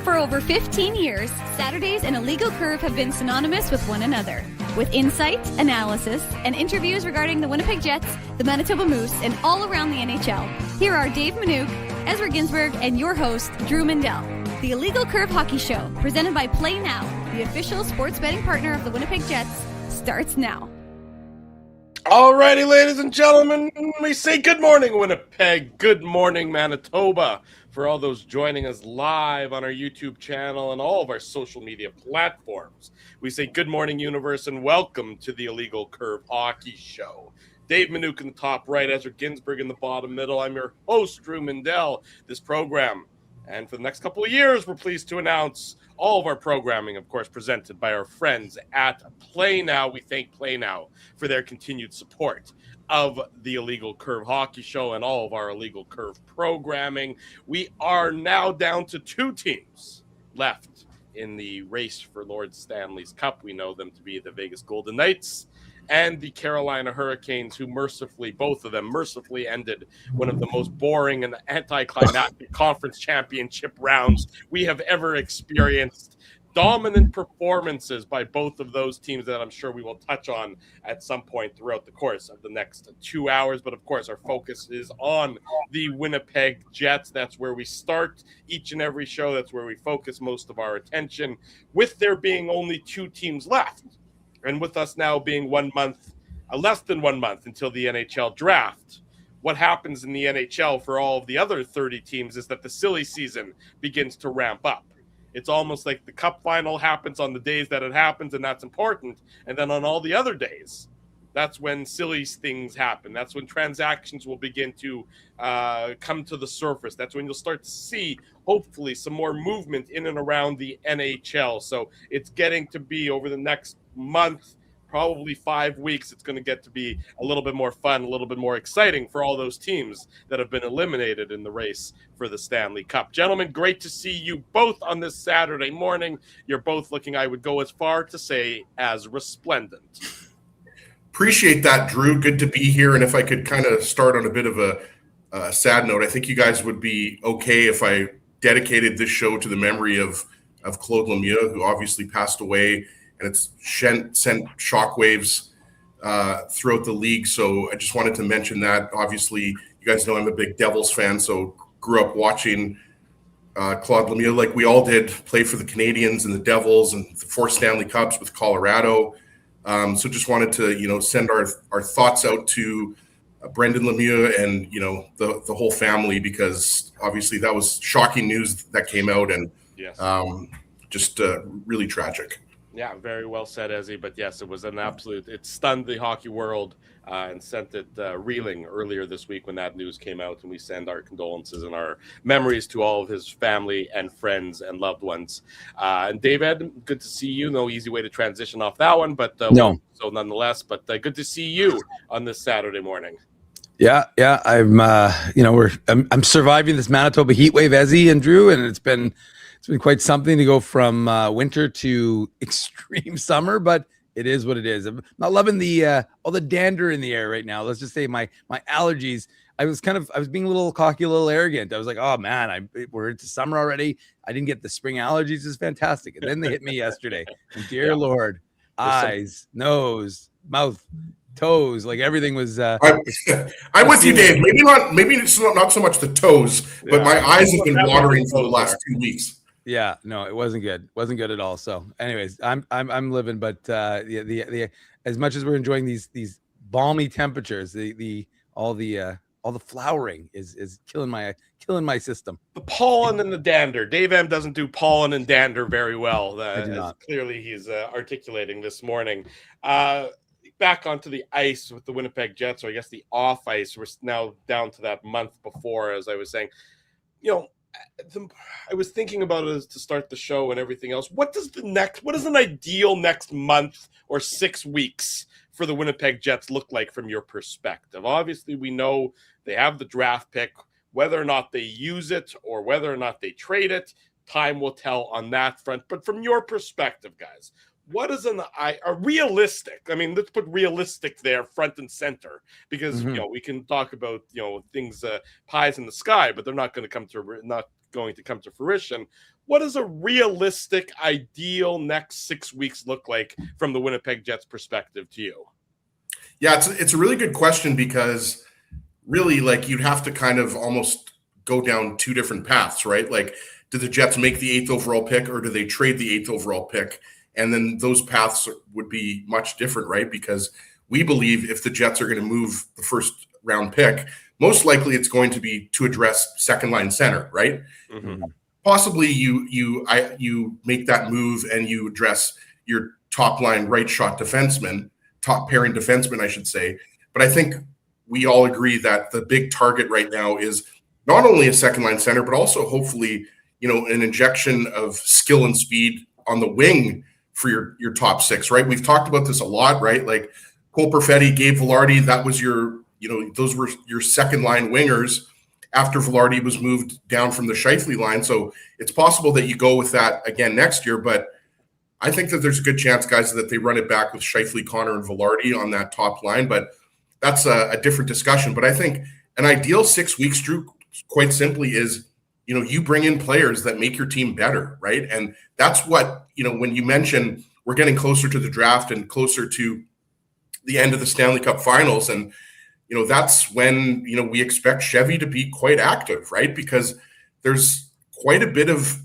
For over 15 years, Saturdays and Illegal Curve have been synonymous with one another. With insight, analysis, and interviews regarding the Winnipeg Jets, the Manitoba Moose, and all around the NHL, here are Dave Manouk, Ezra Ginsburg, and your host, Drew Mindell. The Illegal Curve Hockey Show, presented by Play Now, the official sports betting partner of the Winnipeg Jets, starts now. Alrighty, ladies and gentlemen, we say good morning, Winnipeg. Good morning, Manitoba. For all those joining us live on our YouTube channel and all of our social media platforms, we say good morning, universe, and welcome to the Illegal Curve Hockey Show. Dave Manouk in the top right, Ezra Ginsburg in the bottom middle. I'm your host, Drew Mindell. This program, and for the next couple of years, we're pleased to announce all of our programming, of course, presented by our friends at Play Now. We thank Play Now for their continued support of the Illegal Curve Hockey Show and all of our Illegal Curve programming. We are now down to two teams left in the race for Lord Stanley's Cup. We know them to be the Vegas Golden Knights and the Carolina Hurricanes, who both of them mercifully ended one of the most boring and anticlimactic conference championship rounds we have ever experienced. Dominant performances by both of those teams that I'm sure we will touch on at some point throughout the course of the next 2 hours. But of course, our focus is on the Winnipeg Jets. That's where we start each and every show. That's where we focus most of our attention, with there being only two teams left. And with us now being 1 month, less than 1 month until the NHL Draft, what happens in the NHL for all of the other 30 teams is that the silly season begins to ramp up. It's almost like the Cup final happens on the days that it happens, and that's important. And then on all the other days, that's when silly things happen. That's when transactions will begin to come to the surface. That's when you'll start to see, hopefully, some more movement in and around the NHL. So it's getting to be, over the next month, probably 5 weeks, it's going to get to be a little bit more fun, a little bit more exciting for all those teams that have been eliminated in the race for the Stanley Cup. Gentlemen, great to see you both on this Saturday morning. You're both looking, I would go as far to say, as resplendent. Appreciate that, Drew. Good to be here. And if I could kind of start on a bit of a sad note, I think you guys would be okay if I dedicated this show to the memory of Claude Lemieux, who obviously passed away, and it's sent shockwaves throughout the league. So I just wanted to mention that. Obviously, you guys know I'm a big Devils fan, so grew up watching Claude Lemieux, like we all did, play for the Canadiens and the Devils and the 4 Stanley Cups with Colorado. So just wanted to, send our thoughts out to Brendan Lemieux and, the whole family, because obviously that was shocking news that came out, and yes. Just really tragic. Yeah, very well said, Ezzy. But yes, it was an absolute, it stunned the hockey world and sent it reeling earlier this week when that news came out. And we send our condolences and our memories to all of his family and friends and loved ones. And David, good to see you. No easy way to transition off that one, but no. So nonetheless, but good to see you on this Saturday morning. Yeah. I'm surviving this Manitoba heat wave, Ezzy and Drew, and it's been quite something to go from winter to extreme summer, but it is what it is. I'm not loving the all the dander in the air right now. Let's just say my allergies. I was being a little cocky, a little arrogant. I was like, oh man, we're into summer already. I didn't get the spring allergies. It's fantastic. And then they hit me yesterday. And dear Lord, eyes, nose, mouth, toes, like everything was. I'm with you, Dave. Maybe it's not so much the toes, but my eyes have been watering for the last 2 weeks. Yeah, no, it wasn't good. Wasn't good at all. So, anyways, I'm living, but the as much as we're enjoying these balmy temperatures, all the flowering is killing my system. The pollen and the dander. Dave M doesn't do pollen and dander very well. As clearly he's articulating this morning. Back onto the ice with the Winnipeg Jets, or I guess the off ice. We're now down to that month before, as I was saying. I was thinking about it to start the show and everything else. What is an ideal next month or 6 weeks for the Winnipeg Jets look like from your perspective? Obviously, we know they have the draft pick. Whether or not they use it or whether or not they trade it, time will tell on that front. But from your perspective, guys, what is a realistic? I mean, let's put realistic there front and center, because we can talk about things, pies in the sky, but they're not going to going to come to fruition. What does a realistic, ideal next 6 weeks look like from the Winnipeg Jets perspective to you? Yeah, it's a really good question, because really, like, you'd have to kind of almost go down two different paths, right? Like, do the Jets make the 8th overall pick, or do they trade the 8th overall pick? And then those paths would be much different, right? Because we believe if the Jets are going to move the first round pick, most likely it's going to be to address second line center, right? Mm-hmm. Possibly you make that move and you address your top line right shot defenseman, top pairing defenseman, I should say. But I think we all agree that the big target right now is not only a second line center, but also hopefully, an injection of skill and speed on the wing for your top six, right? We've talked about this a lot, right? Like Cole Perfetti, Gabe Vilardi, that was those were your second line wingers after Vilardi was moved down from the Scheifele line. So it's possible that you go with that again next year, but I think that there's a good chance, guys, that they run it back with Scheifele, Connor, and Vilardi on that top line, but that's a different discussion. But I think an ideal 6 weeks, Drew, quite simply is, you bring in players that make your team better, right? And that's what, when you mention we're getting closer to the draft and closer to the end of the Stanley Cup Finals, and, that's when, we expect Chevy to be quite active, right? Because there's quite a bit of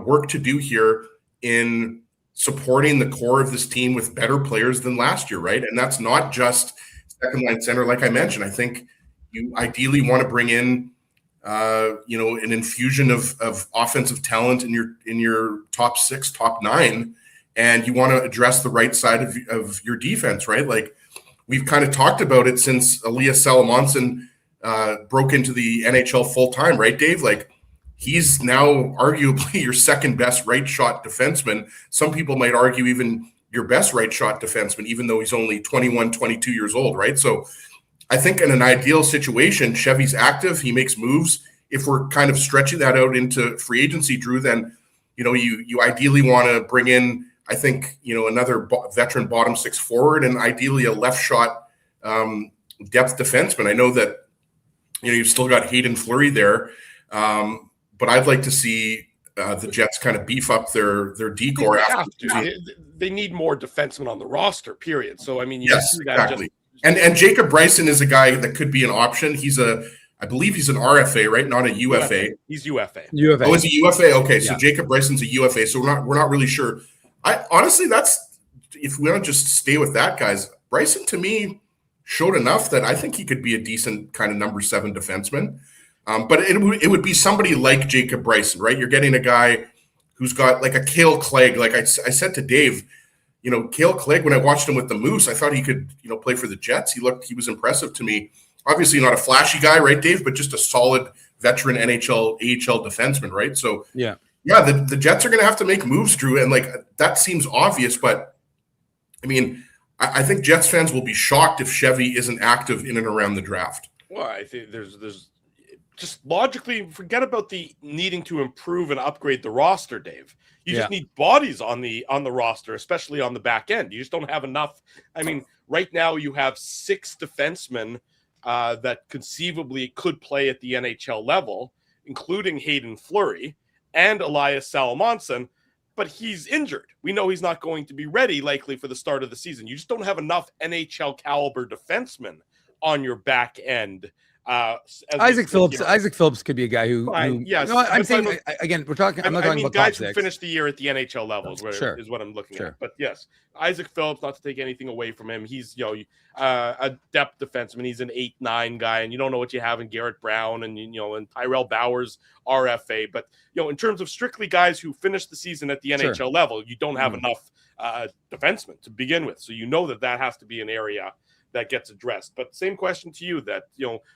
work to do here in supporting the core of this team with better players than last year, right? And that's not just second line center, like I mentioned. I think you ideally want to bring in an infusion of offensive talent in your top 6, top 9, and you want to address the right side of your defense, right? Like we've kind of talked about it since Elias Salomonsson broke into the NHL full time, right, Dave? Like he's now arguably your second best right shot defenseman. Some people might argue even your best right shot defenseman, even though he's only 21, 22 years old, right? So I think in an ideal situation, Chevy's active, he makes moves. If we're kind of stretching that out into free agency, Drew, then, you ideally want to bring in, I think, another veteran bottom 6 forward and ideally a left shot depth defenseman. I know that, you've still got Hayden Fleury there, but I'd like to see the Jets kind of beef up their decor. They need more defensemen on the roster, period. So, I mean, yes, exactly. And Jacob Bryson is a guy that could be an option. I believe he's an RFA, right? Not a UFA. He's UFA. Oh, is he UFA? Okay, so Jacob Bryson's a UFA. So we're not really sure. I honestly, that's if we don't just stay with that, guys. Bryson to me showed enough that I think he could be a decent kind of number 7 defenseman. But it would be somebody like Jacob Bryson, right? You're getting a guy who's got like a Cale Clegg. Like I said to Dave, Cale Clegg, when I watched him with the Moose, I thought he could, play for the Jets. He was impressive to me. Obviously not a flashy guy, right, Dave, but just a solid veteran NHL, AHL defenseman, right? So the Jets are going to have to make moves, Drew, and like that seems obvious, but I mean, I think Jets fans will be shocked if Chevy isn't active in and around the draft. Well, I think there's just logically, forget about the needing to improve and upgrade the roster, Dave. You just need bodies on the roster, especially on the back end. You just don't have enough. I mean, right now you have 6 defensemen that conceivably could play at the NHL level, including Hayden Fleury and Elias Salomonsson, but he's injured. We know he's not going to be ready likely for the start of the season. You just don't have enough NHL caliber defensemen on your back end. Isaac Phillips could be a guy who yes. No, I'm saying again, I'm not talking about guys top 6. who finished the year at the NHL levels is what I'm looking at. But yes, Isaac Phillips, not to take anything away from him, he's a depth defenseman. He's an 8-9 guy, and you don't know what you have in Garrett Brown and Tyrell Bowers RFA. But in terms of strictly guys who finished the season at the NHL level, you don't have enough defensemen to begin with. So that has to be an area that gets addressed. But same question to you, that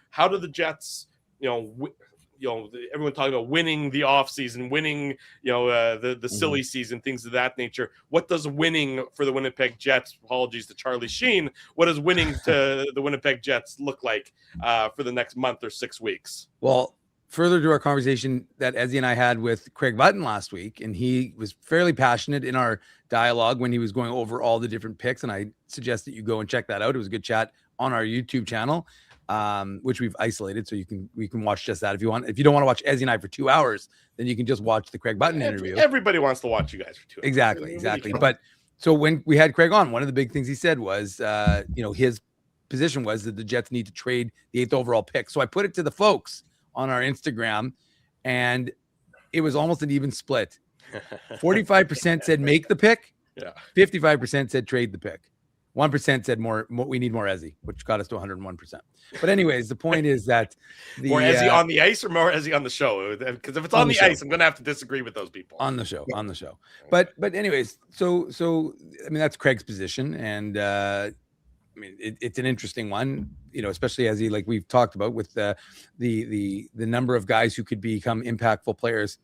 how do the Jets everyone talking about winning the offseason, winning the silly season, things of that nature. What does winning for the Winnipeg Jets, apologies to Charlie Sheen, what does winning to the Winnipeg Jets look like for the next month or 6 weeks? Well, further to our conversation that Ezzy and I had with Craig Button last week, and he was fairly passionate in our dialogue when he was going over all the different picks, and I suggest that you go and check that out. It was a good chat on our YouTube channel. which we've isolated, so we can watch just that if you want. If you don't want to watch Ezzy and I for 2 hours, then you can just watch the Craig Button interview. Everybody wants to watch you guys for 2 hours. Exactly. But so when we had Craig on, one of the big things he said was, his position was that the Jets need to trade the 8th overall pick. So I put it to the folks on our Instagram, and it was almost an even split. 45% said make the pick. Yeah. 55% said trade the pick. 1% said more. We need more Ezzy, which got us to 101%. But anyways, the point is that more Ezzy on the ice or more Ezzy on the show? Because if it's on the ice, I'm going to have to disagree with those people. On the show. But anyways, so I mean that's Craig's position, and I mean it's an interesting one, especially as like we've talked about with the number of guys who could become impactful players,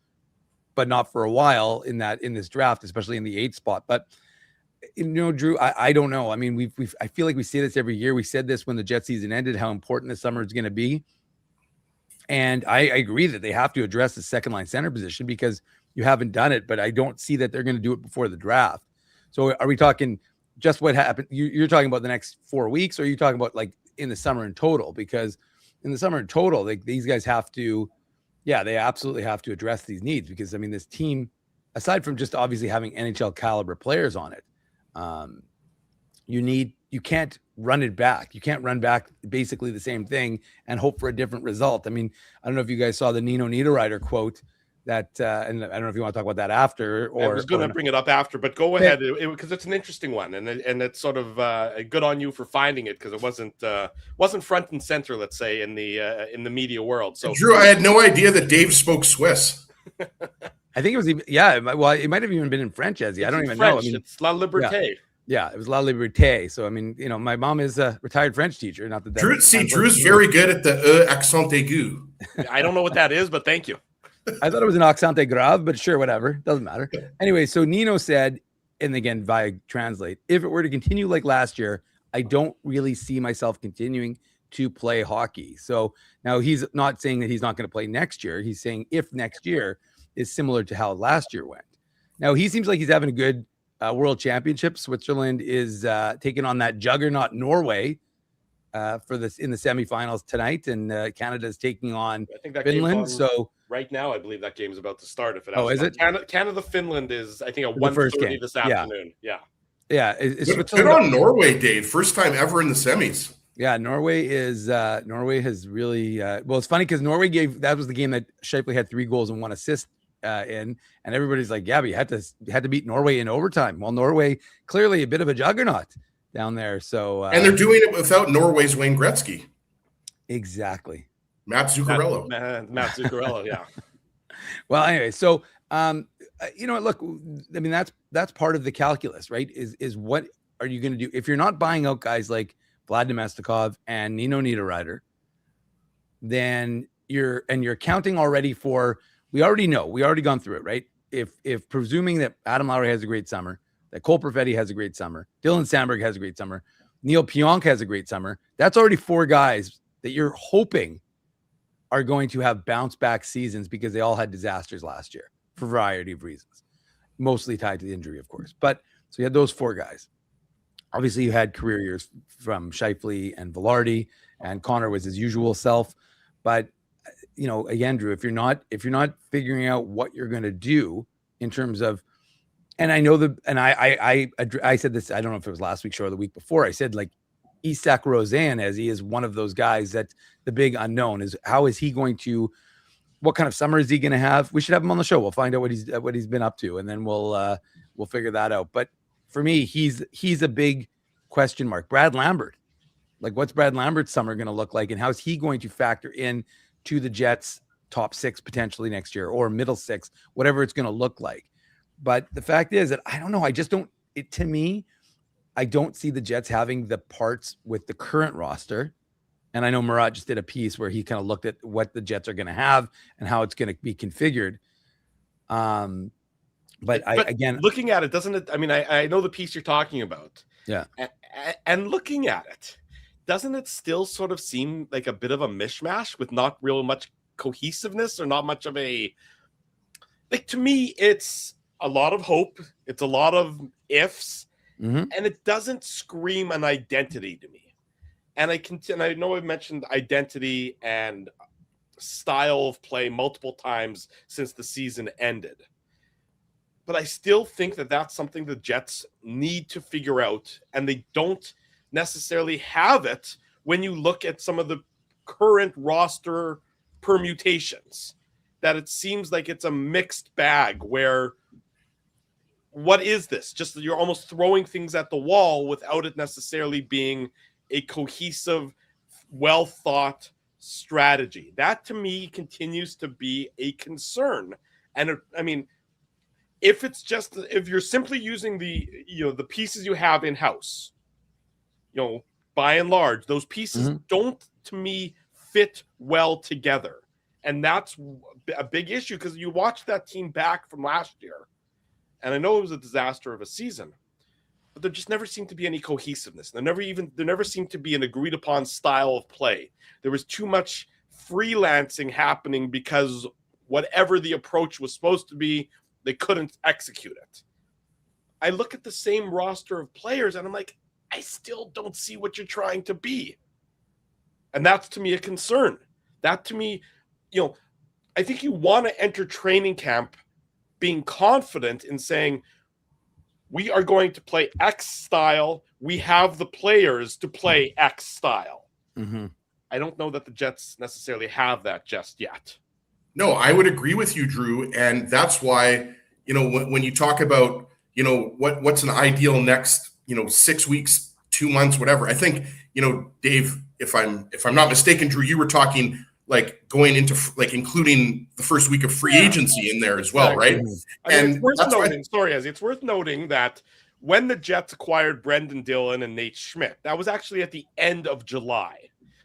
but not for a while in this draft, especially in the 8th spot. But Drew, I don't know. I mean, I feel like we say this every year. We said this when the Jet season ended, how important this summer is going to be. And I agree that they have to address the second line center position because you haven't done it, but I don't see that they're going to do it before the draft. So are we talking just what happened? You're talking about the next 4 weeks, or are you talking about like in the summer in total? Because in the summer in total, these guys have to, they absolutely have to address these needs because, I mean, this team, aside from just obviously having NHL caliber players on it, you can't run it back. You can't run back basically the same thing and hope for a different result. I mean, I don't know if you guys saw the Nino Niederreiter quote that, and I don't know if you want to talk about that after, or I was going to bring it up after, but go ahead because it's an interesting one, and it's sort of good on you for finding it because it wasn't front and center, let's say, in the media world. So Drew, I had no idea that Dave spoke Swiss. I think it was even, well, it might have even been in French, Ezzy. I don't even know. I mean, it's La Liberté. Yeah, it was La Liberté. So, I mean, my mom is a retired French teacher. Not that Drew's very good at the accent aigu. I don't know what that is, but thank you. I thought it was an accent grave, but sure, whatever. Doesn't matter. Anyway, so Nino said, and again, via translate, if it were to continue like last year, I don't really see myself continuing to play hockey. So now he's not saying that he's not going to play next year. He's saying if next year is similar to how last year went. Now he seems like he's having a good World Championship. Switzerland is taking on that juggernaut Norway for this in the semifinals tonight, and Canada is taking on Finland. So right now, I believe that game is about to start. If it is it? Canada Finland is I think at 1:30 this afternoon. Yeah. Good on Norway, Dave. First time ever in the semis. Yeah, Norway has really well. It's funny because Norway that was the game that Scheifele had 3 goals and 1 assist in, and everybody's like, yeah, but you had to beat Norway in overtime. Well, Norway clearly a bit of a juggernaut down there. So and they're doing it without Norway's Wayne Gretzky. Exactly. Matt Zuccarello. Matt Zuccarello, yeah. Well, anyway, so look, I mean that's part of the calculus, right? Is what are you going to do if you're not buying out guys like Vlad Nemestikov and Nino Niederreiter? Then you're counting already for. We already gone through it, right? If presuming that Adam Lowry has a great summer, that Cole Perfetti has a great summer, Dylan Sandberg has a great summer, Neil Pionk has a great summer, that's already 4 guys that you're hoping are going to have bounce back seasons because they all had disasters last year for a variety of reasons, mostly tied to the injury, of course. But so you had those 4 guys. Obviously, you had career years from Scheifele and Velarde, and Connor was his usual self. But again, Drew, if you're not figuring out what you're going to do in terms of, and I know I said this, I don't know if it was last week's show or the week before, I said like Isak Rosen, as he is one of those guys that the big unknown is how is he going to, what kind of summer is he going to have? We should have him on the show. We'll find out what he's been up to, and then we'll figure that out. But for me, he's a big question mark. Brad Lambert, like what's Brad Lambert's summer going to look like, and how's he going to factor in to the Jets top 6 potentially next year or middle 6, whatever it's going to look like. But the fact is that I don't know. To me, I don't see the Jets having the parts with the current roster. And I know Murat just did a piece where he kind of looked at what the Jets are going to have and how it's going to be configured. But again, looking at it, doesn't it? I mean, I know the piece you're talking about. Yeah. And looking at it, doesn't it still sort of seem like a bit of a mishmash with not real much cohesiveness or not much of a, like, to me, it's a lot of hope. It's a lot of ifs, and it doesn't scream an identity to me. And I know I've mentioned identity and style of play multiple times since the season ended. But I still think that that's something the Jets need to figure out, and they don't necessarily have it when you look at some of the current roster permutations, that it seems like it's a mixed bag where what is this? Just you're almost throwing things at the wall without it necessarily being a cohesive, well-thought strategy. That to me continues to be a concern. And if you're simply using the pieces you have in-house, by and large, those pieces don't, to me, fit well together. And that's a big issue because you watch that team back from last year, and I know it was a disaster of a season, but there just never seemed to be any cohesiveness. There never seemed to be an agreed upon style of play. There was too much freelancing happening because whatever the approach was supposed to be, they couldn't execute it. I look at the same roster of players and I'm like, I still don't see what you're trying to be. And that's to me a concern. That to me, I think you want to enter training camp being confident in saying, we are going to play X style. We have the players to play X style. Mm-hmm. I don't know that the Jets necessarily have that just yet. No, I would agree with you, Drew. And that's why, when you talk about, what's an ideal next, 6 weeks, 2 months, whatever, I think, Dave, if I'm not mistaken, Drew, you were talking like going into like including the first week of free agency in there as well, right? And it's worth noting that when the Jets acquired Brendan Dillon and Nate Schmidt, that was actually at the end of July.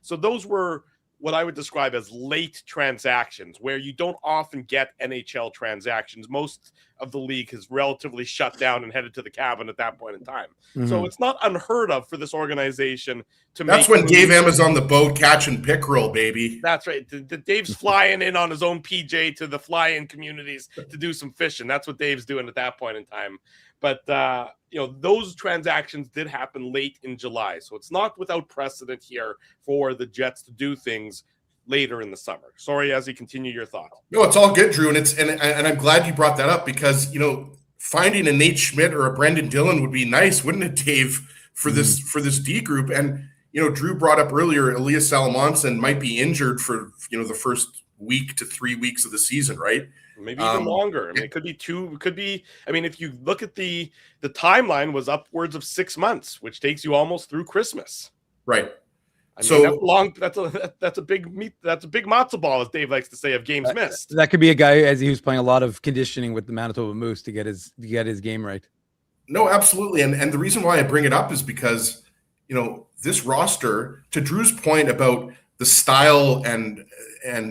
So those were what I would describe as late transactions, where you don't often get NHL transactions. Most of the league has relatively shut down and headed to the cabin at that point in time. Mm-hmm. So it's not unheard of for this organization to That's when Dave M is on the boat catching pickerel, baby. That's right. Dave's flying in on his own PJ to the fly-in communities to do some fishing. That's what Dave's doing at that point in time. But, those transactions did happen late in July. So it's not without precedent here for the Jets to do things later in the summer. Sorry, as you continue your thought. No, it's all good, Drew. And I'm glad you brought that up because, finding a Nate Schmidt or a Brendan Dillon would be nice, wouldn't it, Dave, for this D group? And, Drew brought up earlier, Elias Salamonson might be injured for, the first week to 3 weeks of the season, right? Maybe even longer. It could be two. It could be. if you look at the timeline was upwards of 6 months, which takes you almost through Christmas. Right. That's long. That's a big meat. That's a big matzo ball, as Dave likes to say, of games missed. That could be a guy as he was playing a lot of conditioning with the Manitoba Moose to get his game right. No, absolutely. And the reason why I bring it up is because this roster, to Drew's point about the style and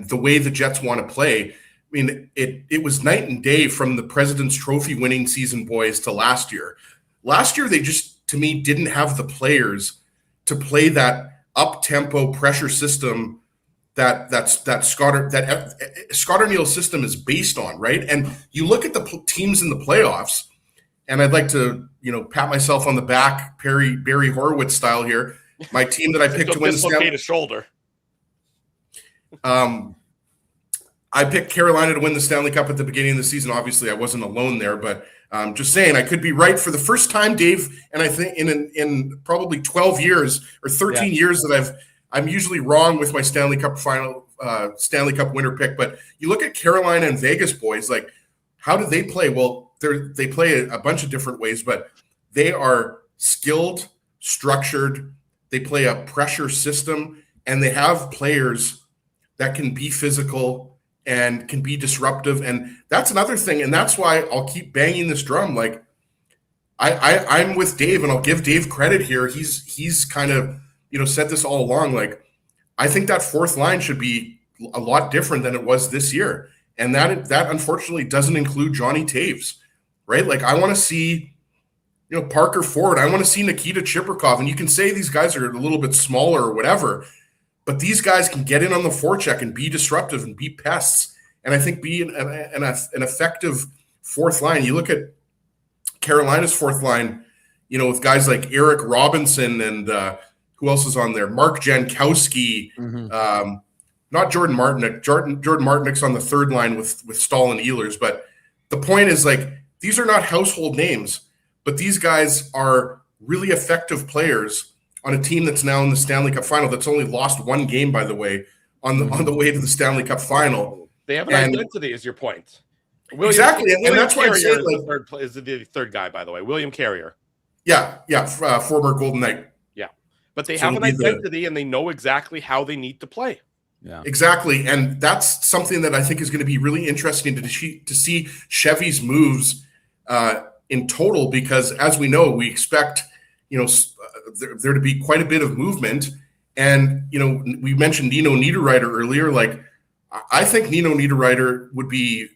the way the Jets want to play. It was night and day from the President's Trophy winning season boys to last year. Last year, they just, to me, didn't have the players to play that up-tempo pressure system that Scott O'Neill's system is based on, right? And you look at the teams in the playoffs, and I'd like to, pat myself on the back, Barry Horowitz style here. My team that I picked to win the Stanley shoulder. I picked Carolina to win the Stanley Cup at the beginning of the season. Obviously, I wasn't alone there, but just saying, I could be right for the first time, Dave. And I think in probably 12 years or 13 years that I'm usually wrong with my Stanley Cup Stanley Cup winner pick. But you look at Carolina and Vegas boys, like how do they play? Well, they play a bunch of different ways, but they are skilled, structured. They play a pressure system, and they have players that can be physical and can be disruptive. And that's another thing. And that's why I'll keep banging this drum. Like I'm with Dave, and I'll give Dave credit here. He's kind of, said this all along. Like, I think that fourth line should be a lot different than it was this year. And that unfortunately doesn't include Johnny Taves, right? Like, I want to see, Parker Ford. I want to see Nikita Chibrikov. And you can say these guys are a little bit smaller or whatever, but these guys can get in on the forecheck and be disruptive and be pests. And I think be an effective fourth line. You look at Carolina's fourth line, with guys like Eric Robinson and who else is on there? Mark Jankowski, not Jordan Martinick. Jordan Martinick's on the third line with Stahl and Ehlers. But the point is, like, these are not household names, but these guys are really effective players on a team that's now in the Stanley Cup final, that's only lost one game, by the way, on the way to the Stanley Cup final. They have an identity, is your point. Exactly, and that's why I'm saying, is the third guy, by the way, William Carrier. Yeah, former Golden Knight. Yeah, but they have an identity, and they know exactly how they need to play. Yeah, exactly, and that's something that I think is going to be really interesting to see Chevy's moves in total, because as we know, we expect there to be quite a bit of movement, and we mentioned Nino Niederreiter earlier. Like, I think Nino Niederreiter would be.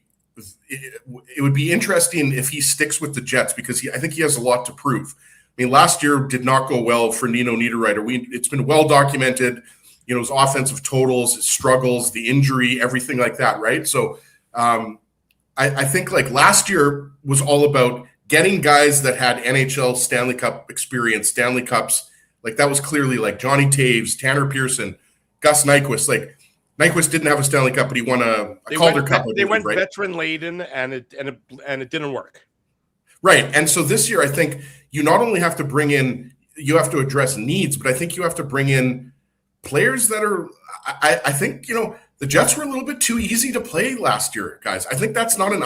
It would be interesting if he sticks with the Jets, because I think he has a lot to prove. I mean, last year did not go well for Nino Niederreiter. It's been well documented. His offensive totals, his struggles, the injury, everything like that, right? So I think, like, last year was all about getting guys that had NHL Stanley Cup experience, Stanley Cups. Like, that was clearly like Johnny Taves, Tanner Pearson, Gus Nyquist. Like, Nyquist didn't have a Stanley Cup, but he won a Calder Cup. They went veteran laden, and it didn't work. Right, and so this year, I think you not only have to bring in, you have to address needs, but I think you have to bring in players that are. I think the Jets were a little bit too easy to play last year, guys. I think that's not an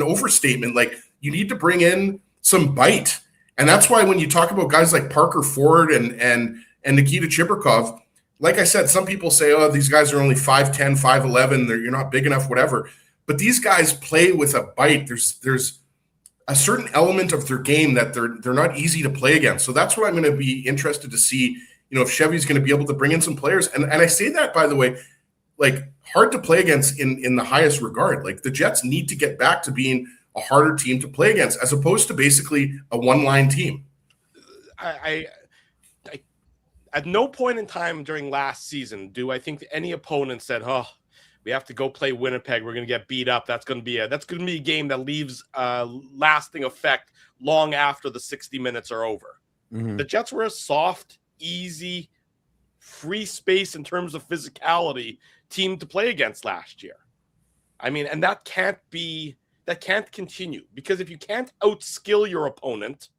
overstatement. Like, you need to bring in some bite, and that's why when you talk about guys like Parker Ford and Nikita Chibrikov. Like I said, some people say, oh, these guys are only 5'10", 5'11", you're not big enough, whatever. But these guys play with a bite. There's a certain element of their game that they're not easy to play against. So that's what I'm going to be interested to see, if Chevy's going to be able to bring in some players. And I say that, by the way, like, hard to play against in the highest regard. Like, the Jets need to get back to being a harder team to play against, as opposed to basically a one-line team. At no point in time during last season do I think any opponent said, "Oh, we have to go play Winnipeg. We're going to get beat up. That's going to be a game that leaves a lasting effect long after the 60 minutes are over." Mm-hmm. The Jets were a soft, easy, free space in terms of physicality team to play against last year. I mean, and that can't continue, because if you can't outskill your opponent,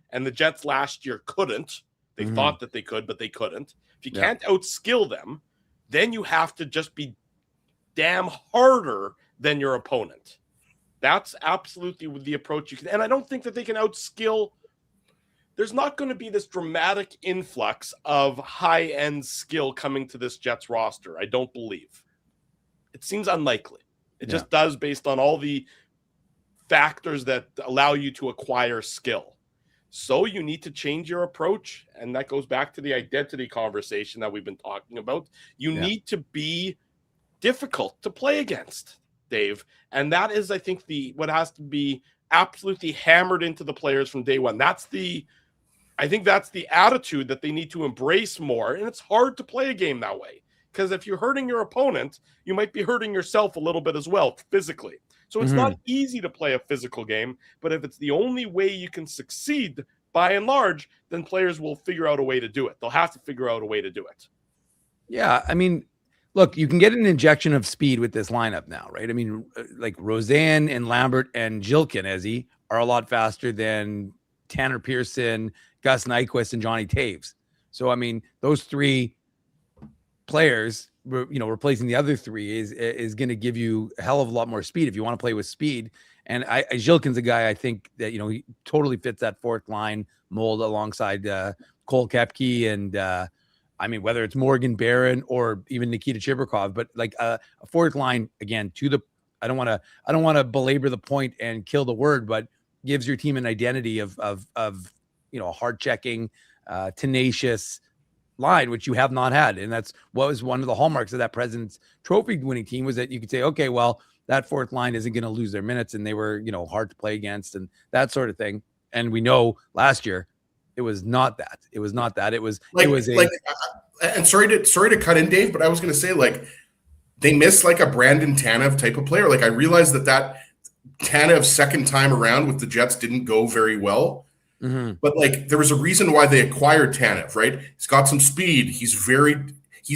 and the Jets last year couldn't. They thought that they could, but they couldn't. If you can't outskill them, then you have to just be damn harder than your opponent. That's absolutely the approach you can. And I don't think that they can outskill. There's not going to be this dramatic influx of high-end skill coming to this Jets roster. I don't believe. It seems unlikely. It just does, based on all the factors that allow you to acquire skill. So you need to change your approach, and that goes back to the identity conversation that we've been talking about. You need to be difficult to play against, Dave, and that is, I think, what has to be absolutely hammered into the players from day one. I think that's the attitude that they need to embrace more, and it's hard to play a game that way, because if you're hurting your opponent, you might be hurting yourself a little bit as well, physically. So it's not easy to play a physical game, but if it's the only way you can succeed, by and large, then players will figure out a way to do it. They'll have to figure out a way to do it. Yeah, I mean, look, you can get an injection of speed with this lineup now, right? I mean, like Roseanne and Lambert and Jilkin, Ezzy, are a lot faster than Tanner Pearson, Gus Nyquist, and Johnny Taves. So, I mean, those three players, replacing the other three is going to give you a hell of a lot more speed if you want to play with speed. And Jilkin's a guy I think that, he totally fits that fourth line mold alongside Cole Koepke and I mean, whether it's Morgan Barron or even Nikita Chibrikov, but like a fourth line, again, I don't want to belabor the point and kill the word, but gives your team an identity of a hard checking, tenacious line, which you have not had. And that's what was one of the hallmarks of that President's Trophy winning team, was that you could say, okay, well, that fourth line isn't going to lose their minutes, and they were, hard to play against and that sort of thing. And we know last year it was not that. It was not that. And sorry to cut in, Dave, but I was going to say, like, they missed like a Brandon Tanev type of player. Like, I realized that Tanev second time around with the Jets didn't go very well. But like, there was a reason why they acquired Tanev, right? He's got some speed. He's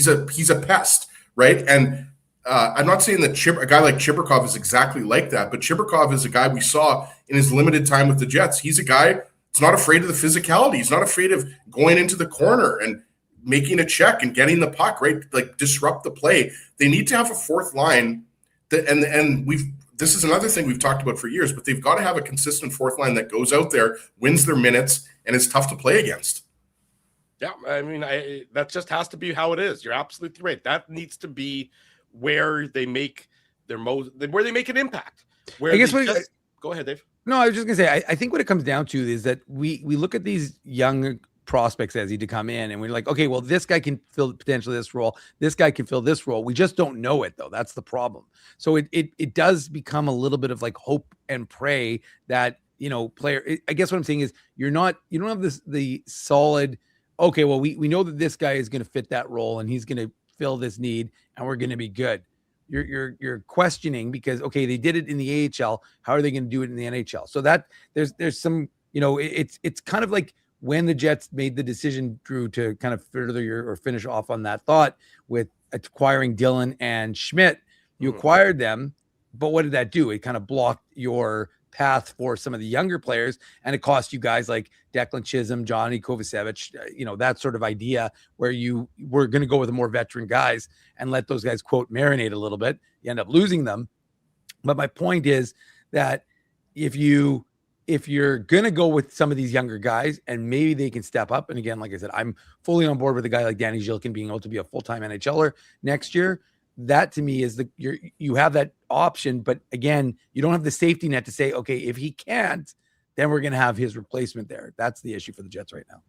a pest, right? And I'm not saying that a guy like Chibrikov is exactly like that, but Chibrikov is a guy we saw in his limited time with the Jets. He's a guy that's not afraid of the physicality. He's not afraid of going into the corner and making a check and getting the puck, right? Like, disrupt the play. They need to have a fourth line this is another thing we've talked about for years, but they've got to have a consistent fourth line that goes out there, wins their minutes, and is tough to play against. Yeah, I mean, that just has to be how it is. You're absolutely right. That needs to be where they make where they make an impact. Where I guess go ahead, Dave. No, I was just gonna say, I think what it comes down to is that we look at these young prospects as he to come in, and we're like, okay, well, this guy can fill potentially this role. This guy can fill this role. We just don't know it, though. That's the problem. So it does become a little bit of like hope and pray that, I guess what I'm saying is you don't have the solid, okay, well, we know that this guy is going to fit that role and he's going to fill this need and we're going to be good. You're questioning because, okay, they did it in the AHL. How are they going to do it in the NHL? So that there's some, it's kind of like when the Jets made the decision, Drew, to kind of finish off on that thought with acquiring Dillon and Schmidt. You acquired them, but what did that do? It kind of blocked your path for some of the younger players, and it cost you guys like Declan Chisholm, Johnny Kovacevic, that sort of idea where you were going to go with the more veteran guys and let those guys, quote, marinate a little bit. You end up losing them. But my point is that if you're going to go with some of these younger guys and maybe they can step up. And again, like I said, I'm fully on board with a guy like Danny Gilkin being able to be a full-time NHLer next year. That to me is you have that option, but again, you don't have the safety net to say, okay, if he can't, then we're going to have his replacement there. That's the issue for the Jets right now.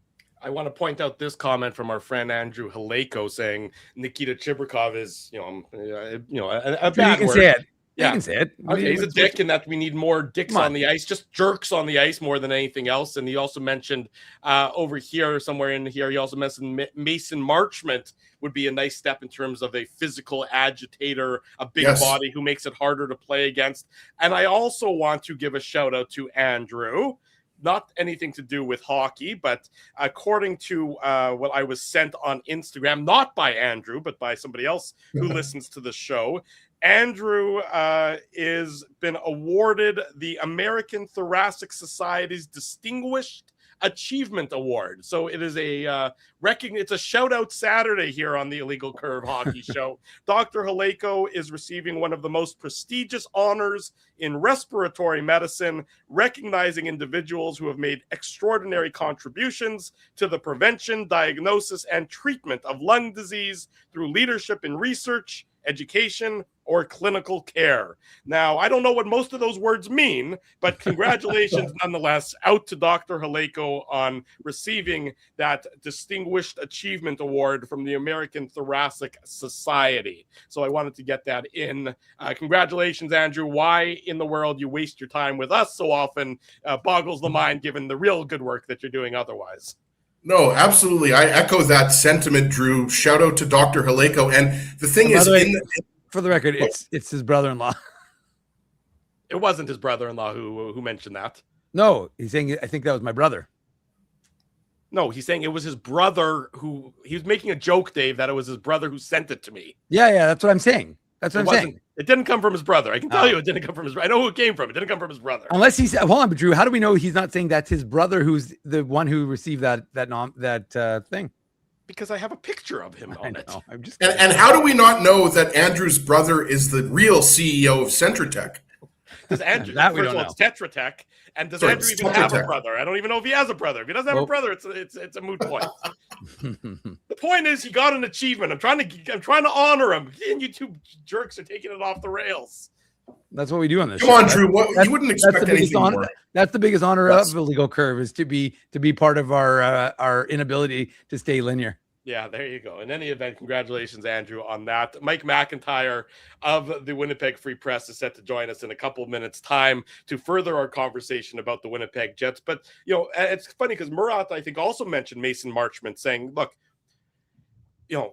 I want to point out this comment from our friend Andrew Haleko saying Nikita Chibrikov is, a bad you can word. Say it. Yeah. You can say it. Okay, he's a dick, and that we need more dicks on the ice, just jerks on the ice more than anything else. And he also mentioned over here, somewhere in here, he also mentioned Mason Marchment would be a nice step in terms of a physical agitator, a big body who makes it harder to play against. And I also want to give a shout out to Andrew. Not anything to do with hockey, but according to what I was sent on Instagram, not by Andrew, but by somebody else who listens to the show, Andrew is been awarded the American Thoracic Society's Distinguished Achievement Award. So it is it's a shout out Saturday here on the Illegal Curve Hockey Show. Dr. Haleko is receiving one of the most prestigious honors in respiratory medicine, recognizing individuals who have made extraordinary contributions to the prevention, diagnosis, and treatment of lung disease through leadership in research, education, or clinical care. Now, I don't know what most of those words mean, but congratulations nonetheless out to Dr. Haleko on receiving that Distinguished Achievement Award from the American Thoracic Society. So I wanted to get that in. Congratulations, Andrew. Why in the world you waste your time with us so often boggles the mind, given the real good work that you're doing otherwise. No, absolutely. I echo that sentiment, Drew. Shout out to Dr. Haleko. And the thing is, for the record, it's his brother-in-law. It wasn't his brother-in-law who mentioned that. No, he's saying, I think that was my brother. No, he's saying it was his brother he was making a joke, Dave, that it was his brother who sent it to me. Yeah, that's what I'm saying. That's what I'm saying. It didn't come from his brother. I can tell you it didn't come from his brother. I know who it came from. It didn't come from his brother. Unless he's, hold on, but Drew, how do we know he's not saying that's his brother who's the one who received that thing? Because I have a picture of him on it. I'm just and how do we not know that Andrew's brother is the real CEO of Centratech? Does Andrew? First of all, it's Tetra Tech, and does Andrew even have a brother? I don't even know if he has a brother. If he doesn't have a brother, it's a moot point. The point is, he got an achievement. I'm trying to honor him. And you two jerks are taking it off the rails. That's what we do on this. Come on, Drew. You wouldn't expect anything more. That's the biggest honor of Illegal Curve, is to be part of our inability to stay linear. Yeah, there you go. In any event, congratulations, Andrew, on that. Mike McIntyre of the Winnipeg Free Press is set to join us in a couple of minutes' time to further our conversation about the Winnipeg Jets. But, it's funny because Murat, I think, also mentioned Mason Marchment, saying, look,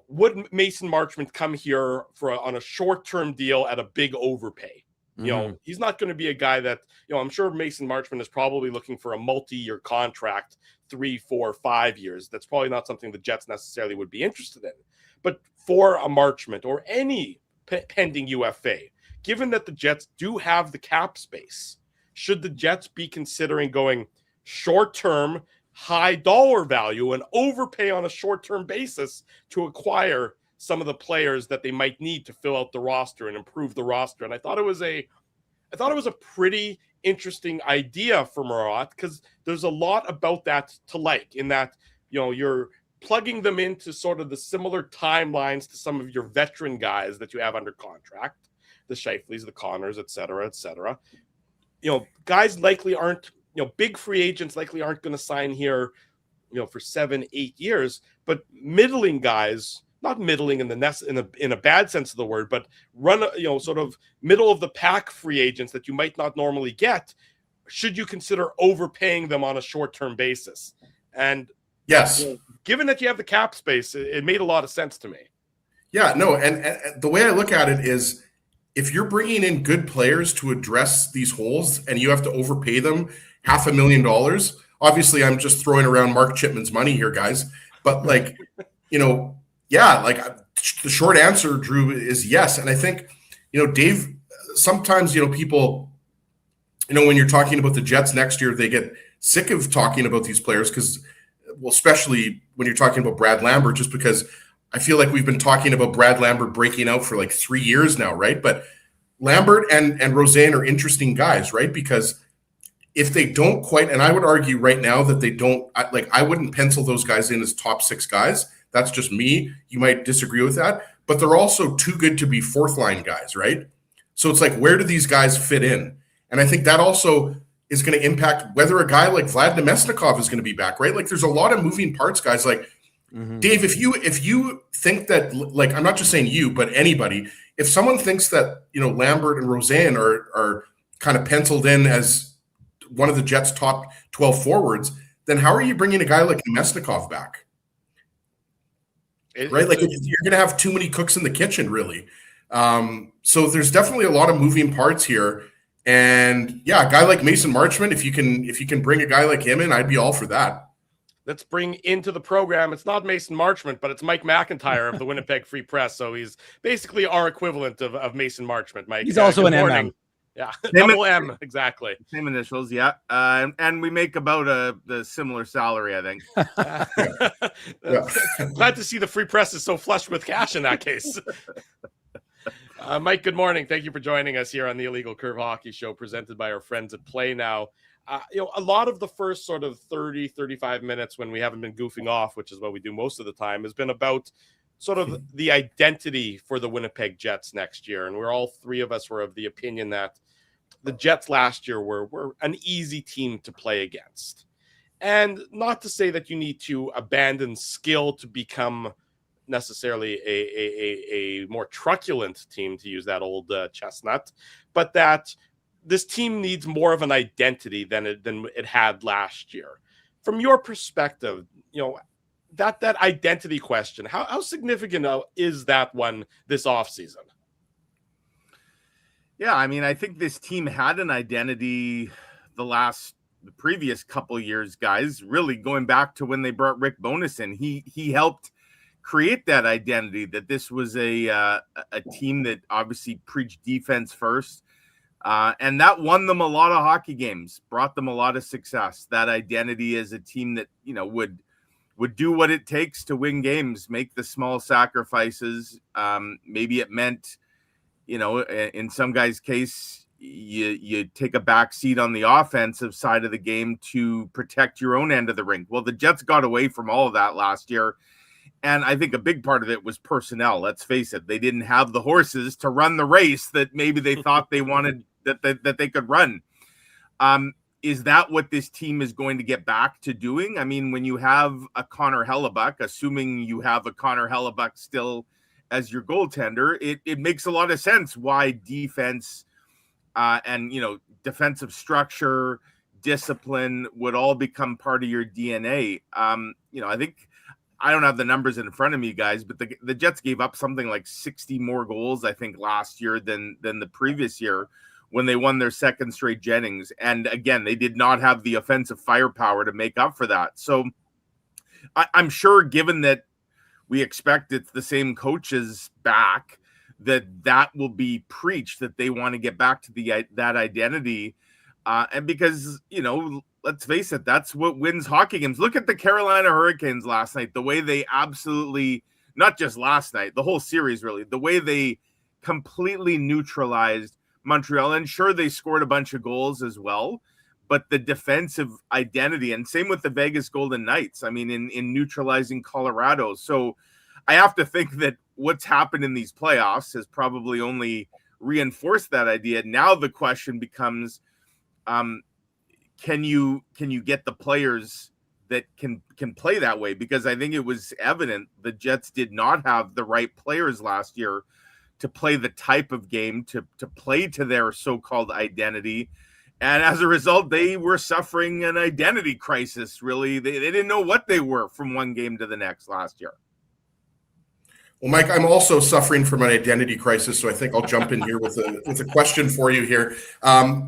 would Mason Marchment come here on a short-term deal at a big overpay? You know, he's not going to be a guy that, you know, I'm sure Mason Marchment is probably looking for a multi-year contract, 3, 4, 5 years. That's probably not something the Jets necessarily would be interested in. But for a Marchment or any pending UFA, given that the Jets do have the cap space, should the Jets be considering going short-term, high dollar value and overpay on a short-term basis to acquire some of the players that they might need to fill out the roster and improve the roster? And I thought it was a pretty interesting idea for Murat, because there's a lot about that to like, in that, you know, you're plugging them into sort of the similar timelines to some of your veteran guys that you have under contract, the Scheifele's, the Connors, et cetera, et cetera. You know, guys likely aren't, you know, big free agents likely aren't going to sign here, you know, for 7, 8 years, but middling guys, not middling in a bad sense of the word, but sort of middle of the pack free agents that you might not normally get, should you consider overpaying them on a short-term basis? And yes, you know, given that you have the cap space, it made a lot of sense to me. Yeah, no, and the way I look at it is, if you're bringing in good players to address these holes and you have to overpay them $500,000, obviously I'm just throwing around Mark Chipman's money here, guys, but like, you know, yeah, like the short answer, Drew, is yes. And I think, you know, Dave, sometimes, you know, people, you know, when you're talking about the Jets next year, they get sick of talking about these players because, well, especially when you're talking about Brad Lambert, just because I feel like we've been talking about Brad Lambert breaking out for like 3 years now, right? But Lambert and Rosen are interesting guys, right? Because if they don't quite, and I would argue right now that they don't, I wouldn't pencil those guys in as top 6 guys. That's just me. You might disagree with that, but they're also too good to be fourth line guys, right? So it's like, where do these guys fit in? And I think that also is going to impact whether a guy like Vlad Nemesnikov is going to be back, right? Like, there's a lot of moving parts, guys. Like, Dave, if you think that, like, I'm not just saying you, but anybody, if someone thinks that, you know, Lambert and Rosen are kind of penciled in as one of the Jets' top 12 forwards, then how are you bringing a guy like Nemesnikov back? Right? Like, you're going to have too many cooks in the kitchen, really. So there's definitely a lot of moving parts here. And yeah, a guy like Mason Marchment, if you can bring a guy like him in, I'd be all for that. Let's bring into the program, it's not Mason Marchment, but it's Mike McIntyre of the Winnipeg Free Press. So he's basically our equivalent of Mason Marchment, Mike. He's also an MM. Yeah, double M, exactly. Same initials, yeah. And we make about the similar salary, I think. Glad to see the Free Press is so flush with cash in that case. Mike, good morning. Thank you for joining us here on the Illegal Curve Hockey Show, presented by our friends at Play Now. You know, a lot of the first sort of 30, 35 minutes when we haven't been goofing off, which is what we do most of the time, has been about sort of the identity for the Winnipeg Jets next year. And we're all three of us were of the opinion that the Jets last year were an easy team to play against. And not to say that you need to abandon skill to become necessarily a more truculent team, to use that old chestnut, but that this team needs more of an identity than it had last year. From your perspective, you know, that identity question, how significant is that one this offseason? Yeah, I mean, I think this team had an identity the previous couple years, guys, really going back to when they brought Rick Bowness in. He helped create that identity, that this was a team that obviously preached defense first. And that won them a lot of hockey games, brought them a lot of success. That identity as a team that, you know, would do what it takes to win games, make the small sacrifices. Maybe it meant, you know, in some guys' case, you take a back seat on the offensive side of the game to protect your own end of the rink. Well, the Jets got away from all of that last year. And I think a big part of it was personnel. Let's face it. They didn't have the horses to run the race that maybe they thought they wanted, that they could run. Is that what this team is going to get back to doing? I mean, when you have a Connor Hellebuck, assuming you have a Connor Hellebuck still as your goaltender, it makes a lot of sense why defense and, you know, defensive structure, discipline would all become part of your DNA. You know, I think, I don't have the numbers in front of me, guys, but the Jets gave up something like 60 more goals, I think, last year than the previous year, when they won their second straight Jennings. And again, they did not have the offensive firepower to make up for that. So I'm sure, given that we expect it's the same coaches back, that will be preached, that they want to get back to that identity. And because, let's face it, that's what wins hockey games. Look at the Carolina Hurricanes last night, the way they absolutely, not just last night, the whole series really, the way they completely neutralized Montreal. And sure, they scored a bunch of goals as well, but the defensive identity, and same with the Vegas Golden Knights, I mean, in neutralizing Colorado. So I have to think that what's happened in these playoffs has probably only reinforced that idea. Now the question becomes, can you get the players that can play that way? Because I think it was evident the Jets did not have the right players last year to play the type of game, to play to their so-called identity. And as a result, they were suffering an identity crisis, really. They didn't know what they were from one game to the next last year. Well, Mike, I'm also suffering from an identity crisis, so I think I'll jump in here with a question for you here.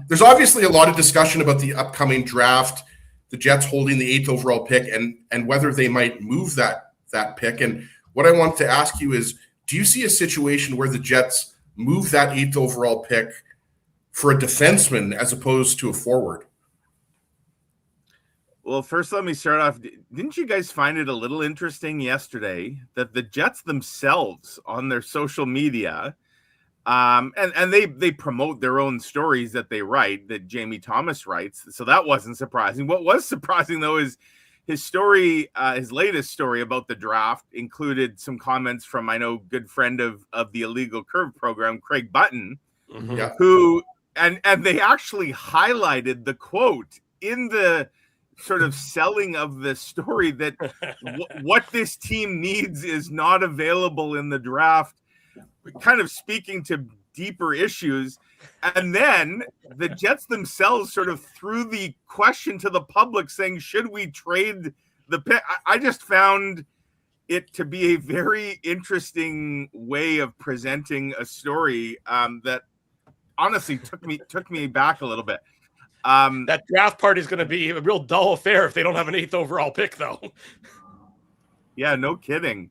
There's obviously a lot of discussion about the upcoming draft, the Jets holding the 8th overall pick, and whether they might move that pick. And what I want to ask you is, do you see a situation where the Jets move that 8th overall pick for a defenseman as opposed to a forward? Well, first, let me start off. Didn't you guys find it a little interesting yesterday that the Jets themselves on their social media, and they promote their own stories that they write, that Jamie Thomas writes. So that wasn't surprising. What was surprising, though, is his story, his latest story about the draft included some comments from, I know, good friend of the Illegal Curve program, Craig Button, who, and they actually highlighted the quote in the sort of selling of the story that what this team needs is not available in the draft, kind of speaking to deeper issues. And then the Jets themselves sort of threw the question to the public saying, should we trade the pick? I just found it to be a very interesting way of presenting a story that honestly took me back a little bit. That draft party is going to be a real dull affair if they don't have an 8th overall pick, though. Yeah, no kidding.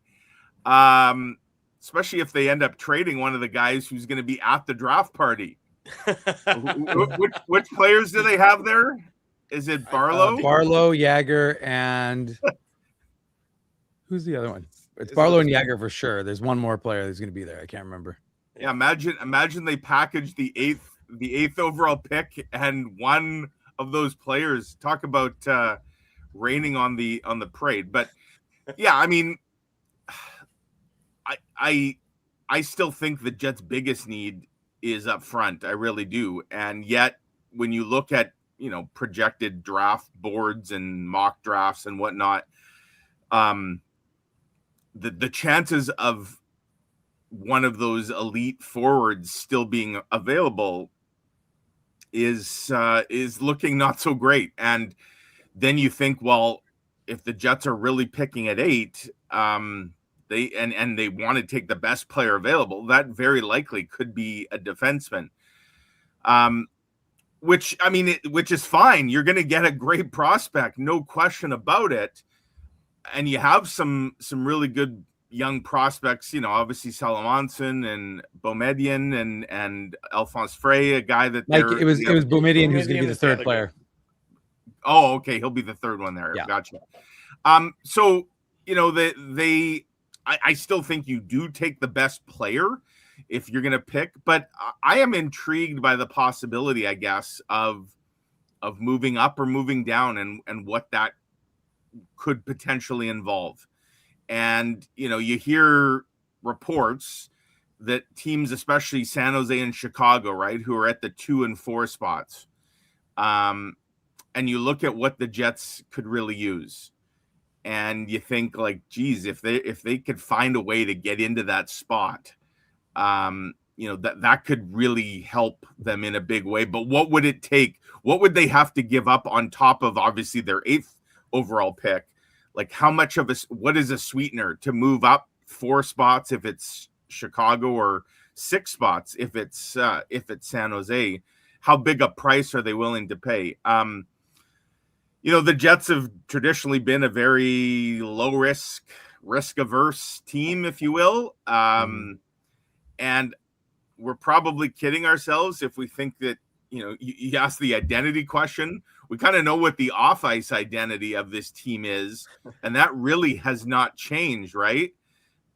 Especially if they end up trading one of the guys who's going to be at the draft party. which players do they have there? Is it Barlow? Barlow, Jagger, and who's the other one? It's Barlow and Jagger for sure. There's one more player that's going to be there. I can't remember. Yeah, imagine they package the eighth overall pick and one of those players. Talk about raining on the parade. But yeah, I mean, I still think the Jets' biggest need is up front. I really do. And yet, when you look at projected draft boards and mock drafts and whatnot, the chances of one of those elite forwards still being available is looking not so great. And then you think, well, if the Jets are really picking at 8, they want to take the best player available, that very likely could be a defenseman. Which is fine. You're going to get a great prospect, no question about it. And you have some really good young prospects, obviously Salamanson and Boumedienne and Alphonse Frey, a guy that it was Boumedienne who's going to be the third player. Oh, okay. He'll be the third one there. Yeah. Gotcha. So, I still think you do take the best player if you're going to pick, but I am intrigued by the possibility, I guess, of moving up or moving down and what that could potentially involve. And, you hear reports that teams, especially San Jose and Chicago, right, who are at the 2 and 4 spots. And you look at what the Jets could really use. And you think, like, geez, if they could find a way to get into that spot, that could really help them in a big way. But what would it take? What would they have to give up on top of obviously their 8th overall pick? Like, how much of what is a sweetener to move up 4 spots if it's Chicago, or 6 spots if it's San Jose? how big a price are they willing to pay? The Jets have traditionally been a very low risk averse team, if you will. And we're probably kidding ourselves if we think that, you ask the identity question. We kind of know what the off ice identity of this team is, and that really has not changed, right?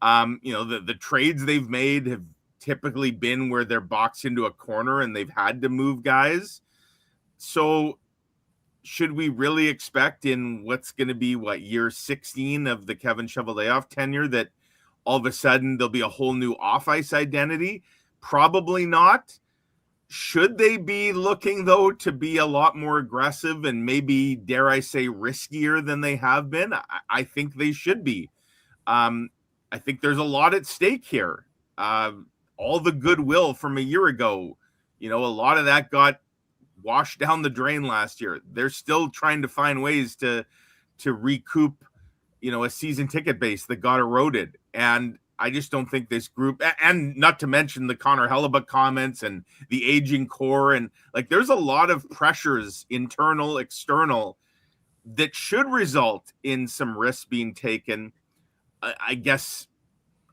The trades they've made have typically been where they're boxed into a corner and they've had to move guys. So should we really expect in what's going to be year 16 of the Kevin Cheveldayoff tenure that all of a sudden there'll be a whole new off ice identity? Probably not. Should they be looking, though, to be a lot more aggressive and maybe, dare I say, riskier than they have been? I think they should be. I think there's a lot at stake here. All the goodwill from a year ago, a lot of that got washed down the drain last year. They're still trying to find ways to recoup, a season ticket base that got eroded. And I just don't think this group, and not to mention the Connor Hellebuck comments and the aging core, and there's a lot of pressures, internal, external, that should result in some risks being taken. I guess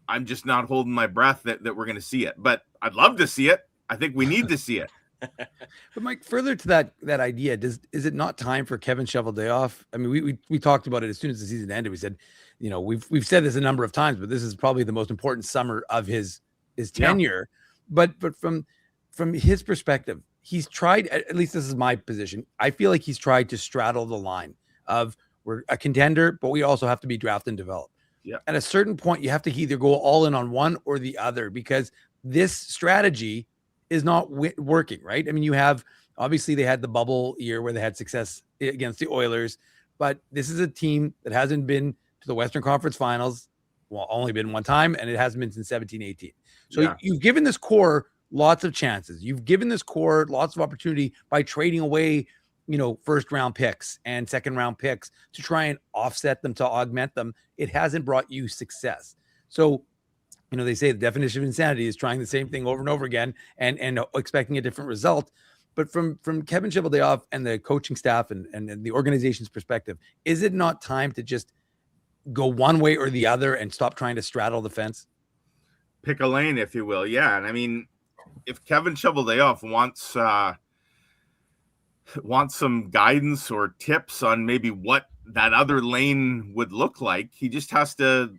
I'm just not holding my breath that we're going to see it, but I'd love to see it. I think we need to see it. But Mike, further to that idea, is it not time for Kevin Cheveldayoff? I mean, we talked about it as soon as the season ended. We said, we've said this a number of times, but this is probably the most important summer of his tenure. Yeah. But from his perspective, he's tried, at least this is my position, I feel like he's tried to straddle the line of we're a contender, but we also have to be draft and develop. Yeah. At a certain point, you have to either go all in on one or the other, because this strategy is not working, right? I mean, you have, obviously they had the bubble year where they had success against the Oilers, but this is a team that hasn't been to the Western Conference Finals, only been one time, and it hasn't been since 17-18. So you've given this core lots of chances. You've given this core lots of opportunity by trading away, first round picks and second round picks to try and offset them, to augment them. It hasn't brought you success. So, they say the definition of insanity is trying the same thing over and over again and expecting a different result. But from Kevin Cheveldayoff and the coaching staff and the organization's perspective, is it not time to just go one way or the other and stop trying to straddle the fence? Pick a lane, if you will. Yeah. And I mean, if Kevin Cheveldayoff wants some guidance or tips on maybe what that other lane would look like, he just has to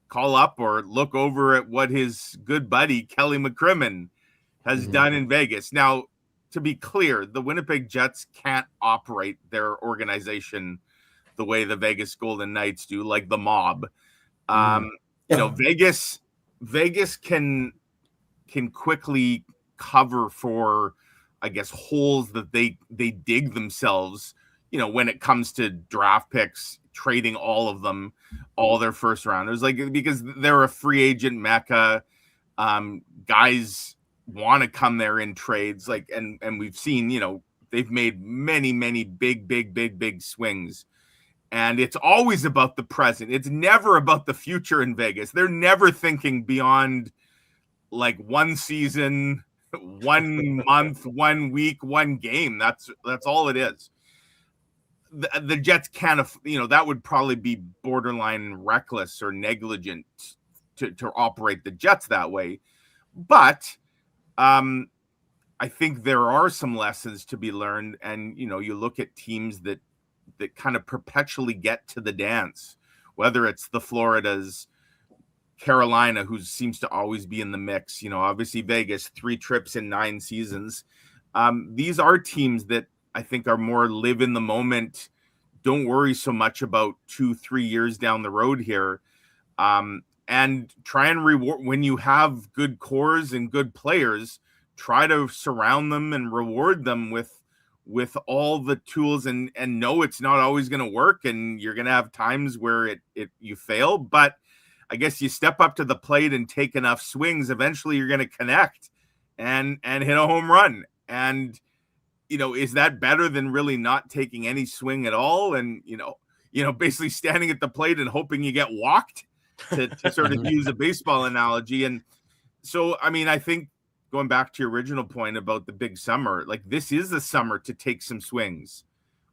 call up or look over at what his good buddy Kelly McCrimmon has done in Vegas. Now, to be clear, the Winnipeg Jets can't operate their organization the way the Vegas Golden Knights do, like the mob. Vegas can quickly cover for, I guess, holes that they dig themselves, when it comes to draft picks, trading all of them, all their first rounders, because they're a free agent mecca. Guys want to come there in trades, and we've seen, they've made many big swings, and it's always about the present. It's never about the future in Vegas. They're never thinking beyond one season, 1 month, 1 week, one game. That's all it is. The Jets can't, that would probably be borderline reckless or negligent to operate the Jets that way. But I think there are some lessons to be learned. And, you look at teams that kind of perpetually get to the dance, whether it's the Floridas, Carolina, who seems to always be in the mix, obviously Vegas, 3 trips in 9 seasons. These are teams that I think are more live in the moment. Don't worry so much about 2-3 years down the road here. And try and reward when you have good cores and good players, try to surround them and reward them with all the tools and know it's not always going to work. And you're going to have times where you fail, but I guess you step up to the plate and take enough swings. Eventually you're going to connect and hit a home run. And, is that better than really not taking any swing at all? And, basically standing at the plate and hoping you get walked, to sort of use a baseball analogy. And so, I mean, I think going back to your original point about the big summer, like this is the summer to take some swings.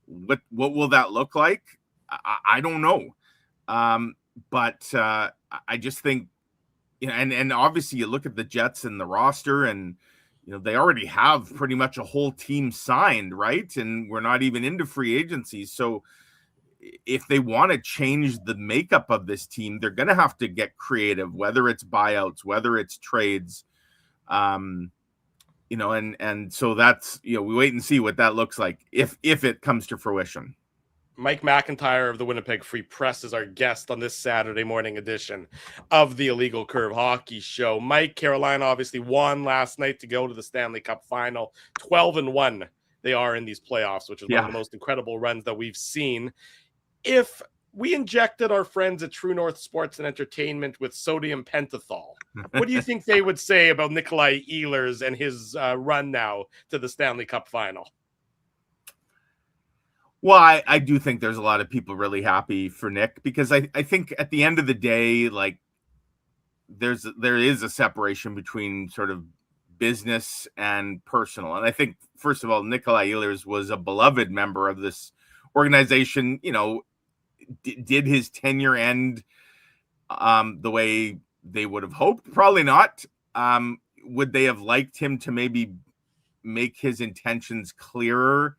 What will that look like? I don't know. But I just think, and obviously you look at the Jets and the roster, and they already have pretty much a whole team signed, right? And we're not even into free agency. So if they want to change the makeup of this team, they're going to have to get creative, whether it's buyouts, whether it's trades. And so that's, we wait and see what that looks like if it comes to fruition. Mike McIntyre of the Winnipeg Free Press is our guest on this Saturday morning edition of the Illegal Curve Hockey Show. Mike, Carolina obviously won last night to go to the Stanley Cup final. 12-1 they are in these playoffs, which is one of the most incredible runs that we've seen. If we injected our friends at True North Sports and Entertainment with sodium pentothal, what do you think they would say about Nikolai Ehlers and his run now to the Stanley Cup final? Well, I do think there's a lot of people really happy for Nick, because I think at the end of the day, like there is a separation between sort of business and personal. And I think, first of all, Nikolai Ehlers was a beloved member of this organization. Did his tenure end the way they would have hoped? Probably not. Would they have liked him to maybe make his intentions clearer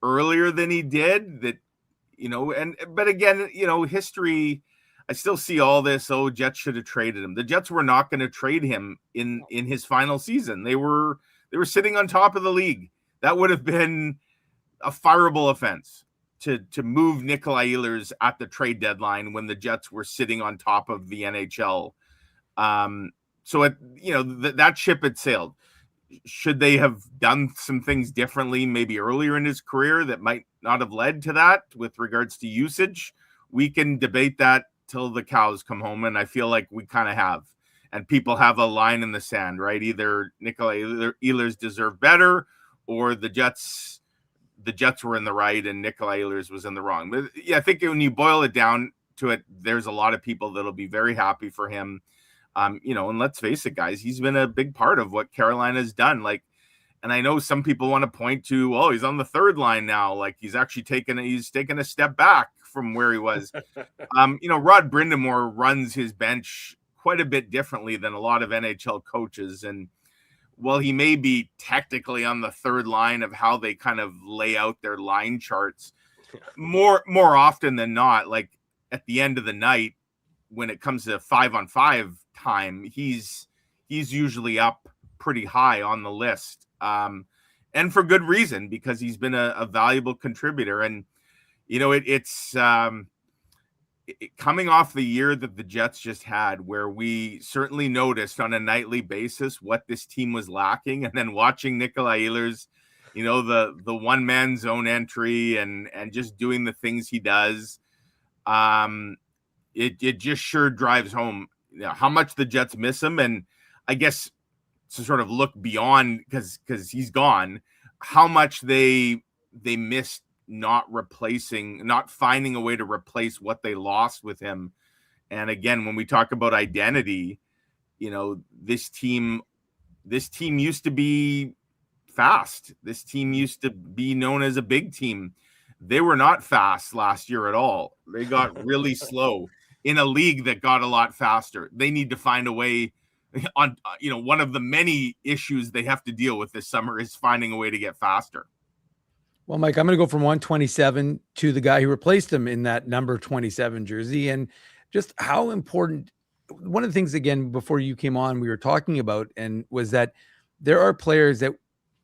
earlier than he did? But again, history, I still see all this, Jets should have traded him. The Jets were not going to trade him in his final season. They were sitting on top of the league. That would have been a fireable offense to move Nikolai Ehlers at the trade deadline when the Jets were sitting on top of the NHL. That ship had sailed. Should they have done some things differently maybe earlier in his career that might not have led to that with regards to usage? We can debate that till the cows come home, and I feel like we kind of have. And people have a line in the sand, right? Either Nikolai Ehlers deserved better, or the Jets were in the right and Nikolai Ehlers was in the wrong. But yeah, I think when you boil it down to it, there's a lot of people that'll be very happy for him. And let's face it, guys, he's been a big part of what Carolina's done. And I know some people want to point to, he's on the third line now. Like he's taken a step back from where he was. Rod Brindamore runs his bench quite a bit differently than a lot of NHL coaches. And while he may be technically on the third line of how they kind of lay out their line charts, more often than not, like at the end of the night, when it comes to 5-on-5 time, he's usually up pretty high on the list, and for good reason, because he's been a valuable contributor. And it's coming off the year that the Jets just had, where we certainly noticed on a nightly basis what this team was lacking, and then watching Nikolai Ehlers, the one-man zone entry and just doing the things he does, it just sure drives home how much the Jets miss him. And I guess to sort of look beyond, because he's gone, how much they missed not finding a way to replace what they lost with him. And again, when we talk about identity, this team used to be fast. This team used to be known as a big team. They were not fast last year at all. They got really slow in a league that got a lot faster. They need to find a way on, one of the many issues they have to deal with this summer is finding a way to get faster. Well, Mike, I'm going to go from 127 to the guy who replaced him in that number 27 jersey, and just how important. One of the things, again, before you came on, we were talking about, and was that there are players that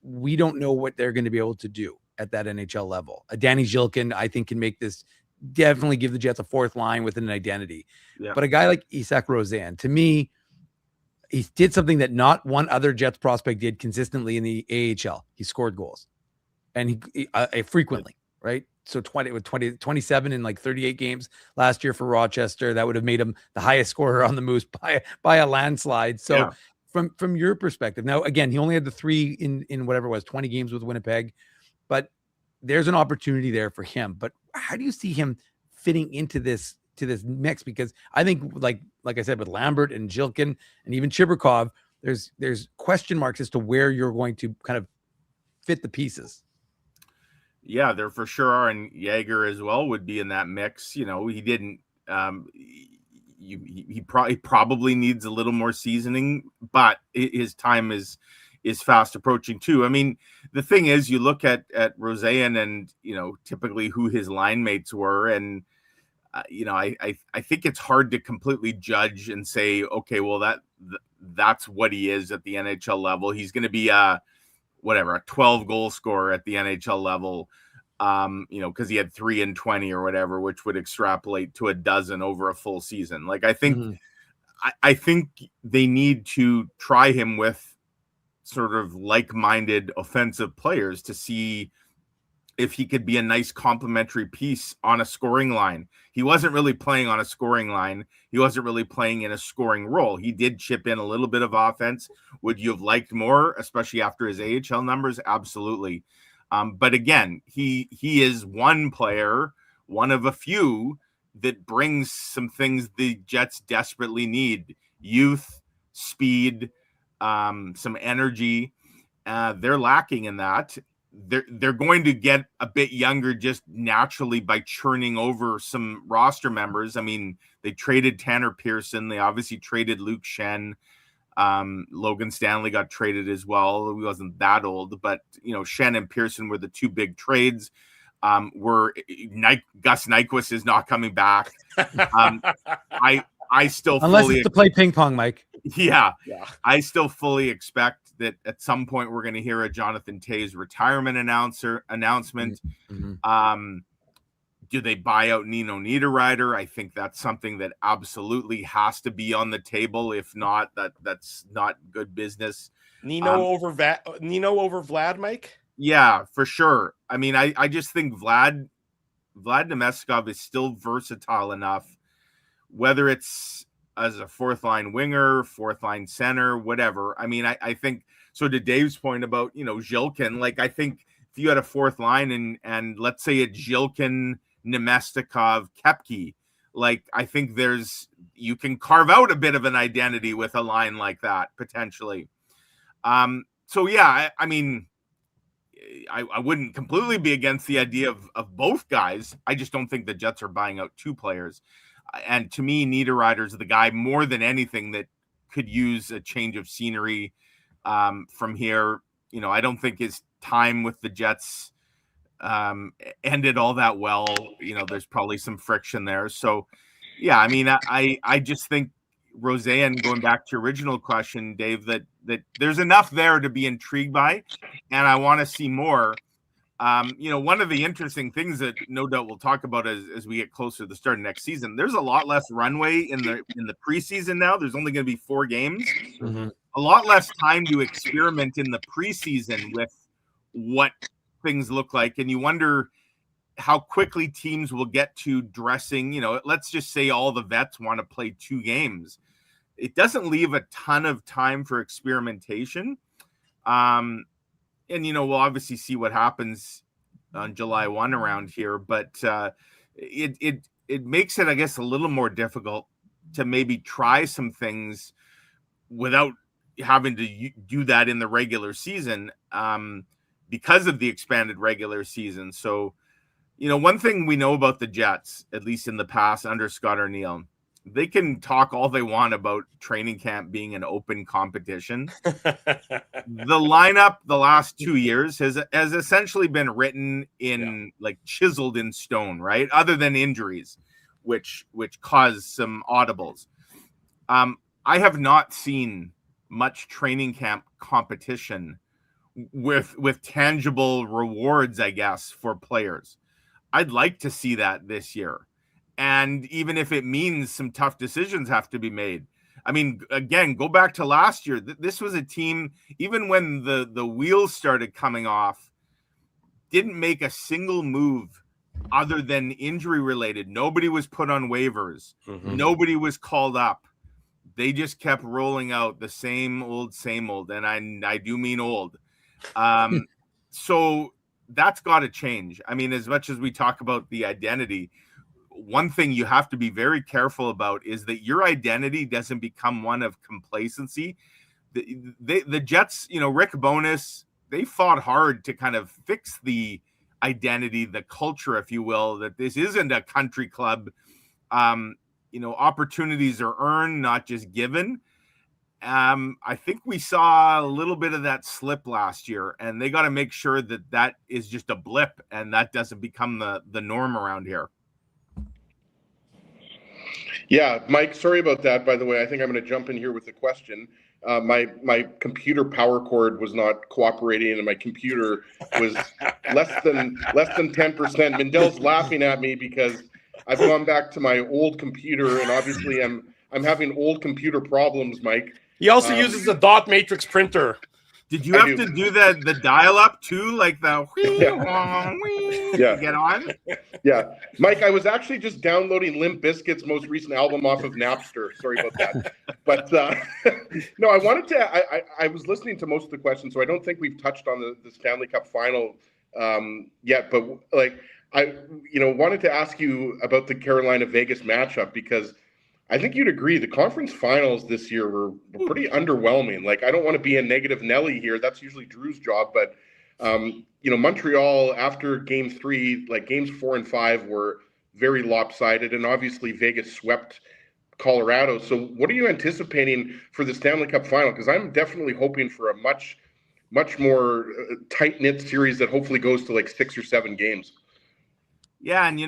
we don't know what they're going to be able to do at that NHL level. Danny Zhilkin, I think, can make this, definitely give the Jets a fourth line with an identity. Yeah. But a guy like Isak Rozan, to me, he did something that not one other Jets prospect did consistently in the AHL. He scored goals, and he frequently, right? So 27 in like 38 games last year for Rochester. That would have made him the highest scorer on the Moose by a landslide. So from your perspective, now again, he only had the 3 in whatever it was, 20 games with Winnipeg, but there's an opportunity there for him. But how do you see him fitting into this mix? Because I think, like I said, with Lambert and Zhilkin and even Chibrikov, there's question marks as to where you're going to kind of fit the pieces. Yeah, there for sure are, and Yager as well would be in that mix. You know, he didn't. He probably needs a little more seasoning, but his time is fast approaching too. I mean, the thing is, you look at Roseanne and, you know, typically who his line mates were, and you know, I think it's hard to completely judge and say, okay, well that's what he is at the NHL level. He's going to be a 12 goal scorer at the NHL level. You know, because he had 3 in 20 or whatever, which would extrapolate to a dozen over a full season. Like, I think, I think they need to try him with sort of like-minded offensive players to see if he could be a nice complementary piece on a scoring line. He wasn't really playing on a scoring line. He wasn't really playing in a scoring role. He did chip in a little bit of offense. Would you have liked more, especially after his AHL numbers? Absolutely. But again, he is one player, one of a few that brings some things the Jets desperately need: youth, speed, some energy. They're lacking in that. They're going to get a bit younger just naturally by churning over some roster members. I mean, they traded Tanner Pearson. They obviously traded Luke Schenn. Logan Stanley got traded as well. He wasn't that old, but you know, Schenn and Pearson were the two big trades. Gus Nyquist is not coming back. I still unless it's to play ping pong, Mike. Yeah. I still fully expect that at some point we're going to hear a Jonathan Toews retirement announcement. Do they buy out Nino Niederreiter? I think that's something that absolutely has to be on the table. If not, that's not good business. Nino over Vlad, Mike? Yeah, for sure. I mean, I just think Vlad Nemeskov is still versatile enough, whether it's as a fourth line winger, fourth line center, whatever. I mean, I think so. To Dave's point about, you know, Zhilkin, like, I think if you had a fourth line and let's say it's Zhilkin, Nemestikov, Kepke, like, I think you can carve out a bit of an identity with a line like that potentially. So yeah, I mean, I wouldn't completely be against the idea of both guys. I just don't think the Jets are buying out two players. And to me, Niederreiter's the guy more than anything that could use a change of scenery from here. You know, I don't think his time with the Jets ended all that well. You know, there's probably some friction there. So, yeah, I mean, I just think, Roseanne, going back to your original question, Dave, that there's enough there to be intrigued by, and I want to see more. You know, one of the interesting things that no doubt we'll talk about as we get closer to the start of next season, there's a lot less runway in the preseason now. There's only going to be 4 games. A lot less time to experiment in the preseason with what things look like, and you wonder how quickly teams will get to dressing. You know, let's just say all the vets want to play 2 games. It doesn't leave a ton of time for experimentation. And, you know, we'll obviously see what happens on July 1 around here, but it makes it, I guess, a little more difficult to maybe try some things without having to do that in the regular season because of the expanded regular season. So, you know, one thing we know about the Jets, at least in the past under Scott Arniel, they can talk all they want about training camp being an open competition. The lineup the last 2 years has essentially been written in like chiseled in stone, right? Other than injuries, which caused some audibles. I have not seen much training camp competition with tangible rewards, I guess, for players. I'd like to see that this year. And even if it means some tough decisions have to be made. I mean, again, go back to last year. This was a team, even when the wheels started coming off, didn't make a single move other than injury related. Nobody was put on waivers. Nobody was called up. They just kept rolling out the same old. And I do mean old. So that's got to change. I mean, as much as we talk about the identity, one thing you have to be very careful about is that your identity doesn't become one of complacency. the Jets, Rick Bowness, they fought hard to kind of fix the identity, the culture, if you will, that this isn't a country club. Opportunities are earned, not just given. I think we saw a little bit of that slip last year, and they got to make sure that is just a blip and that doesn't become the norm around here. Yeah, Mike, sorry about that, by the way. I think I'm going to jump in here with a question. My computer power cord was not cooperating, and my computer was less than 10%. Mindell's laughing at me because I've gone back to my old computer, and obviously I'm having old computer problems, Mike. He also uses a dot matrix printer. Did you have to do the dial up too, like the yeah. Get on? Yeah, Mike, I was actually just downloading Limp Bizkit's most recent album off of Napster. Sorry about that. But no, I wanted to. I was listening to most of the questions, so I don't think we've touched on the Stanley Cup final yet. But I wanted to ask you about the Carolina Vegas matchup, because I think you'd agree the conference finals this year were pretty underwhelming. Like, I don't want to be a negative Nelly here. That's usually Drew's job. But, Montreal, after game 3, like games 4 and 5 were very lopsided. And obviously Vegas swept Colorado. So what are you anticipating for the Stanley Cup final? Because I'm definitely hoping for a much, much more tight-knit series that hopefully goes to like 6 or 7 games. Yeah, and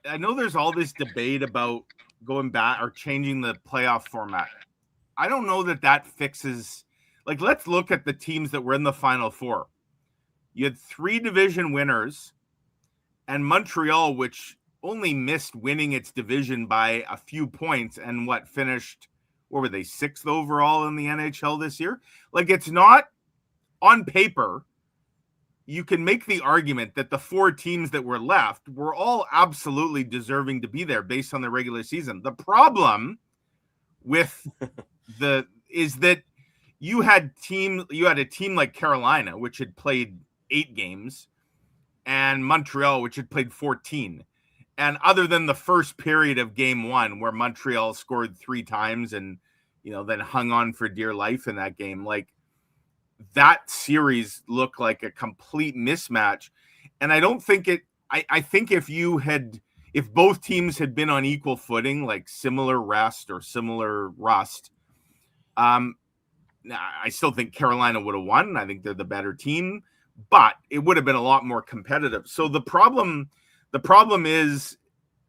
I know there's all this debate about going back or changing the playoff format. I don't know that fixes. Like, let's look at the teams that were in the Final Four. You had 3 division winners, and Montreal, which only missed winning its division by a few points, and finished, what were they, 6th overall in the NHL this year? Like, it's not on paper. You can make the argument that the 4 teams that were left were all absolutely deserving to be there based on the regular season. The problem with is that you had a team like Carolina, which had played 8 games, and Montreal, which had played 14. And other than the first period of game 1, where Montreal scored 3 times and, then hung on for dear life in that game, like, that series looked like a complete mismatch. And I don't think I think if both teams had been on equal footing, like similar rest or similar rust, I still think Carolina would have won. I think they're the better team, but it would have been a lot more competitive. So the problem is,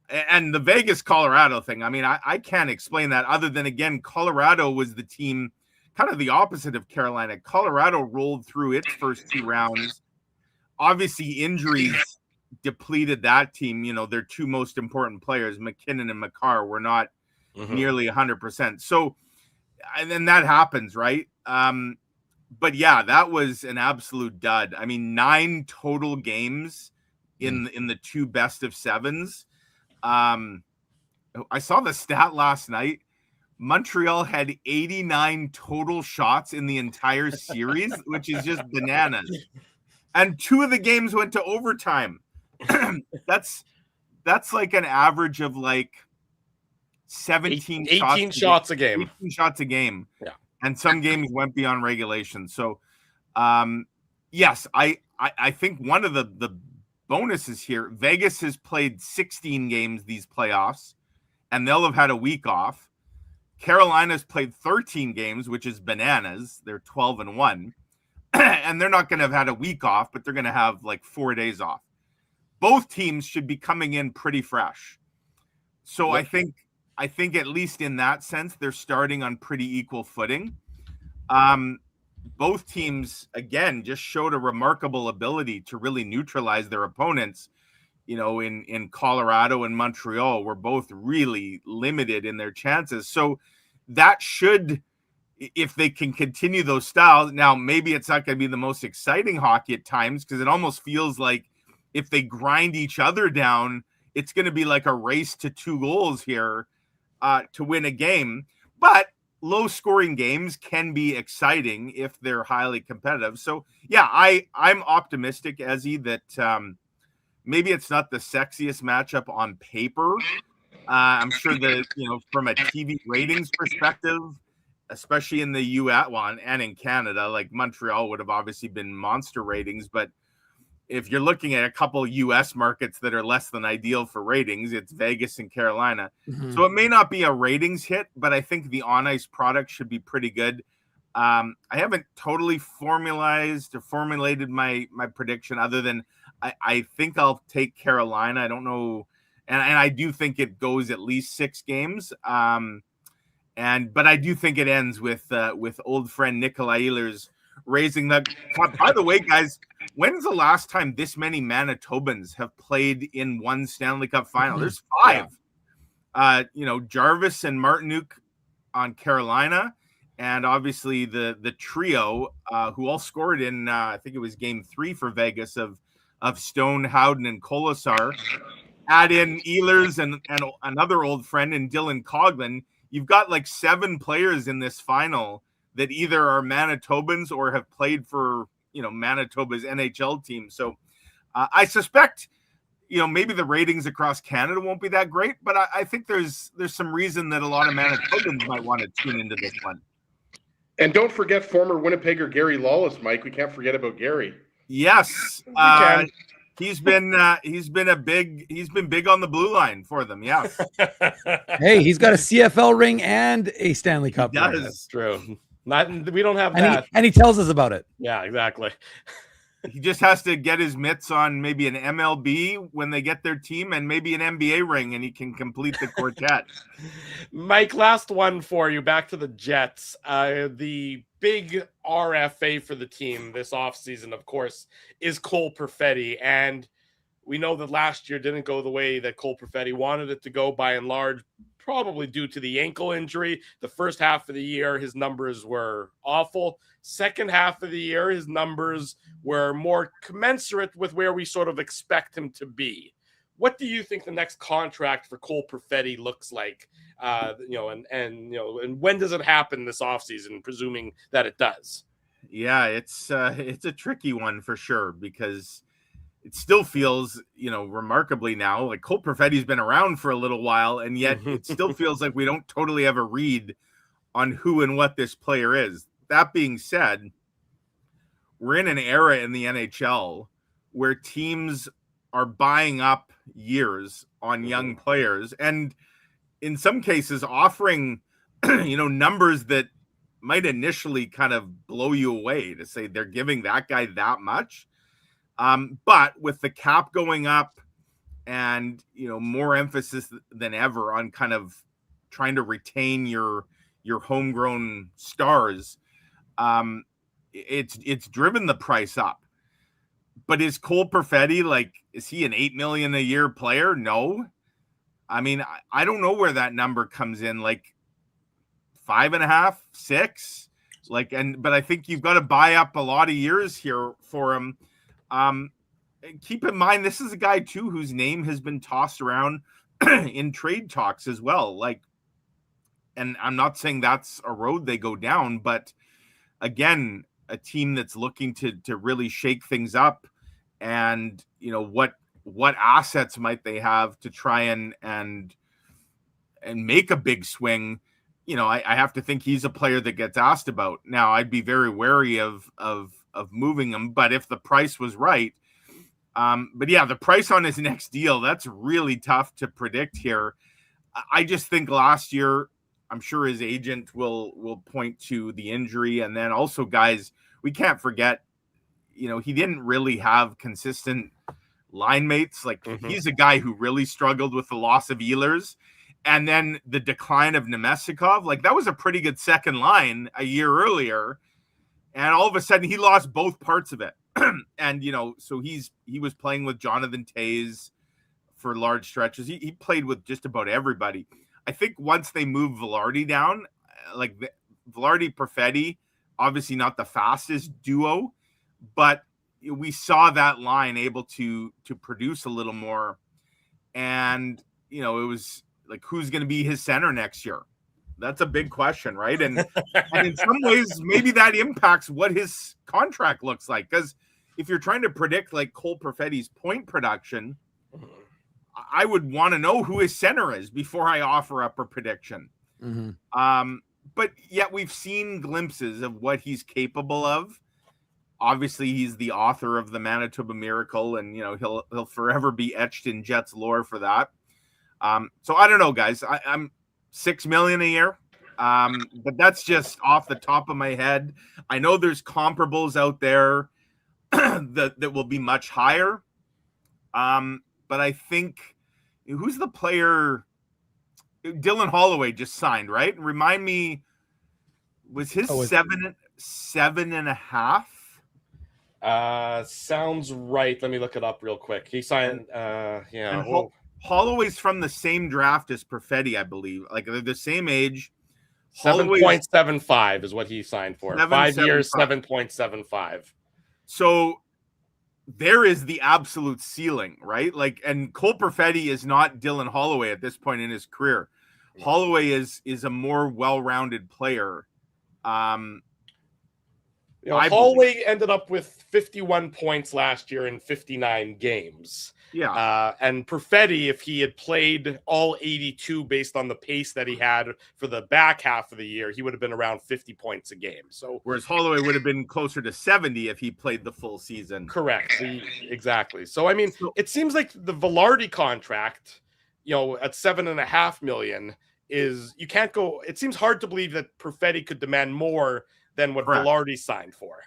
and the Vegas Colorado thing, I mean, I can't explain that other than, again, Colorado was the team kind of the opposite of Carolina. Colorado rolled through its first 2 rounds. Obviously, injuries depleted that team. Their 2 most important players, McKinnon and Makar, were not nearly 100%. So, and then that happens, right? But yeah, that was an absolute dud. I mean, 9 total games in the 2 best of 7s. I saw the stat last night. Montreal had 89 total shots in the entire series, which is just bananas. And 2 of the games went to overtime. That's like an average of like 18 shots a game. 18 shots a game. Yeah. And some games went beyond regulation. So, yes, I think one of the bonuses here, Vegas has played 16 games these playoffs, and they'll have had a week off. Carolina's played 13 games, which is bananas. They're 12-1, and they're not going to have had a week off, but they're going to have like 4 days off. Both teams should be coming in pretty fresh. So yep. I think at least in that sense, they're starting on pretty equal footing. Both teams, again, just showed a remarkable ability to really neutralize their opponents. In Colorado and Montreal were both really limited in their chances. So that should, if they can continue those styles, now maybe it's not going to be the most exciting hockey at times, because it almost feels like if they grind each other down, it's going to be like a race to 2 goals here to win a game. But low scoring games can be exciting if they're highly competitive. So yeah, I'm optimistic, Ezzy, that maybe it's not the sexiest matchup on paper. I'm sure that, from a TV ratings perspective, especially in the US, well, and in Canada. Like Montreal would have obviously been monster ratings, but if you're looking at a couple US markets that are less than ideal for ratings, it's Vegas and Carolina. Mhm. So it may not be a ratings hit, but I think the on-ice product should be pretty good. I haven't totally formulated my prediction, other than I think I'll take Carolina. I don't know, and I do think it goes at least 6 games. But I do think it ends with old friend Nikolai Ehlers raising the cup. By the way, guys, when's the last time this many Manitobans have played in one Stanley Cup final? There's 5. Yeah. Jarvis and Martinuk on Carolina, and obviously the trio who all scored in I think it was game 3 for Vegas of Stone, Howden, and Kolesar. Add in Ehlers and another old friend in Dylan Coghlan. You've got like 7 players in this final that either are Manitobans or have played for, Manitoba's NHL team. So I suspect, maybe the ratings across Canada won't be that great, but I think there's some reason that a lot of Manitobans might want to tune into this one. And don't forget former Winnipegger Gary Lawless, Mike. We can't forget about Gary. Yes. He's been big on the blue line for them. Yeah. Hey, he's got a CFL ring and a Stanley Cup ring. That's true. We don't have and that. He tells us about it. Yeah, exactly. He just has to get his mitts on maybe an MLB when they get their team, and maybe an NBA ring, and he can complete the quartet. Mike, last one for you. Back to the Jets. The big RFA for the team this offseason, of course, is Cole Perfetti. And we know that last year didn't go the way that Cole Perfetti wanted it to go, by and large, probably due to the ankle injury. The first half of the year, his numbers were awful. Second half of the year, his numbers were more commensurate with where we sort of expect him to be. What do you think the next contract for Cole Perfetti looks like? And when does it happen this offseason, presuming that it does? Yeah, it's a tricky one for sure, because it still feels, remarkably now, like Cole Perfetti's been around for a little while, and yet it still feels like we don't totally have a read on who and what this player is. That being said, we're in an era in the NHL where teams are buying up years on young players, and in some cases offering, numbers that might initially kind of blow you away, to say they're giving that guy that much. But with the cap going up and, more emphasis than ever on kind of trying to retain your homegrown stars, it's driven the price up. But is Cole Perfetti, is he an $8 million a year player? No. I mean, I don't know where that number comes in, 5.5, 6. But I think you've got to buy up a lot of years here for him. Keep in mind, this is a guy too whose name has been tossed around in trade talks as well. And I'm not saying that's a road they go down, but again, a team that's looking to really shake things up, and what assets might they have to try and make a big swing. I have to think he's a player that gets asked about. Now, I'd be very wary of moving him, but if the price was right, but yeah, the price on his next deal, that's really tough to predict here. I just think last year, I'm sure his agent will point to the injury, and then also, guys, we can't forget, he didn't really have consistent line mates. He's a guy who really struggled with the loss of Ehlers, and then the decline of Nemestikov. That was a pretty good second line a year earlier. And all of a sudden, he lost both parts of it. And, so he was playing with Jonathan Toews for large stretches. He played with just about everybody. I think once they moved Velarde down, Velarde Perfetti, obviously not the fastest duo, but we saw that line able to produce a little more. And, it was who's going to be his center next year? That's a big question, right? And in some ways, maybe that impacts what his contract looks like. Because if you're trying to predict Cole Perfetti's point production, I would want to know who his center is before I offer up a prediction. but yet we've seen glimpses of what he's capable of. Obviously, he's the author of the Manitoba Miracle, and he'll forever be etched in Jets lore for that. So I don't know, guys. I'm $6 million a year, but that's just off the top of my head. I know there's comparables out there that will be much higher. But I think, who's the player? Dylan Holloway just signed, right? Remind me, was his 7.5? Sounds right. Let me look it up real quick. He signed. Holloway's from the same draft as Perfetti, I believe. Like, they're the same age. 7.75 is what he signed for. 5 years, 7.75. So there is the absolute ceiling, right? Like, and Cole Perfetti is not Dylan Holloway at this point in his career. Holloway is a more well-rounded player. Holloway ended up with 51 points last year in 59 games. Yeah. And Perfetti, if he had played all 82 based on the pace that he had for the back half of the year, he would have been around 50 points a game. So, whereas Holloway would have been closer to 70 if he played the full season. Correct. Exactly. So, I mean, it seems like the Velarde contract, at $7.5 million you can't go. It seems hard to believe that Perfetti could demand more than what Velarde signed for.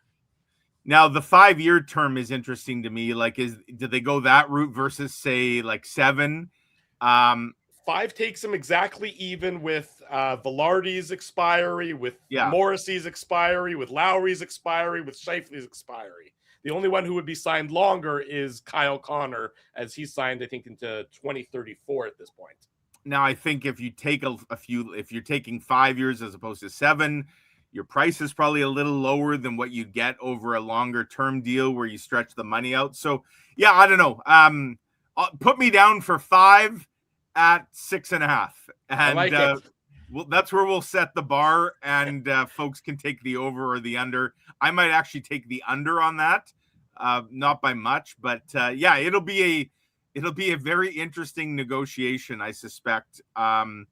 Now, the 5-year term is interesting to me. Like, did they go that route versus, say, like 7? 5 takes him exactly even with Velarde's expiry, with Morrissey's expiry, with Lowry's expiry, with Scheifele's expiry. The only one who would be signed longer is Kyle Connor, as he's signed, I think, into 2034 at this point. Now, I think if you take if you're taking 5 years as opposed to 7, your price is probably a little lower than what you get over a longer term deal where you stretch the money out. So, yeah, I don't know. Put me down for 5 at 6.5. And I like it. That's where we'll set the bar, and folks can take the over or the under. I might actually take the under on that, not by much, but it'll be a very interesting negotiation, I suspect. Do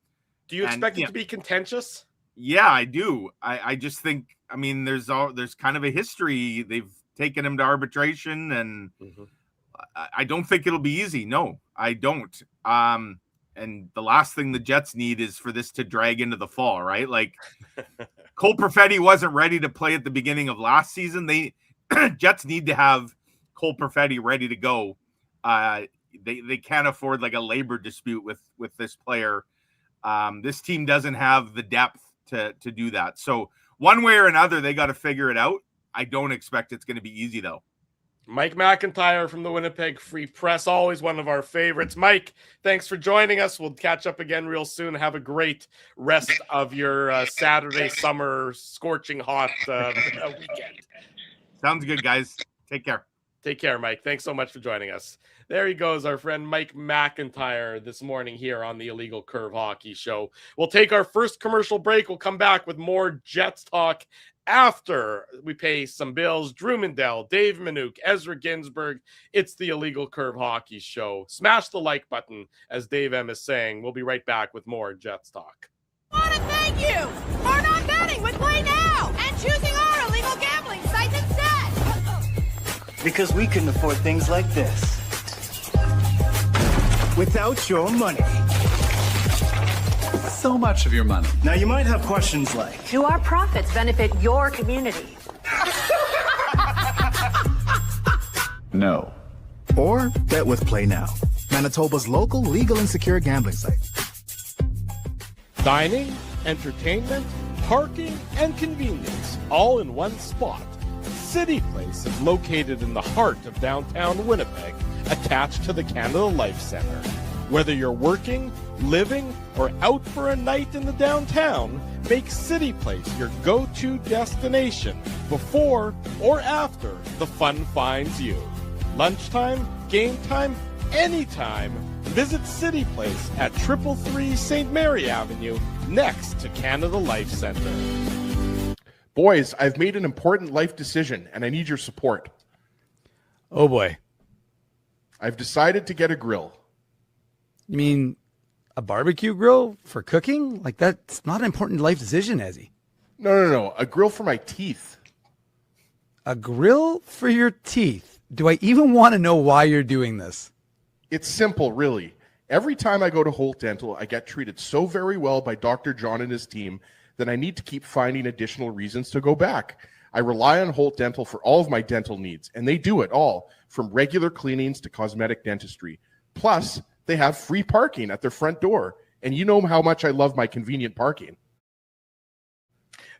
you expect it to be contentious? Yeah, I do. I just think, I mean, there's kind of a history. They've taken him to arbitration, and I don't think it'll be easy. No, I don't. And the last thing the Jets need is for this to drag into the fall, right? Like, Cole Perfetti wasn't ready to play at the beginning of last season. Jets need to have Cole Perfetti ready to go. They can't afford like a labor dispute with this player. This team doesn't have the depth to do that. So one way or another, they got to figure it out. I don't expect it's going to be easy, though. Mike McIntyre from the Winnipeg Free Press, always one of our favorites. Mike, thanks for joining us. We'll catch up again real soon. Have a great rest of your Saturday summer scorching hot weekend. Sounds good, guys. Take care. Take care, Mike. Thanks so much for joining us. There he goes, our friend Mike McIntyre this morning here on the Illegal Curve Hockey Show. We'll take our first commercial break. We'll come back with more Jets talk after we pay some bills. Drew Mindell, Dave Minuk, Ezra Ginsburg. It's the Illegal Curve Hockey Show. Smash the like button, as Dave M is saying. We'll be right back with more Jets talk. I want to thank you for not betting with Play Now and choosing our illegal gambling site instead. Because we couldn't afford things like this without your money. So much of your money. Now you might have questions like, do our profits benefit your community? No. Or bet with Play Now, Manitoba's local legal and secure gambling site. Dining, entertainment, parking, and convenience, all in one spot. City Place is located in the heart of downtown Winnipeg, attached to the Canada Life Center. Whether you're working, living, or out for a night in the downtown, make City Place your go-to destination before or after the fun finds you. Lunchtime, game time, anytime, visit City Place at 333 St. Mary Avenue, next to Canada Life Center. Boys, I've made an important life decision, and I need your support. Oh, boy. I've decided to get a grill. You mean A barbecue grill for cooking? Like, that's not an important life decision, Ezzy. No. A grill for my teeth. A grill for your teeth? Do I even want to know why you're doing this? It's simple, really. Every time I go to Holt Dental, I get treated so very well by Dr. John and his team that I need to keep finding additional reasons to go back. I rely on Holt Dental for all of my dental needs, and they do it all, from regular cleanings to cosmetic dentistry. Plus, they have free parking at their front door, and you know how much I love my convenient parking.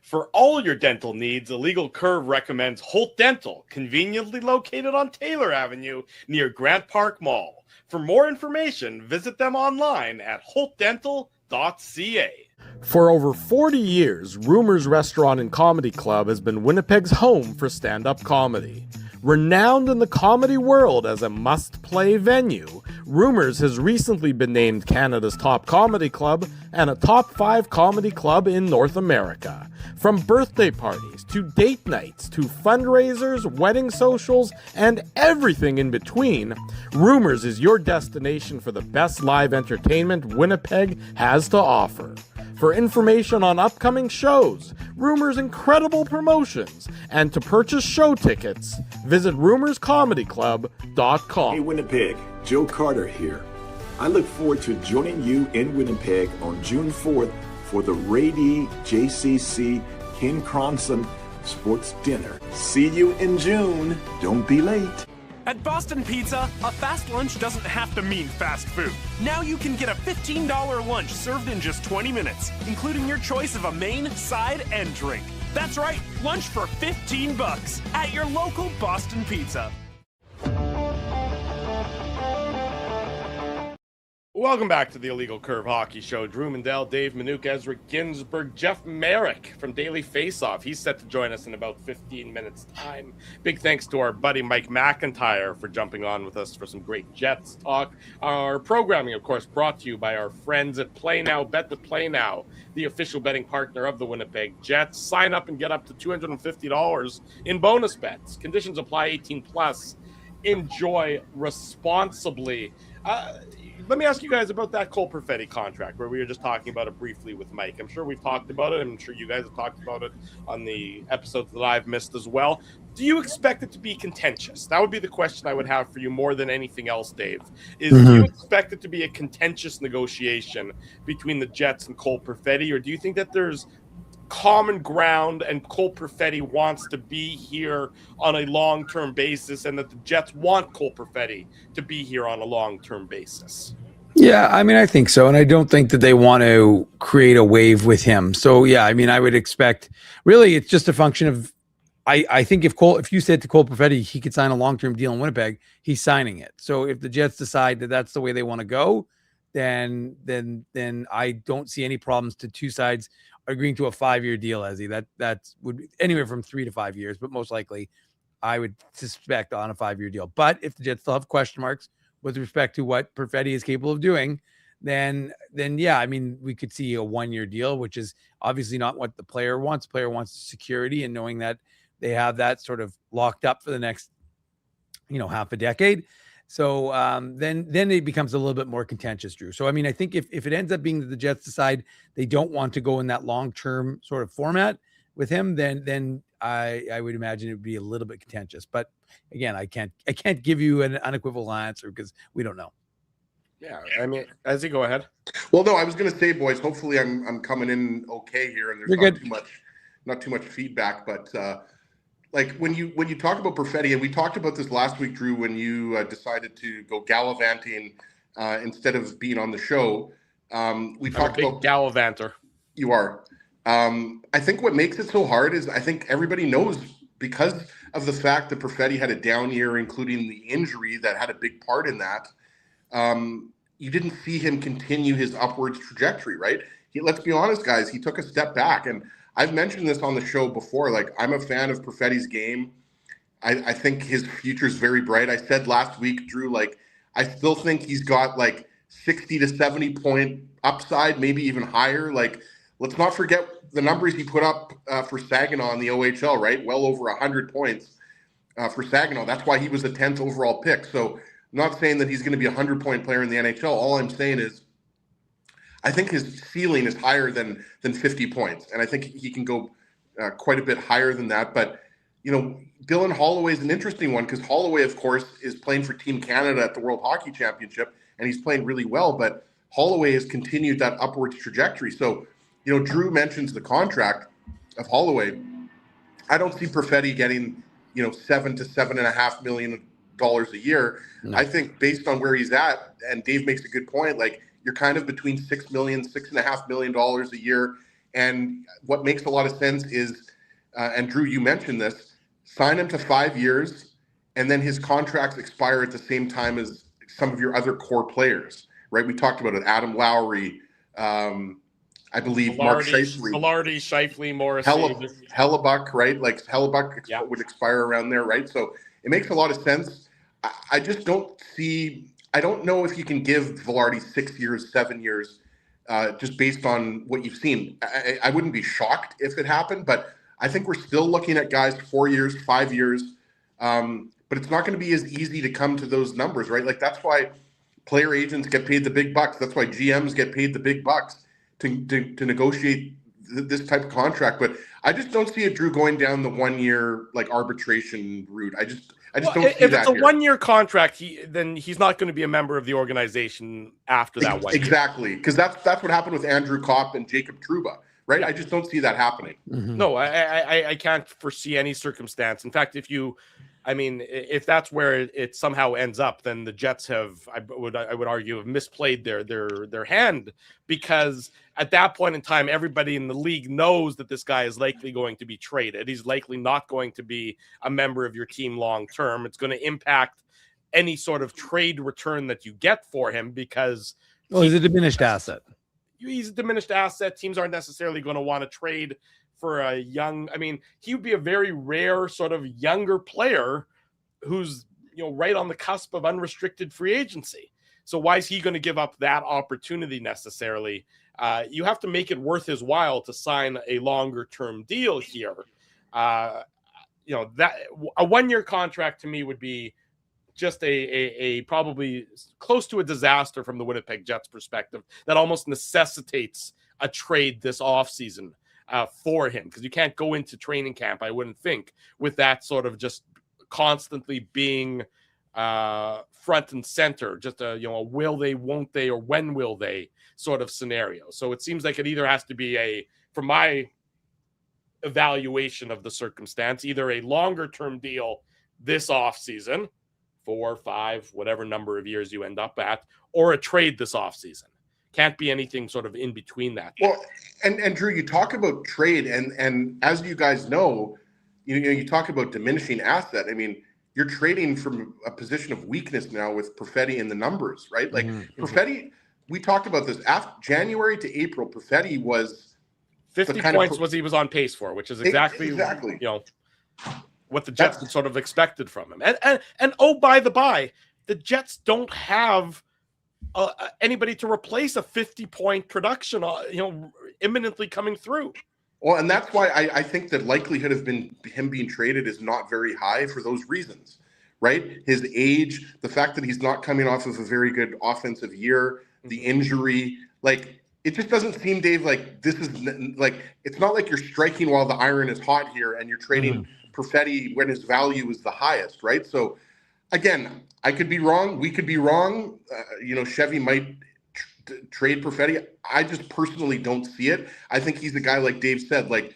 For all your dental needs, Illegal Curve recommends Holt Dental, conveniently located on Taylor Avenue near Grant Park Mall. For more information, visit them online at holtdental.ca. For over 40 years, Rumors Restaurant and Comedy Club has been Winnipeg's home for stand-up comedy. Renowned in the comedy world as a must-play venue, Rumors has recently been named Canada's top comedy club and a top 5 comedy club in North America. From birthday parties to date nights to fundraisers, wedding socials, and everything in between, Rumors is your destination for the best live entertainment Winnipeg has to offer. For information on upcoming shows, Rumors' incredible promotions, and to purchase show tickets, visit rumorscomedyclub.com. Hey Winnipeg, Joe Carter here. I look forward to joining you in Winnipeg on June 4th for the Ray D. JCC Ken Cronson Sports Dinner. See you in June. Don't be late. At Boston Pizza, a fast lunch doesn't have to mean fast food. Now you can get a $15 lunch served in just 20 minutes, including your choice of a main, side, and drink. That's right, lunch for $15 at your local Boston Pizza. Welcome back to the Illegal Curve Hockey Show. Drew Mandel, Dave Minuk, Ezra Ginsburg, Jeff Marek from Daily Faceoff. He's set to join us in about 15 minutes' time. Big thanks to our buddy Mike McIntyre for jumping on with us for some great Jets talk. Our programming, of course, brought to you by our friends at Play Now. Bet with Play Now, the official betting partner of the Winnipeg Jets. Sign up and get up to $250 in bonus bets. Conditions apply, 18 plus. Enjoy responsibly. Let me ask you guys about that Cole Perfetti contract where we were just talking about it briefly with Mike. I'm sure we've talked about it. I'm sure you guys have talked about it on the episodes that I've missed as well. Do you expect it to be contentious? That would be the question I would have for you more than anything else, Dave. Do you expect it to be a contentious negotiation between the Jets and Cole Perfetti, or do you think that there's common ground and Cole Perfetti wants to be here on a long-term basis and that the Jets want Cole Perfetti to be here on a long-term basis? Yeah, I mean, I think so. And I don't think that they want to create a wave with him. So, yeah, I mean, I would expect really it's just a function of I think if you said to Cole Perfetti he could sign a long-term deal in Winnipeg, he's signing it. So if the Jets decide that that's the way they want to go, then I don't see any problems to two sides agreeing to a 5-year deal, Ezzy. That would be anywhere from 3 to 5 years, but most likely I would suspect on a 5-year deal. But if the Jets still have question marks with respect to what Perfetti is capable of doing, then yeah, I mean, we could see a 1-year deal, which is obviously not what the player wants. The player wants security and knowing that they have that sort of locked up for the next, half a decade. So then it becomes a little bit more contentious, Drew. So, I mean, I think if it ends up being that the Jets decide they don't want to go in that long-term sort of format with him, then I would imagine it would be a little bit contentious. But again, I can't give you an unequivocal answer because we don't know. Yeah, I mean, as you go ahead. Well, no, I was going to say, boys, hopefully I'm coming in okay here and there's not too much feedback, but like when you talk about Perfetti, and we talked about this last week, Drew, when you decided to go gallivanting instead of being on the show. We talked about gallivanter. You are. I think what makes it so hard is I think everybody knows because of the fact that Perfetti had a down year, including the injury that had a big part in that. You didn't see him continue his upwards trajectory, right? Let's be honest, guys. He took a step back, and I've mentioned this on the show before. Like, I'm a fan of Perfetti's game. I think his future is very bright. I said last week, Drew, like, I still think he's got like 60 to 70 point upside, maybe even higher. Like, let's not forget the numbers he put up for Saginaw in the OHL, right? Well over 100 points for Saginaw. That's why he was the 10th overall pick. So I'm not saying that he's going to be a 100-point player in the NHL. All I'm saying is I think his ceiling is higher than 50 points, and I think he can go quite a bit higher than that. But Dylan Holloway is an interesting one because Holloway, of course, is playing for Team Canada at the World Hockey Championship, and he's playing really well. But Holloway has continued that upwards trajectory. So, Drew mentions the contract of Holloway. I don't see Perfetti getting, $7 to $7.5 million a year. No. I think based on where he's at, and Dave makes a good point, like you're kind of between $6 million, $6.5 million a year. And what makes a lot of sense is, and Drew, you mentioned this, sign him to 5 years, and then his contracts expire at the same time as some of your other core players, right? We talked about it. Adam Lowry, I believe Mark Shifley, Morrissey. Hellebuck, right? Like Hellebuck would expire around there, right? So it makes a lot of sense. I just don't see – I don't know if you can give Velarde 6 years, 7 years, just based on what you've seen. I wouldn't be shocked if it happened, but I think we're still looking at guys 4 years, 5 years. But it's not going to be as easy to come to those numbers, right? Like that's why player agents get paid the big bucks. That's why GMs get paid the big bucks to negotiate this type of contract. But I just don't see it, Drew, going down the 1 year like arbitration route. I just don't see that. If it's a 1 year contract, then he's not going to be a member of the organization after that 1 year. Exactly, because that's what happened with Andrew Kopp and Jacob Trouba, right? Yeah. I just don't see that happening. Mm-hmm. No, I can't foresee any circumstance. In fact, if that's where it somehow ends up, then the Jets have, I would argue, have misplayed their hand, because at that point in time, everybody in the league knows that this guy is likely going to be traded. He's likely not going to be a member of your team long term. It's going to impact any sort of trade return that you get for him, because he's a diminished asset. He's a diminished asset. Teams aren't necessarily going to want to trade for a young, he would be a very rare sort of younger player who's, right on the cusp of unrestricted free agency. So why is he going to give up that opportunity necessarily? You have to make it worth his while to sign a longer term deal here. That a 1 year contract to me would be just a probably close to a disaster from the Winnipeg Jets perspective. That almost necessitates a trade this offseason for him, because you can't go into training camp, I wouldn't think, with that sort of just constantly being front and center, just a will they, won't they, or when will they sort of scenario. So it seems like it either has to be from my evaluation of the circumstance, either a longer term deal this offseason, 4 or 5, whatever number of years you end up at, or a trade this offseason. Can't be anything sort of in between that. Well, and Drew, you talk about trade, and as you guys know, you talk about diminishing asset. You're trading from a position of weakness now with Perfetti in the numbers, right? Like Perfetti, we talked about this after January to April. Perfetti was 50 points was he was on pace for, which is exactly what the Jets had sort of expected from him. And oh, by the by, the Jets don't have anybody to replace a 50-point production, imminently coming through. Well, and that's why I think the likelihood of him being traded is not very high for those reasons, right? His age, the fact that he's not coming off of a very good offensive year, the injury, like it just doesn't seem, Dave, like this is like, it's not like you're striking while the iron is hot here and you're trading Perfetti when his value is the highest, right? So again, I could be wrong. We could be wrong. Chevy might trade Perfetti. I just personally don't see it. I think he's a guy, like Dave said, like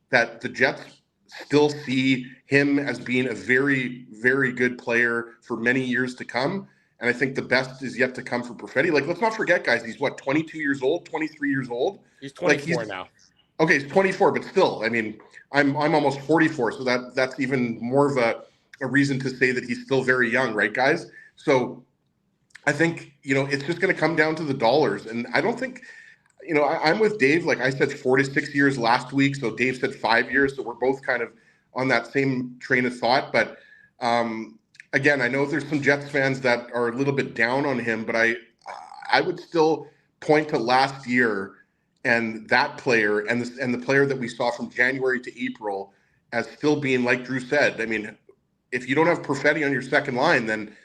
that the Jets still see him as being a very, very good player for many years to come. And I think the best is yet to come for Perfetti. Like, let's not forget, guys, he's 22 years old, 23 years old. He's 24 now. Okay, he's 24, but still, I'm almost 44. So that's even more of a reason to say that he's still very young, right, guys? So I think, it's just going to come down to the dollars. And I don't think, I'm with Dave. Like I said, 4 to 6 years last week. So Dave said 5 years. So we're both kind of on that same train of thought. But again, I know there's some Jets fans that are a little bit down on him, but I would still point to last year and that player and the player that we saw from January to April as still being, like Drew said, if you don't have Perfetti on your second line, then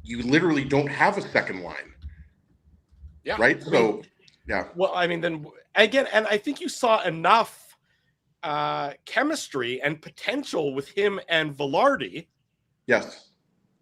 you literally don't have a second line. Yeah. Right. So Yeah. Well, I mean, then again, and I think you saw enough chemistry and potential with him and Velarde. Yes.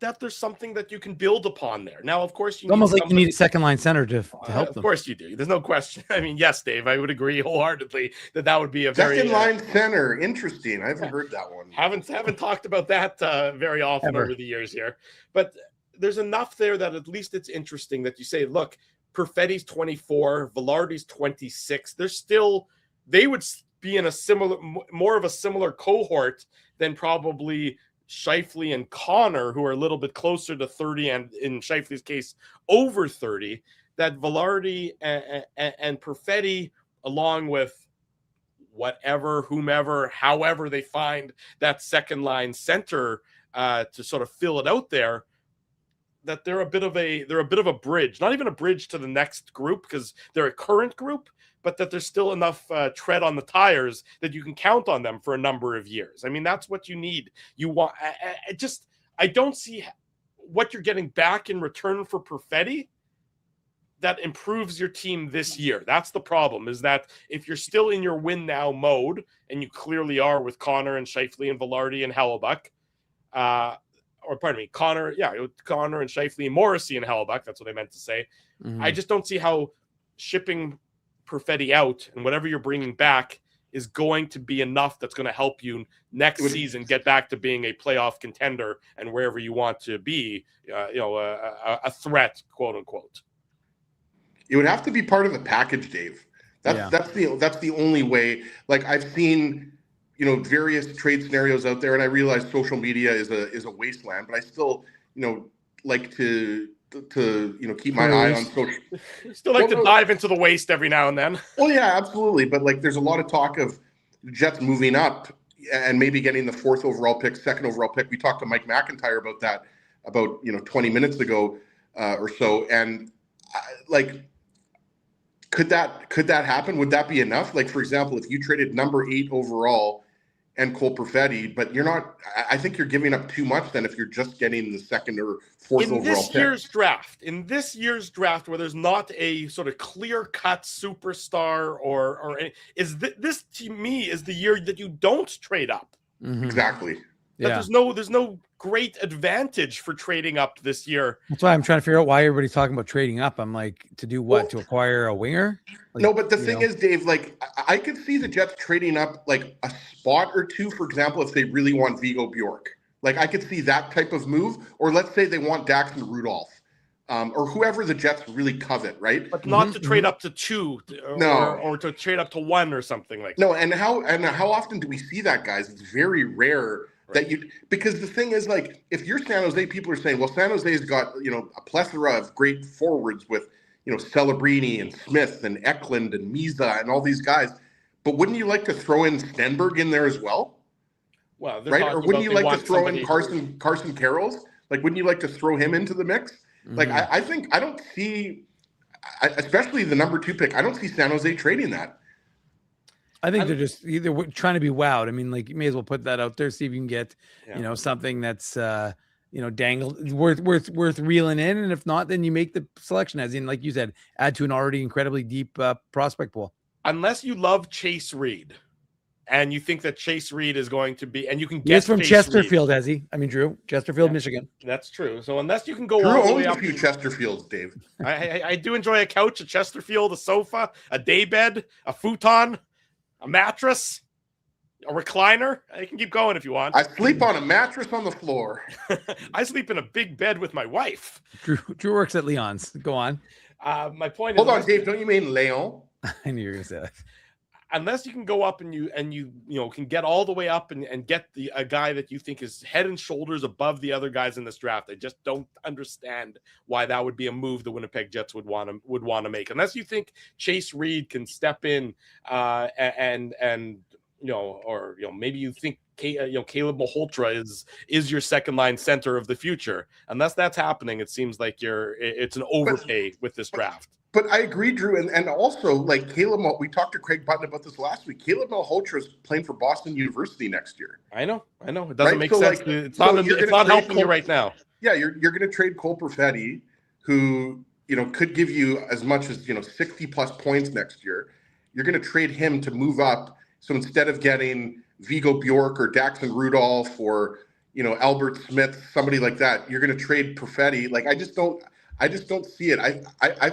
That there's something that you can build upon there. Now, of course, It's almost like you need a second line center to help them. Of course you do. There's no question. I mean, yes, Dave, I would agree wholeheartedly that would be a second very line center. Interesting. I haven't heard that one. Haven't talked about that very often over the years here. But there's enough there that at least it's interesting that you say, look, Perfetti's 24, Velarde's 26. They would be in more of a similar cohort than probably Scheifele and Connor, who are a little bit closer to 30, and in Scheifele's case, over 30, that Velarde and Perfetti, along with whomever, however they find that second line center to sort of fill it out there, that they're a bit of a bridge, not even a bridge to the next group because they're a current group, but that there's still enough tread on the tires that you can count on them for a number of years. I mean, that's what you need. You want. I don't see what you're getting back in return for Perfetti that improves your team this year. That's the problem, is that if you're still in your win now mode, and you clearly are with Connor and Scheifele and Velarde and Hellebuck, Connor and Scheifele and Morrissey and Hellebuck, that's what I meant to say. Mm-hmm. I just don't see how shipping Perfetti out and whatever you're bringing back is going to be enough that's going to help you next season get back to being a playoff contender and wherever you want to be, a threat, quote unquote. It would have to be part of the package, Dave. That's the only way. Like, I've seen, various trade scenarios out there, and I realize social media is a wasteland, but I still, like to keep my eye on social. Still like to dive into the waste every now and then. Well, yeah, absolutely. But like, there's a lot of talk of Jets moving up and maybe getting the 4th overall pick, 2nd overall pick. We talked to Mike McIntyre about that 20 minutes ago or so. And could that happen? Would that be enough? Like, for example, if you traded number 8 overall and Cole Perfetti, but you're not. I think you're giving up too much then if you're just getting the 2nd or 4th overall pick. In this year's draft, where there's not a sort of clear-cut superstar or this to me is the year that you don't trade up. Mm-hmm. Exactly. There's no great advantage for trading up this year. That's why I'm trying to figure out why everybody's talking about trading up. I'm like, to do what? To acquire a winger? No, but the thing is, Dave, like, I could see the Jets trading up like a spot or two, for example, if they really want Vigo Bjork. Like, I could see that type of move. Or let's say they want Daxton Rudolph. Or whoever the Jets really covet, right? But not to trade up to 2 or to trade up to 1 or something like that. No, and how often do we see that, guys? It's very rare. Because the thing is, like, if you're San Jose, people are saying, well, San Jose's got, a plethora of great forwards with, Celebrini and Smith and Eklund and Misa and all these guys. But wouldn't you like to throw in Stenberg in there as well? Well, right? Or wouldn't you like to throw in Carson Carrolls? Like, wouldn't you like to throw him into the mix? Mm-hmm. Like, I don't see, especially the number 2 pick, I don't see San Jose trading that. I think they're just either trying to be wowed. I mean, like, you may as well put that out there, see if you can get, something that's, dangled, worth reeling in. And if not, then you make the selection, as in, like you said, add to an already incredibly deep prospect pool. Unless you love Chase Reed and you think that Chase Reed is going to be, and you can get He's from Chase Chesterfield, Reed. has he? I mean, Drew, Chesterfield, Michigan. That's true. So unless you can go Drew all the owns way a up, few Chesterfields, Dave. I do enjoy a couch, a Chesterfield, a sofa, a daybed, a futon, a mattress, a recliner. I can keep going if you want. I sleep on a mattress on the floor. I sleep in a big bed with my wife. Drew works at Leon's. Go on. My point Hold is, on, Dave. Don't you mean Leon? I knew you were going to say that. Unless you can go up and you can get all the way up and get a guy that you think is head and shoulders above the other guys in this draft. I just don't understand why that would be a move the Winnipeg Jets would want to make. Unless you think Chase Reed can step in and maybe you think Caleb Malhotra is your second line center of the future. Unless that's happening, it seems like it's an overpay with this draft. But I agree, Drew, and also, like, Caleb, we talked to Craig Button about this last week. Caleb Malhotra is playing for Boston University next year. I know. It doesn't make sense. It's not helping you right now. Yeah, you're going to trade Cole Perfetti, who, could give you as much as 60 plus points next year. You're going to trade him to move up. So instead of getting Vigo Bjork or Daxon Rudolph or Albert Smith, somebody like that, you're going to trade Perfetti. Like I just don't see it. I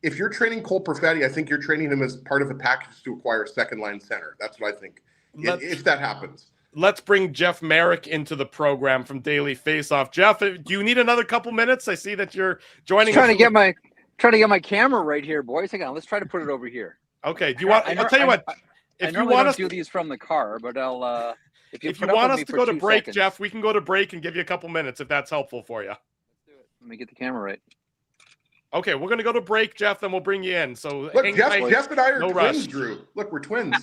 if you're trading Cole Perfetti, I think you're trading him as part of a package to acquire a second line center. That's what I think. If that happens. Let's bring Jeff Marek into the program from Daily Faceoff. Jeff, do you need another couple minutes? I see that you're joining. Trying to get my camera right here, boys. Hang on, let's try to put it over here. Okay. Do you want? I'll tell you what. If you want us to do these from the car, but I'll. If you want us to go to break, seconds. Jeff, we can go to break and give you a couple minutes if that's helpful for you. Let's do it. Let me get the camera right. Okay, we're gonna go to break, Jeff. Then we'll bring you in. So look, Jeff and I are no twins, rush. Drew. Look, we're twins.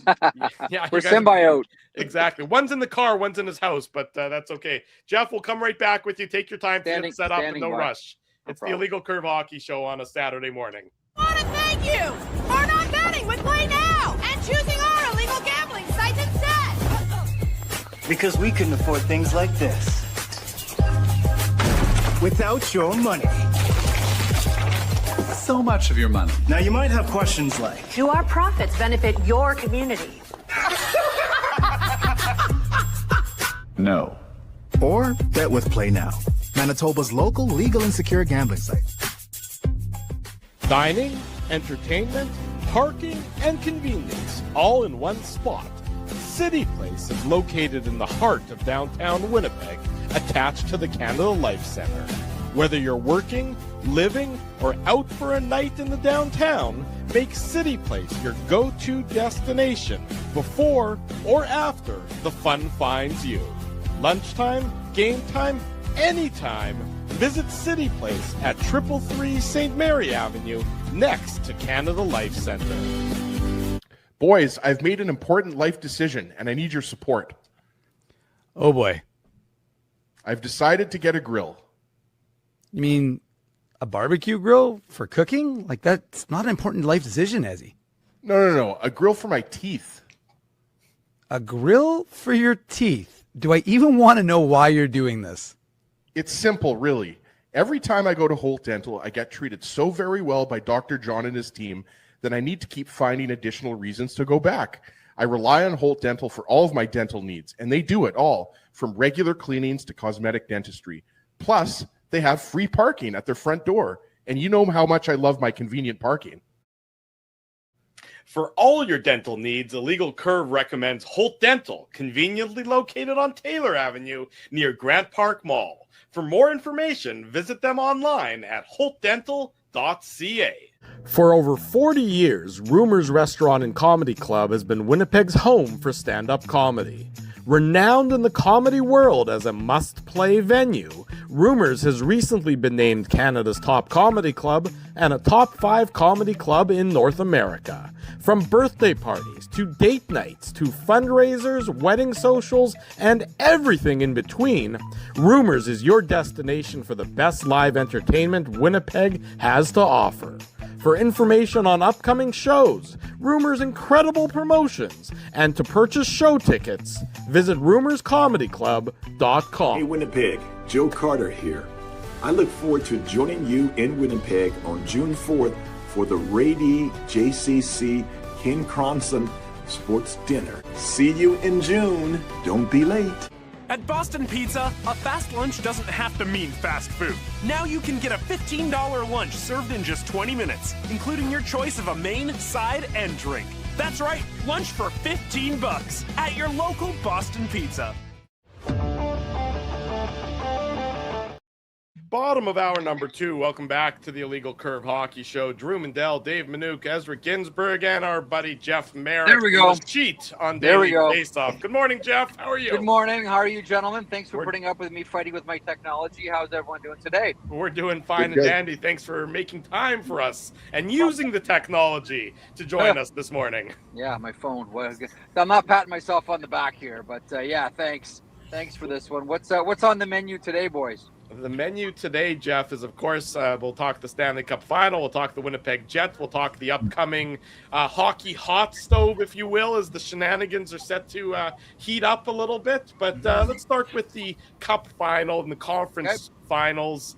Yeah, we're symbiote. Exactly. One's in the car, one's in his house, but that's okay. Jeff, we'll come right back with you. Take your time to get set up, and no rush. It's the Illegal Curve Hockey Show on a Saturday morning. I want to thank you for not betting with Play Now and choosing our illegal gambling sites instead. Because we couldn't afford things like this without your money. So much of your money. Now you might have questions like, Do our profits benefit your community? No. Or bet with Play Now, Manitoba's local legal and secure gambling site. Dining, entertainment, parking, and convenience, all in one spot. City Place is located in the heart of downtown Winnipeg, attached to the Canada Life Centre. Whether you're working, living, or out for a night in the downtown, make City Place your go-to destination before or after the fun finds you. Lunchtime, game time, anytime. Visit City Place at 333 St. Mary Avenue, next to Canada Life Centre. Boys, I've made an important life decision, and I need your support. Oh, boy. I've decided to get a grill. You mean a barbecue grill for cooking? Like, that's not an important life decision, Ezzy. No. A grill for my teeth. A grill for your teeth? Do I even want to know why you're doing this? It's simple, really. Every time I go to Holt Dental, I get treated so very well by Dr. John and his team that I need to keep finding additional reasons to go back. I rely on Holt Dental for all of my dental needs, and they do it all, from regular cleanings to cosmetic dentistry. Plus, they have free parking at their front door, and you know how much I love my convenient parking. For all your dental needs, Illegal Curve recommends Holt Dental, conveniently located on Taylor Avenue near Grant Park Mall. For more information, visit them online at holtdental.ca. For over 40 years, Rumors Restaurant and Comedy Club has been Winnipeg's home for stand-up comedy. Renowned in the comedy world as a must-play venue, Rumors has recently been named Canada's top comedy club and a top 5 comedy club in North America. From birthday parties to date nights to fundraisers, wedding socials, and everything in between, Rumors is your destination for the best live entertainment Winnipeg has to offer. For information on upcoming shows, Rumors' incredible promotions, and to purchase show tickets, visit rumorscomedyclub.com. Hey Winnipeg, Joe Carter here. I look forward to joining you in Winnipeg on June 4th for the Rady JCC Ken Cronson Sports Dinner. See you in June. Don't be late. At Boston Pizza, a fast lunch doesn't have to mean fast food. Now you can get a $15 lunch served in just 20 minutes, including your choice of a main, side, and drink. That's right, lunch for $15 at your local Boston Pizza. Bottom of hour number 2. Welcome back to the Illegal Curve Hockey Show. Drew Mandel, Dave Minuk, Ezra Ginsburg, and our buddy Jeff Merrick. There we go. Cheat on There we Daily go. Faceoff. Good morning, Jeff. How are you? Good morning. How are you, gentlemen? Thanks for putting up with me fighting with my technology. How's everyone doing today? We're doing fine and dandy. Thanks for making time for us and using the technology to join us this morning. Yeah, my phone. Well, I'm not patting myself on the back here, but yeah, thanks. Thanks for this one. What's on the menu today, boys? The menu today, Jeff, is, of course, we'll talk the Stanley Cup Final. We'll talk the Winnipeg Jets. We'll talk the upcoming hockey hot stove, if you will, as the shenanigans are set to heat up a little bit. But let's start with the Cup Final and the conference finals.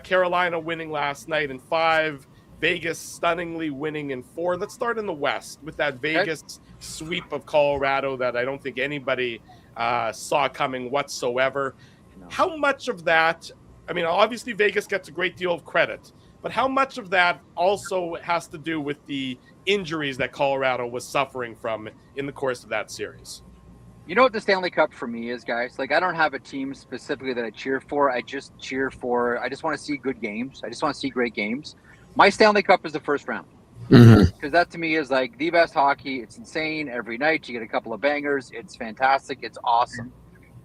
Carolina winning last night in 5. Vegas stunningly winning in 4. Let's start in the West with that Vegas sweep of Colorado that I don't think anybody saw coming whatsoever. No. How much of that, I mean, obviously Vegas gets a great deal of credit, but how much of that also has to do with the injuries that Colorado was suffering from in the course of that series? You know what the Stanley Cup for me is, guys? Like, I don't have a team specifically that I cheer for. I just want to see good games. I just want to see great games. My Stanley Cup is the first round. Because that to me is like the best hockey. It's insane. Every night you get a couple of bangers. It's fantastic. It's awesome.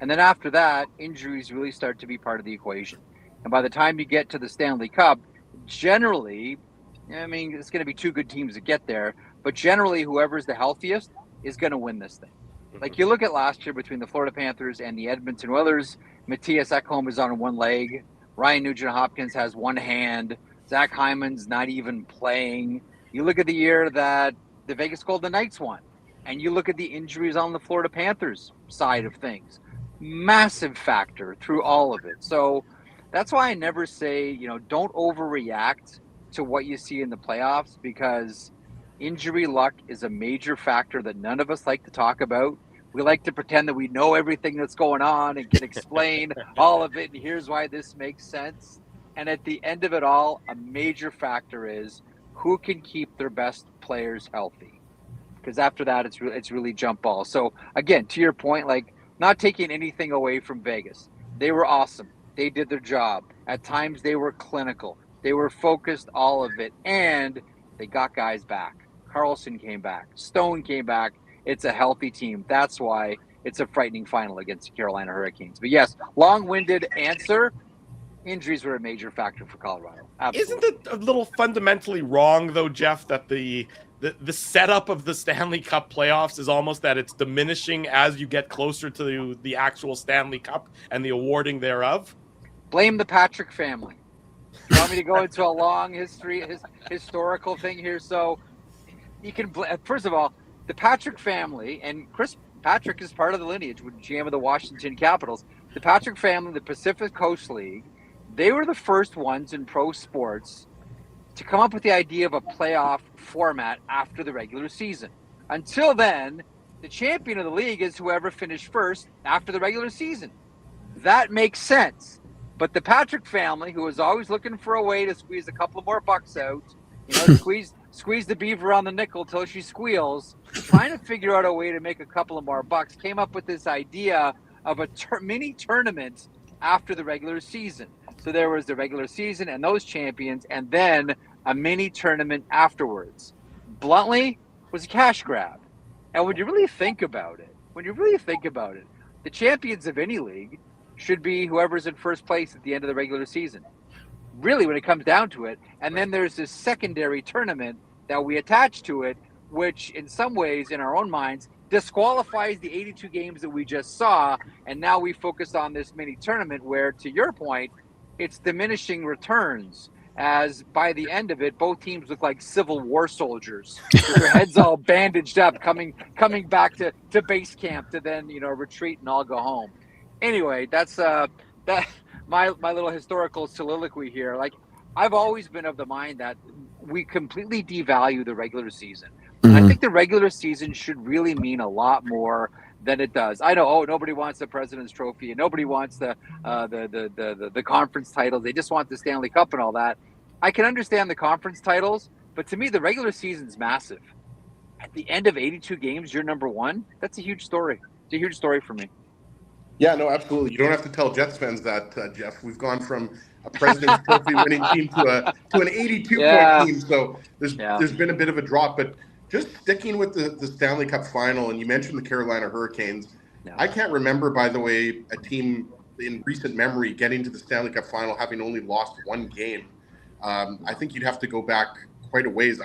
And then after that, injuries really start to be part of the equation. And by the time you get to the Stanley Cup, generally, I mean, it's going to be two good teams that get there, but generally whoever's the healthiest is going to win this thing. Like, you look at last year between the Florida Panthers and the Edmonton Oilers, Matthias Ekholm is on one leg. Ryan Nugent-Hopkins has one hand. Zach Hyman's not even playing. You look at the year that the Vegas Golden Knights won, and you look at the injuries on the Florida Panthers side of things. Massive factor through all of it. So that's why I never say, don't overreact to what you see in the playoffs, because injury luck is a major factor that none of us like to talk about. We like to pretend that we know everything that's going on and can explain all of it, and here's why this makes sense. And at the end of it all, a major factor is who can keep their best players healthy. Because after that, it's really jump ball. So again, to your point, like, not taking anything away from Vegas. They were awesome. They did their job. At times they were clinical. They were focused, all of it. And they got guys back. Carlson came back. Stone came back. It's a healthy team. That's why it's a frightening final against the Carolina Hurricanes. But yes, long-winded answer. Injuries were a major factor for Colorado. Absolutely. Isn't it a little fundamentally wrong, though, Jeff, that the setup of the Stanley Cup playoffs is almost that it's diminishing as you get closer to the actual Stanley Cup and the awarding thereof? Blame the Patrick family. You want me to go into a long historical thing here? So you can, first of all, the Patrick family, and Chris Patrick is part of the lineage with GM of the Washington Capitals. The Patrick family, the Pacific Coast League, they were the first ones in pro sports to come up with the idea of a playoff format after the regular season. Until then, the champion of the league is whoever finished first after the regular season. That makes sense. But the Patrick family, who is always looking for a way to squeeze a couple more bucks out, squeeze the beaver on the nickel till she squeals, trying to figure out a way to make a couple of more bucks, came up with this idea of a mini tournament after the regular season. So there was the regular season and those champions, and then a mini tournament afterwards. Bluntly, it was a cash grab. And when you really think about it, the champions of any league should be whoever's in first place at the end of the regular season. Really, when it comes down to it. And then there's this secondary tournament that we attach to it, which in some ways, in our own minds, disqualifies the 82 games that we just saw. And now we focus on this mini tournament where, to your point, it's diminishing returns, as by the end of it, both teams look like Civil War soldiers with their heads all bandaged up, coming back to base camp to then, retreat and all go home. Anyway, that's my little historical soliloquy here. Like, I've always been of the mind that we completely devalue the regular season. Mm-hmm. I think the regular season should really mean a lot more than it does. I know, nobody wants the President's Trophy and nobody wants the conference titles. They just want the Stanley Cup and all that. I can understand the conference titles, but to me, the regular season's massive. At the end of 82 games, you're number one. That's a huge story. It's a huge story for me. Yeah, no, absolutely. You don't have to tell Jets fans that, Jeff. We've gone from a President's Trophy winning team to an 82-point team. So there's been a bit of a drop, but just sticking with the Stanley Cup final, and you mentioned the Carolina Hurricanes. Yeah. I can't remember, by the way, a team in recent memory getting to the Stanley Cup final having only lost one game. I think you'd have to go back quite a ways.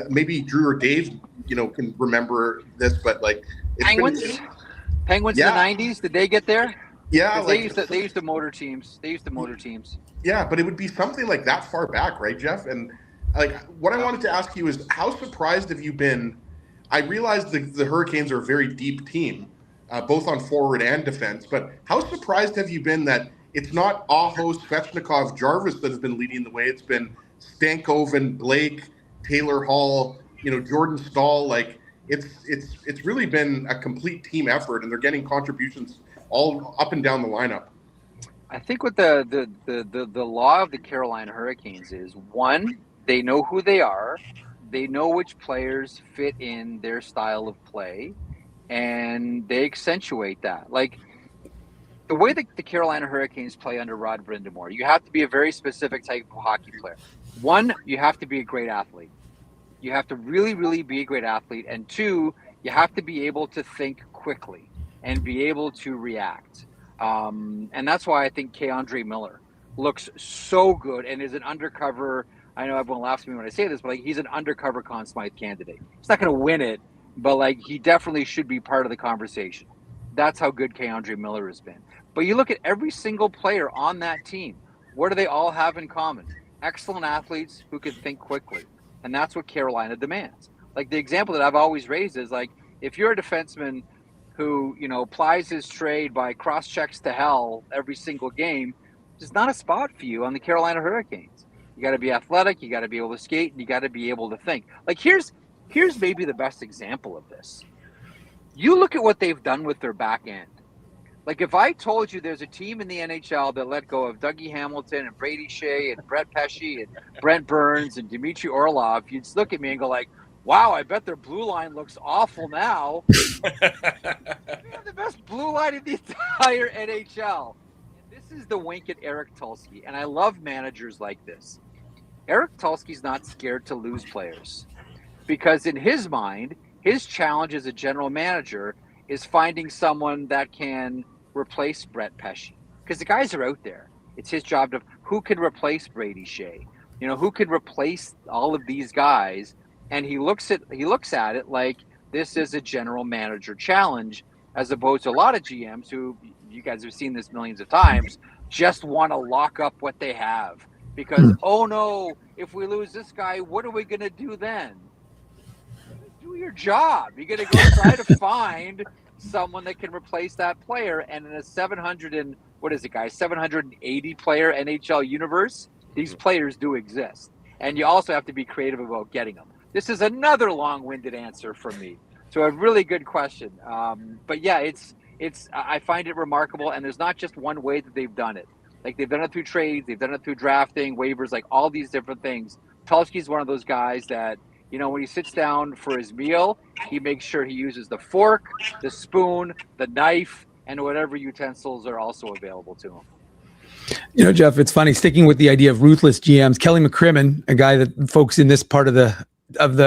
Maybe Drew or Dave, can remember this, but like Penguins in the 90s. Did they get there? Yeah, they used to motor teams. Yeah, but it would be something like that far back, right, Jeff? And like, what I wanted to ask you is, how surprised have you been? I realize the Hurricanes are a very deep team, both on forward and defense, but how surprised have you been that it's not Aho, Svechnikov, Jarvis that has been leading the way? It's been Stankoven and Blake, Taylor Hall, Jordan Stahl. Like it's really been a complete team effort, and they're getting contributions all up and down the lineup. I think what the law of the Carolina Hurricanes is, one, they know who they are, they know which players fit in their style of play, and they accentuate that. Like the way that the Carolina Hurricanes play under Rod Brind'Amour, you have to be a very specific type of hockey player. One, you have to be a great athlete. You have to really, really be a great athlete. And two, you have to be able to think quickly and be able to react. And that's why I think K'Andre Miller looks so good and is an undercover. I know everyone laughs at me when I say this, but like he's an undercover Conn Smythe candidate. He's not going to win it, but like he definitely should be part of the conversation. That's how good K'Andre Miller has been. But you look at every single player on that team. What do they all have in common? Excellent athletes who can think quickly. And that's what Carolina demands. Like the example that I've always raised is like, if you're a defenseman who, plies his trade by cross checks to hell every single game, there's not a spot for you on the Carolina Hurricanes. You got to be athletic, you got to be able to skate, and you got to be able to think. Like here's maybe the best example of this. You look at what they've done with their back end. Like if I told you there's a team in the NHL that let go of Dougie Hamilton and Brady Shea and Brett Pesce and Brent Burns and Dmitry Orlov, you'd look at me and go like, wow, I bet their blue line looks awful now. They have the best blue line in the entire NHL. And this is the wink at Eric Tulsky. And I love managers like this. Eric Tulsky's not scared to lose players because in his mind, his challenge as a general manager is finding someone that can replace Brett Pesce. Because the guys are out there. It's his job to who can replace Brady Shea? Who can replace all of these guys? And he looks at it like this is a general manager challenge, as opposed to a lot of GMs who, you guys have seen this millions of times, just want to lock up what they have. Because, oh no, if we lose this guy, what are we going to do then? Do your job. You're going to go try to find someone that can replace that player. And in a 780 player NHL universe, these players do exist. And you also have to be creative about getting them. This is another long-winded answer from me to a really good question. But yeah, I find it remarkable. And there's not just one way that they've done it. Like they've done it through trades, they've done it through drafting, waivers, like all these different things. Tulsky's one of those guys that, when he sits down for his meal, he makes sure he uses the fork, the spoon, the knife, and whatever utensils are also available to him. Jeff, it's funny, sticking with the idea of ruthless GMs, Kelly McCrimmon, a guy that folks in this part of the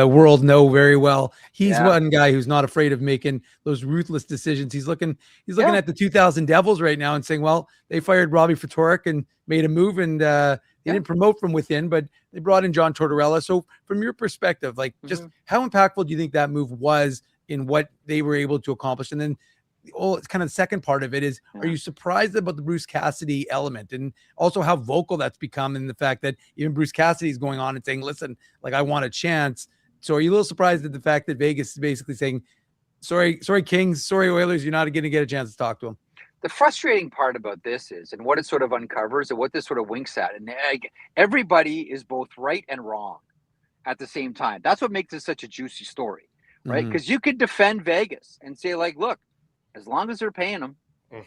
world know very well. He's one guy who's not afraid of making those ruthless decisions. He's looking at the 2000 Devils right now and saying, well, they fired Robbie Ftorek and made a move, and they didn't promote from within, but they brought in John Tortorella. So from your perspective, like just how impactful do you think that move was in what they were able to accomplish? And then it's kind of the second part of it is, are you surprised about the Bruce Cassidy element, and also how vocal that's become, in the fact that even Bruce Cassidy is going on and saying, listen, like I want a chance. So are you a little surprised at the fact that Vegas is basically saying, sorry, Kings, sorry, Oilers, you're not going to get a chance to talk to them? The frustrating part about this is, and what it sort of uncovers and what this sort of winks at, and everybody is both right and wrong at the same time. That's what makes this such a juicy story, right? Because you could defend Vegas and say, like, look, as long as they're paying them,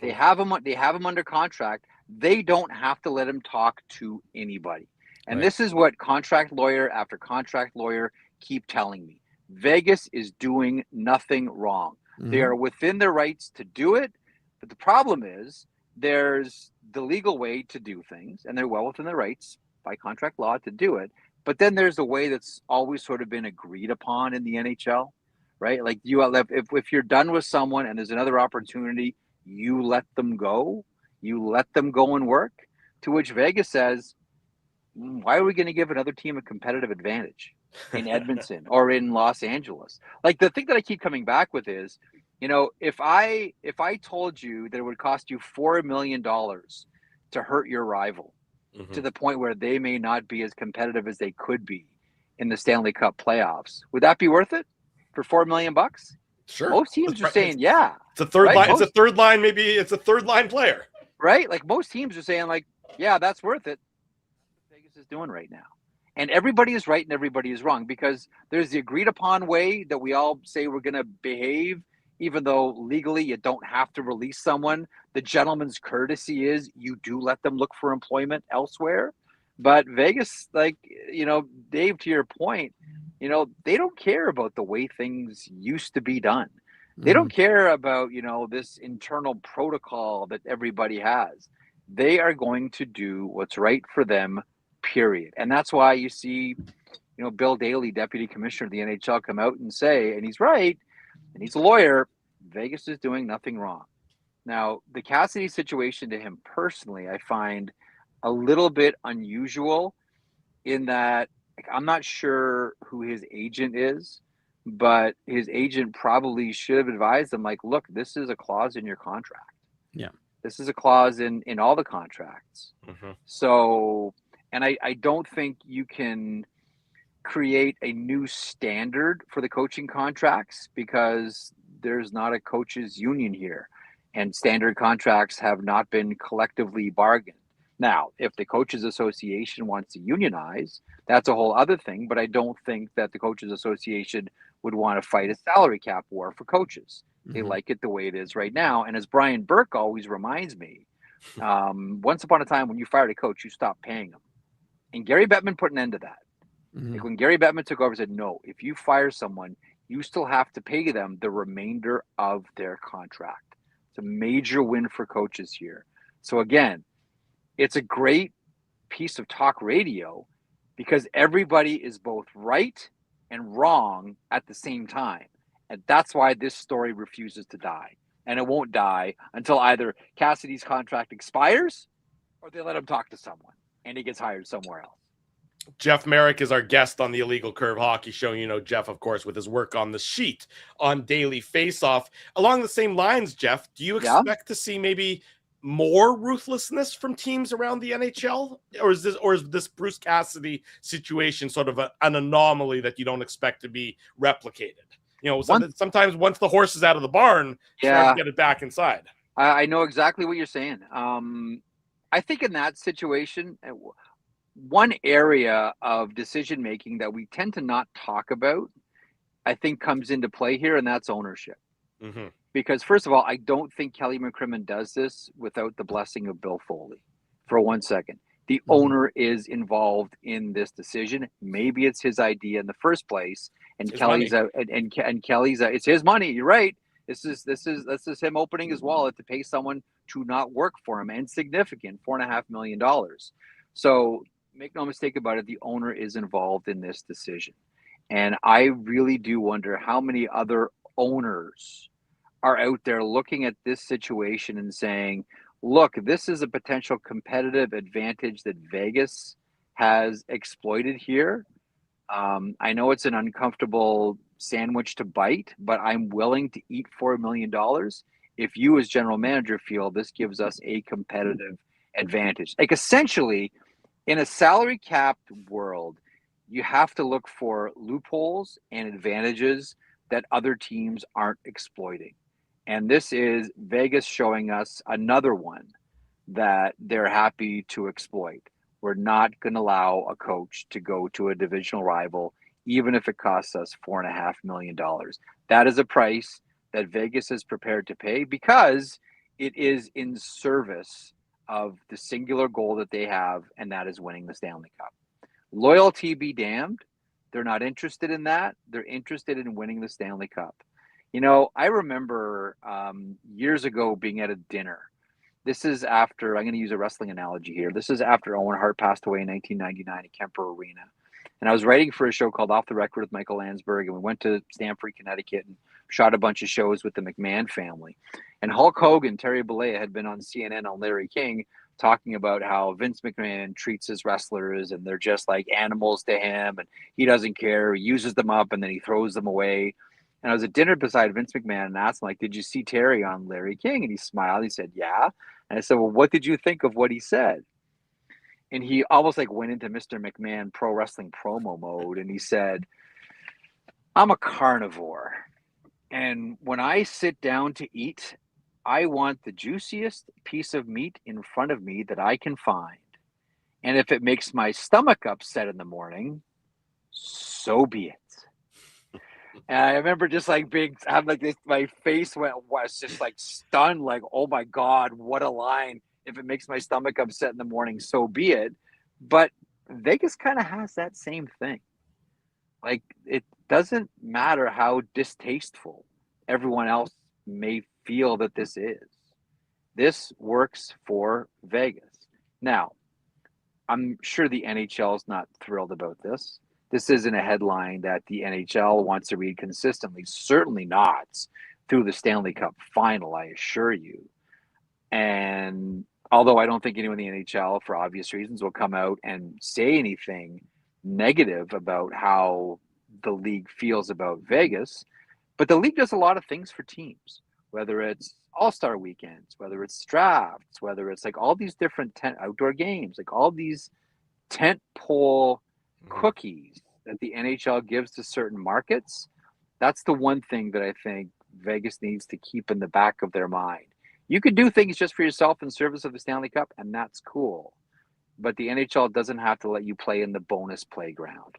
they have them under contract. They don't have to let him talk to anybody. And this is what contract lawyer after contract lawyer keep telling me. Vegas is doing nothing wrong. They are within their rights to do it. But the problem is there's the legal way to do things, and they're well within their rights by contract law to do it. But then there's a way that's always sort of been agreed upon in the NHL, right? Like if you're done with someone and there's another opportunity, you let them go. You let them go and work. To which Vegas says, why are we going to give another team a competitive advantage in Edmonton or in Los Angeles? Like the thing that I keep coming back with is, if I told you that it would cost you $4 million to hurt your rival to the point where they may not be as competitive as they could be in the Stanley Cup playoffs, would that be worth it for $4 million? Sure. Most teams are saying, yeah. It's a third line. It's a third line. Maybe it's a third line player, right? Like most teams are saying, like, yeah, that's worth it. That's what Vegas is doing right now. And everybody is right and everybody is wrong, because there's the agreed upon way that we all say we're going to behave, even though legally you don't have to release someone. The gentleman's courtesy is you do let them look for employment elsewhere. But Vegas, like, Dave, to your point, they don't care about the way things used to be done. They don't care about, this internal protocol that everybody has. They are going to do what's right for them, period. And that's why you see, Bill Daly, deputy commissioner of the NHL, come out and say, and he's right, and he's a lawyer, Vegas is doing nothing wrong. Now, the Cassidy situation to him personally, I find a little bit unusual in that, like, I'm not sure who his agent is, but his agent probably should have advised him, like, look, this is a clause in your contract. Yeah. This is a clause in all the contracts. So, and I don't think you can create a new standard for the coaching contracts, because there's not a coaches union here, and standard contracts have not been collectively bargained. Now, if the Coaches Association wants to unionize, that's a whole other thing, but I don't think that the Coaches Association would want to fight a salary cap war for coaches. They like it the way it is right now. And as Brian Burke always reminds me, once upon a time when you fired a coach, you stopped paying them. And Gary Bettman put an end to that. Like, when Gary Bettman took over, he said, no, if you fire someone, you still have to pay them the remainder of their contract. It's a major win for coaches here. So again, it's a great piece of talk radio, because everybody is both right and wrong at the same time. And that's why this story refuses to die. And it won't die until either Cassidy's contract expires or they let him talk to someone and he gets hired somewhere else. Jeff Marek is our guest on the Illegal Curve Hockey Show. Jeff, of course, with his work on the sheet on Daily Faceoff. Along the same lines, Jeff, do you expect to see maybe more ruthlessness from teams around the NHL? Or is this Bruce Cassidy situation sort of an anomaly that you don't expect to be replicated? Sometimes once the horse is out of the barn, it's hard to get it back inside. I know exactly what you're saying. I think in that situation, one area of decision making that we tend to not talk about, I think, comes into play here, and that's ownership. Because first of all, I don't think Kelly McCrimmon does this without the blessing of Bill Foley. For 1 second, the owner is involved in this decision. Maybe it's his idea in the first place, and Kelly's out, and Kelly's out. It's his money. You're right. This is him opening his wallet to pay someone to not work for him, and significant, $4.5 million. So make no mistake about it, the owner is involved in this decision. And I really do wonder how many other owners are out there looking at this situation and saying, look, this is a potential competitive advantage that Vegas has exploited here. I know it's an uncomfortable sandwich to bite, but I'm willing to eat $4 million if you as general manager feel this gives us a competitive advantage. Like, essentially, in a salary capped world, you have to look for loopholes and advantages that other teams aren't exploiting. And this is Vegas showing us another one that they're happy to exploit. We're not going to allow a coach to go to a divisional rival, even if it costs us $4.5 million. That is a price that Vegas is prepared to pay, because it is in service of the singular goal that they have, and that is winning the Stanley Cup. Loyalty be damned. They're not interested in that. They're interested in winning the Stanley Cup. I remember years ago being at a dinner. This is after, I'm going to use a wrestling analogy here. This is after Owen Hart passed away in 1999 at Kemper Arena. And I was writing for a show called Off the Record with Michael Landsberg, and we went to Stamford, Connecticut, and shot a bunch of shows with the McMahon family. And Hulk Hogan, Terry Bollea had been on CNN on Larry King talking about how Vince McMahon treats his wrestlers and they're just like animals to him, and he doesn't care. He uses them up and then he throws them away. And I was at dinner beside Vince McMahon and asked him, like, did you see Terry on Larry King? And he smiled. He said, yeah. And I said, well, what did you think of what he said? And he almost like went into Mr. McMahon pro wrestling promo mode. And he said, I'm a carnivore. And when I sit down to eat, I want the juiciest piece of meat in front of me that I can find. And if it makes my stomach upset in the morning, so be it. And I remember just like I'm like this, my face was just like stunned, like, oh my God, what a line. If it makes my stomach upset in the morning, so be it. But Vegas kind of has that same thing. Like, it doesn't matter how distasteful everyone else may feel that this is. This works for Vegas. Now, I'm sure the NHL is not thrilled about this. This isn't a headline that the NHL wants to read consistently. Certainly not through the Stanley Cup final, I assure you. And although I don't think anyone in the NHL, for obvious reasons, will come out and say anything negative about how the league feels about Vegas, but the league does a lot of things for teams, whether it's all-star weekends, whether it's drafts, whether it's like all these different outdoor games, like all these tent pole cookies that the NHL gives to certain markets. That's the one thing that I think Vegas needs to keep in the back of their mind. You could do things just for yourself in service of the Stanley Cup, and that's cool. But the NHL doesn't have to let you play in the bonus playground.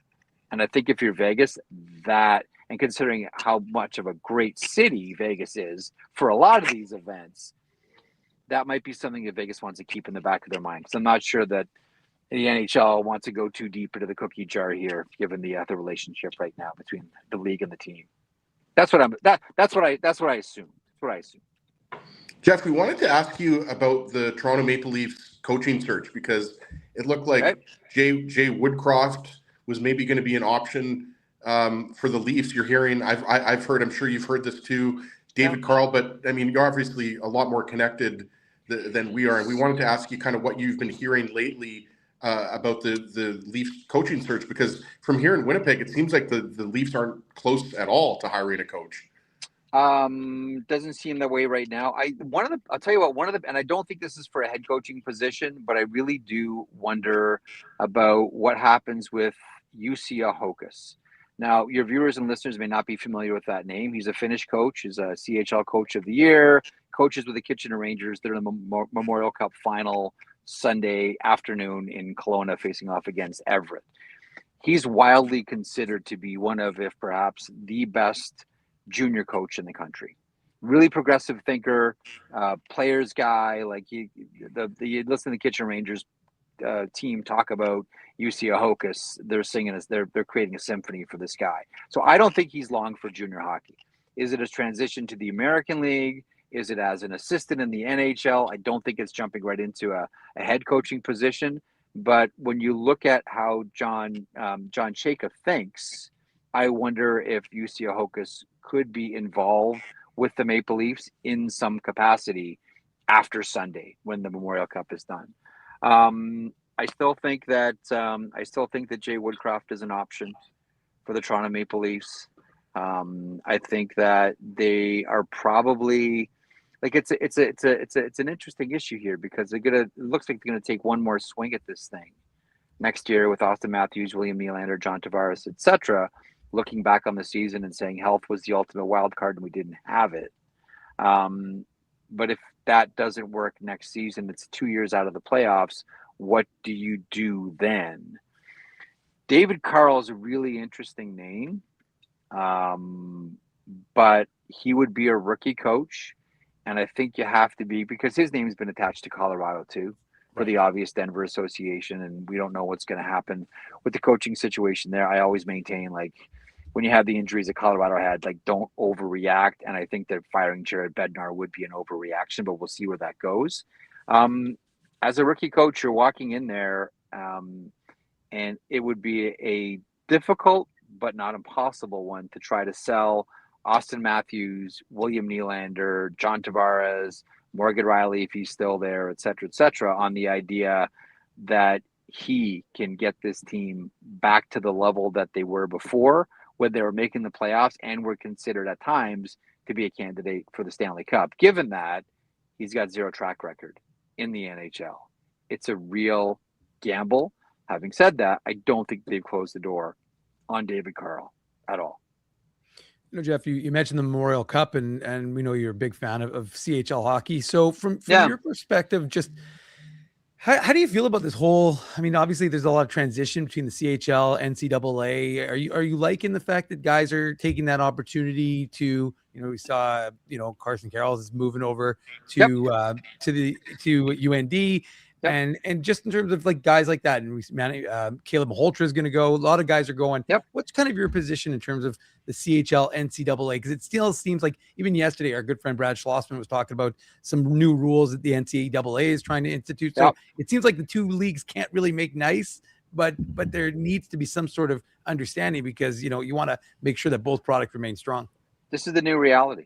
And I think if you're Vegas, and considering how much of a great city Vegas is for a lot of these events, that might be something that Vegas wants to keep in the back of their mind. Because I'm not sure that the NHL wants to go too deep into the cookie jar here, given the relationship right now between the league and the team. That's what I assume. Jeff, we wanted to ask you about the Toronto Maple Leafs coaching search, because it looked like Jay Woodcroft was maybe going to be an option for the Leafs. You're hearing, I've heard, I'm sure you've heard this too, David Carl, but I mean, you're obviously a lot more connected than we are. And we wanted to ask you kind of what you've been hearing lately about the Leafs coaching search, because from here in Winnipeg, it seems like the Leafs aren't close at all to hiring a coach. Doesn't seem that way right now. I'll tell you what, and I don't think this is for a head coaching position, but I really do wonder about what happens with Jussi Ahokas. Now, your viewers and listeners may not be familiar with that name. He's a Finnish coach. He's a CHL Coach of the Year, coaches with the Kitchener Rangers. They're in the Memorial Cup final Sunday afternoon in Kelowna, facing off against Everett. He's widely considered to be one of, if perhaps the best junior coach in the country. Really progressive thinker, players guy. Like you listen to the Kitchener Rangers team talk about Jussi Ahokas, they're singing they're creating a symphony for this guy. So I don't think he's long for junior hockey. Is it a transition to the American League? Is it as an assistant in the NHL? I don't think it's jumping right into a head coaching position. But when you look at how John Chayka thinks, I wonder if Jussi Ahokas could be involved with the Maple Leafs in some capacity after Sunday when the Memorial Cup is done. I still think that Jay Woodcroft is an option for the Toronto Maple Leafs. I think that they are probably like it's an interesting issue here, because it looks like they're gonna take one more swing at this thing next year with Austin Matthews, William Nylander, John Tavares, etc. Looking back on the season and saying health was the ultimate wild card and we didn't have it. But if that doesn't work next season, it's 2 years out of the playoffs. What do you do then? David Carl is a really interesting name, but he would be a rookie coach. And I think you have to be, because his name's been attached to Colorado too, for the obvious Denver association. And we don't know what's going to happen with the coaching situation there. I always maintain, like, when you have the injuries that Colorado had, like, don't overreact. And I think that firing Jared Bednar would be an overreaction, but we'll see where that goes. As a rookie coach, you're walking in there, and it would be a difficult but not impossible one to try to sell Austin Matthews, William Nylander, John Tavares, Morgan Riley, if he's still there, et cetera, on the idea that he can get this team back to the level that they were before, when they were making the playoffs and were considered at times to be a candidate for the Stanley Cup, given that he's got zero track record in the NHL. It's a real gamble. Having said that, I don't think they've closed the door on David Carl at all. You know, Jeff, you mentioned the Memorial Cup, and we know you're a big fan of CHL hockey. So from your perspective, just How do you feel about this whole? I mean, obviously, there's a lot of transition between the CHL, NCAA. Are you liking the fact that guys are taking that opportunity to? We saw Carson Carroll is moving over to UND. And just in terms of like guys like that, and Caleb Holter is going to go. A lot of guys are going. What's kind of your position in terms of the CHL, NCAA? Because it still seems like even yesterday, our good friend Brad Schlossman was talking about some new rules that the NCAA is trying to institute. So it seems like the two leagues can't really make nice, but there needs to be some sort of understanding because you want to make sure that both products remain strong. This is the new reality.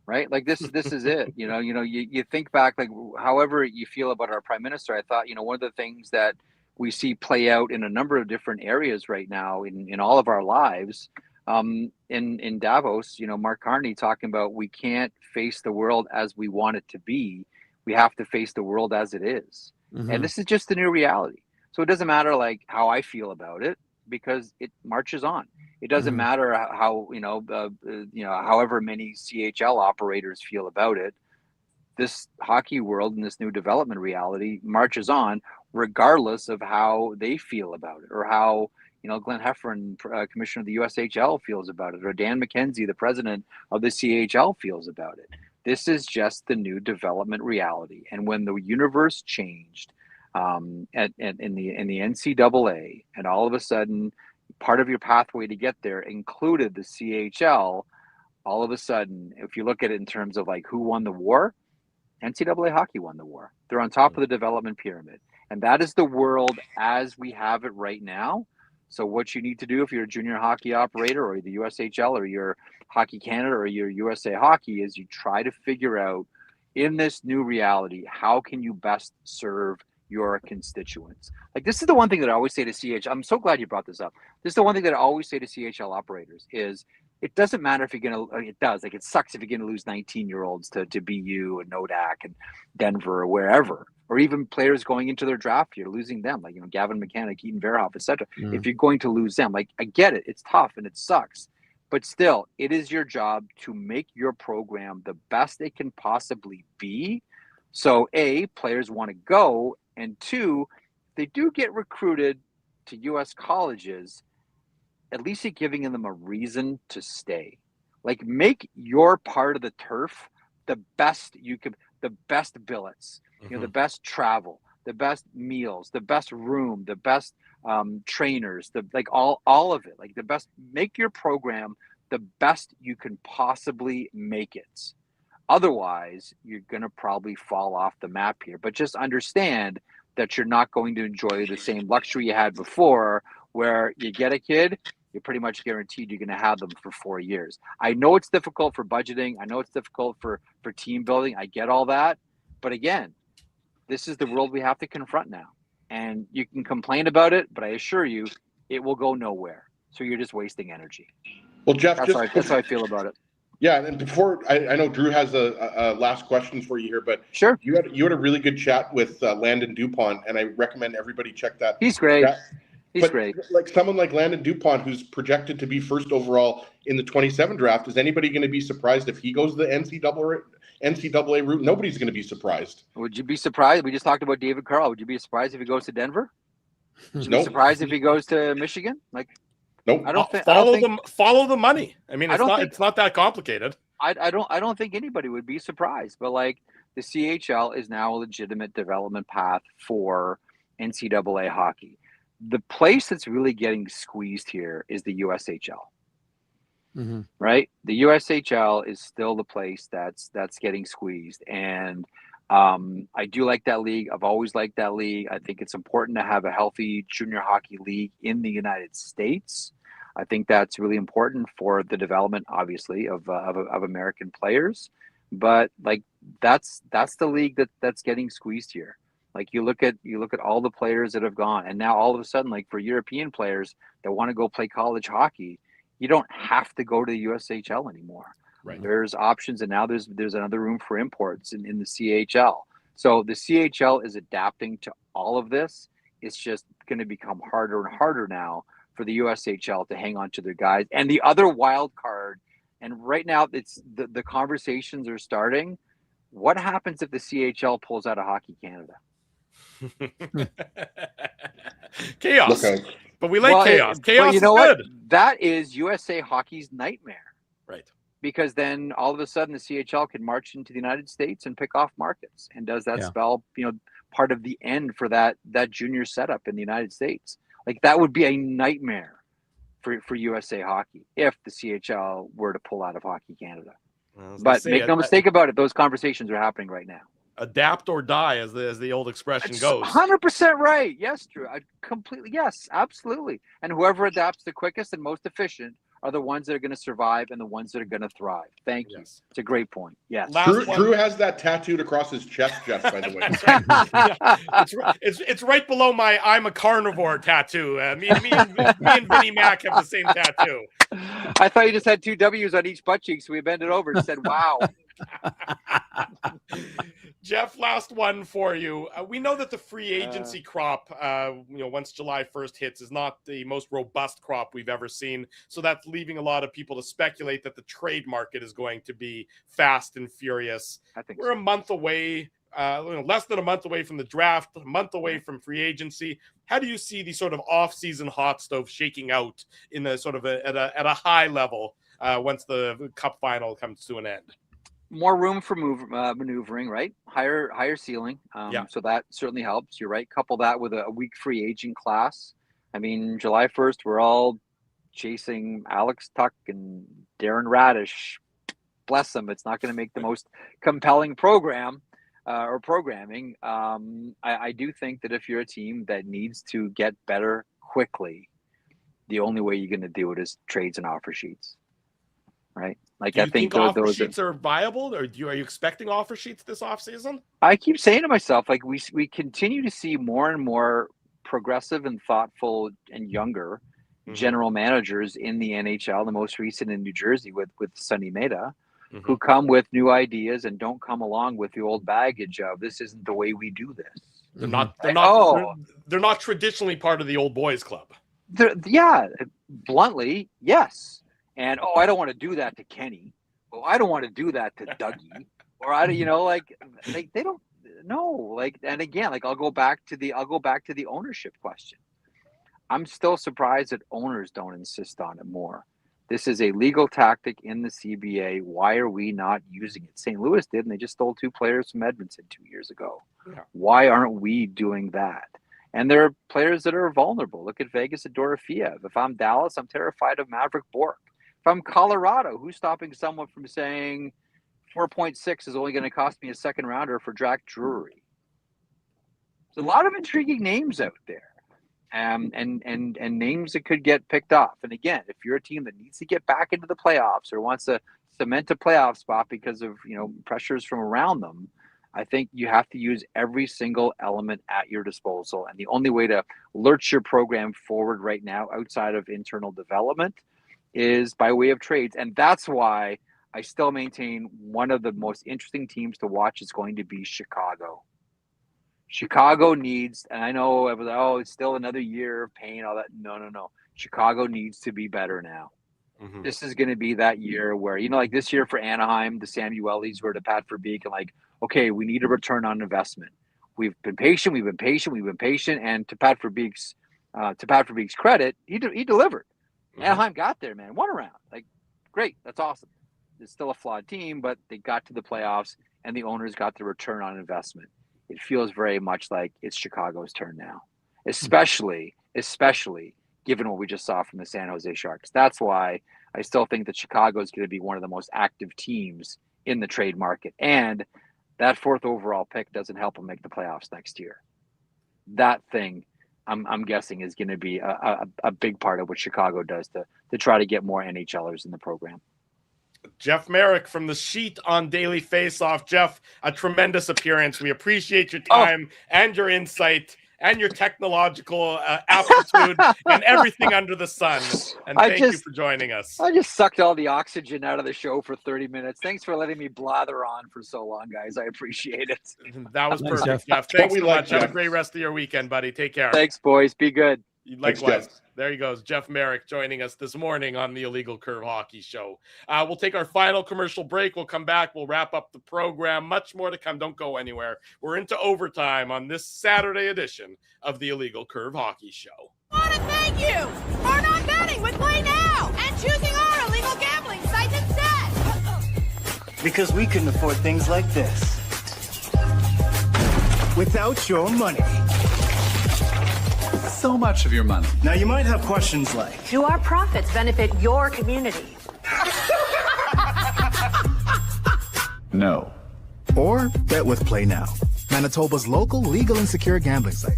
Right? Like this is it. You think back, like however you feel about our prime minister, I thought, one of the things that we see play out in a number of different areas right now in all of our lives, in Davos, Mark Carney talking about we can't face the world as we want it to be. We have to face the world as it is. Mm-hmm. And this is just the new reality. So it doesn't matter like how I feel about it because it marches on. It doesn't matter how, however many CHL operators feel about it. This hockey world and this new development reality marches on regardless of how they feel about it or how, Glenn Heffron, commissioner of the USHL, feels about it, or Dan McKenzie, the president of the CHL, feels about it. This is just the new development reality. And when the universe changed in the NCAA, and all of a sudden, part of your pathway to get there included the CHL, all of a sudden, if you look at it in terms of like who won the war, NCAA hockey won the war. They're on top of the development pyramid. And that is the world as we have it right now. So what you need to do if you're a junior hockey operator or the USHL or your Hockey Canada or your USA Hockey is you try to figure out in this new reality, how can you best serve your constituents? Like this is the one thing that I always say to CHL. I'm so glad you brought this up. This is the one thing that I always say to CHL operators is it doesn't matter if you're going to, it does. Like it sucks if you're going to lose 19-year-olds to BU and Nodak and Denver or wherever, or even players going into their draft year, losing them, like, Gavin McCann, Keaton Verhoff, etc. If you're going to lose them, like I get it. It's tough and it sucks. But still, it is your job to make your program the best it can possibly be. So A, players want to go, and two, if they do get recruited to U.S. colleges, at least you're giving them a reason to stay. Like make your part of the turf the best you could, the best billets, the best travel, the best meals, the best room, the best trainers, all of it, like the best. Make your program the best you can possibly make it. Otherwise, you're going to probably fall off the map here. But just understand that you're not going to enjoy the same luxury you had before, where you get a kid, you're pretty much guaranteed you're going to have them for 4 years. I know it's difficult for budgeting. I know it's difficult for team building. I get all that. But again, this is the world we have to confront now. And you can complain about it, but I assure you, it will go nowhere. So you're just wasting energy. Well, Jeff, that's how I feel about it. Yeah, and before I know Drew has a last question for you here, but sure, you had a really good chat with Landon Dupont, and I recommend everybody check that. He's great. He's great. Like someone like Landon Dupont, who's projected to be first overall in the 27 draft, is anybody going to be surprised if he goes the NCAA route? Nobody's going to be surprised. Would you be surprised? We just talked about David Carl. Would you be surprised if he goes to Denver? Would you be surprised if he goes to Michigan? Like, nope. I don't think follow the money. I mean, it's not that complicated. I don't think anybody would be surprised, but like the CHL is now a legitimate development path for NCAA hockey. The place that's really getting squeezed here is the USHL. Right? The USHL is still the place that's getting squeezed. And I do like that league. I've always liked that league. I think it's important to have a healthy junior hockey league in the United States. I think that's really important for the development, obviously, of American players. But like that's the league that's getting squeezed here. Like you look at all the players that have gone, and now all of a sudden, like for European players that want to go play college hockey, you don't have to go to the USHL anymore. Right. There's options, and now there's another room for imports in the CHL. So the CHL is adapting to all of this. It's just going to become harder and harder now for the USHL to hang on to their guys. And the other wild card, and right now it's the conversations are starting. What happens if the CHL pulls out of Hockey Canada? Chaos. Okay. But we like chaos. Chaos you know is good. what? That is USA Hockey's nightmare. Right. Because then all of a sudden the CHL can march into the United States and pick off markets. And does that spell, part of the end for that junior setup in the United States? Like, that would be a nightmare for USA Hockey if the CHL were to pull out of Hockey Canada. But make no mistake about it, those conversations are happening right now. Adapt or die, as the old expression goes. 100% right. Yes, Drew. Yes, absolutely. And whoever adapts the quickest and most efficient are the ones that are going to survive and the ones that are going to thrive. Thank you. It's a great point. Yes. Drew has that tattooed across his chest, Jeff, by the way. It's right below my "I'm a carnivore" tattoo. Me and Vinnie Mac have the same tattoo. I thought you just had two W's on each butt cheek, so we bent it over and said, "Wow." Jeff, last one for you. We know that the free agency crop, once July 1st hits, is not the most robust crop we've ever seen. So that's leaving a lot of people to speculate that the trade market is going to be fast and furious. I think we're a month away, less than a month away from the draft, a month away from free agency. How do you see the sort of off-season hot stove shaking out in the sort of at a high level once the Cup final comes to an end? More room for maneuvering, right? Higher ceiling. So that certainly helps. You're right. Couple that with a weak free agent class. I mean, July 1st, we're all chasing Alex Tuck and Darren Radish. Bless them. It's not going to make the most compelling program or programming. I do think that if you're a team that needs to get better quickly, the only way you're going to do it is trades and offer sheets. Right. Like, do you I think offer those sheets are viable, or are you expecting offer sheets this offseason? I keep saying to myself, like, we continue to see more and more progressive and thoughtful and younger general managers in the NHL. The most recent in New Jersey with Sonny Mehta, who come with new ideas and don't come along with the old baggage of this isn't the way we do this. They're not traditionally part of the old boys club. Bluntly, yes. And, I don't want to do that to Kenny. I don't want to do that to Dougie. Or they don't know. And again, I'll go back to the ownership question. I'm still surprised that owners don't insist on it more. This is a legal tactic in the CBA. Why are we not using it? St. Louis did, and they just stole 2 players from Edmonton 2 years ago. Yeah. Why aren't we doing that? And there are players that are vulnerable. Look at Vegas and Dorofeev. If I'm Dallas, I'm terrified of Maverick Bourque. If I'm Colorado, who's stopping someone from saying 4.6 is only going to cost me a second rounder for Jack Drury? There's a lot of intriguing names out there, and names that could get picked off. And again, if you're a team that needs to get back into the playoffs or wants to cement a playoff spot because of pressures from around them, I think you have to use every single element at your disposal. And the only way to lurch your program forward right now, outside of internal development, is by way of trades. And that's why I still maintain one of the most interesting teams to watch is going to be Chicago. Chicago needs, and I know it's still another year of pain, all that. No. Chicago needs to be better now. This is going to be that year where, like this year for Anaheim, the Samuelis were to Pat Verbeek and okay, we need a return on investment. We've been patient. And to Pat Verbeek's credit, he delivered. Anaheim got there, man. Won a round. Great. That's awesome. It's still a flawed team, but they got to the playoffs and the owners got the return on investment. It feels very much like it's Chicago's turn now, especially given what we just saw from the San Jose Sharks. That's why I still think that Chicago is going to be one of the most active teams in the trade market. And that 4th overall pick doesn't help them make the playoffs next year. That thing, I'm guessing, is going to be a big part of what Chicago does to try to get more NHLers in the program. Jeff Marek from the sheet on Daily Faceoff. Jeff, a tremendous appearance. We appreciate your time and your insight and your technological aptitude and everything under the sun. And thank you for joining us. I just sucked all the oxygen out of the show for 30 minutes. Thanks for letting me blather on for so long, guys. I appreciate it. That was perfect, Jeff. Thanks so much. Have a great rest of your weekend, buddy. Take care. Thanks, boys. Be good. Likewise, there he goes. Jeff Marek joining us this morning on the Illegal Curve Hockey Show. We'll take our final commercial break. We'll come back. We'll wrap up the program. Much more to come. Don't go anywhere. We're into overtime on this Saturday edition of the Illegal Curve Hockey Show. I want to thank you for not betting with Play Now and choosing our illegal gambling site instead. Because we couldn't afford things like this without your money. So much of your money. Now you might have questions like, Do our profits benefit your community? No. Or bet with Play Now, Manitoba's local legal and secure gambling site.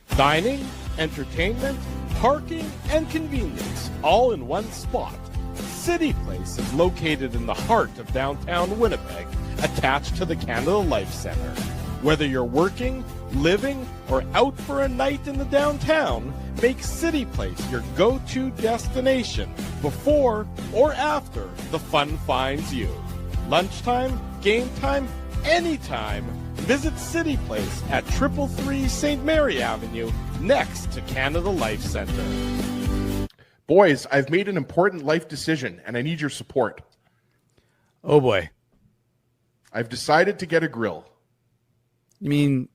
Dining, entertainment, parking, and convenience, all in one spot. City Place is located in the heart of downtown Winnipeg, attached to the Canada Life Centre. Whether you're working, living, or out for a night in the downtown, make City Place your go-to destination before or after the fun finds you. Lunchtime, game time, anytime. Visit City Place at 333 St. Mary Avenue, next to Canada Life Centre. Boys, I've made an important life decision, and I need your support. Oh boy. I've decided to get a grill. You mean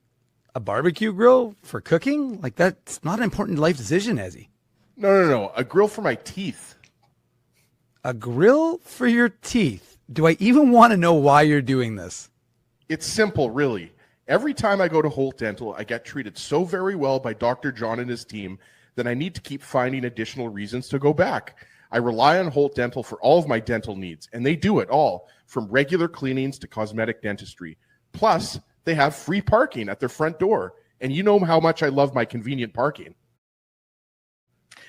a barbecue grill for cooking? Like, that's not an important life decision, Ezzy. No. A grill for my teeth. A grill for your teeth? Do I even want to know why you're doing this? It's simple, really. Every time I go to Holt Dental, I get treated so very well by Dr. John and his team that I need to keep finding additional reasons to go back. I rely on Holt Dental for all of my dental needs, and they do it all, from regular cleanings to cosmetic dentistry. Plus, they have free parking at their front door, and you know how much I love my convenient parking.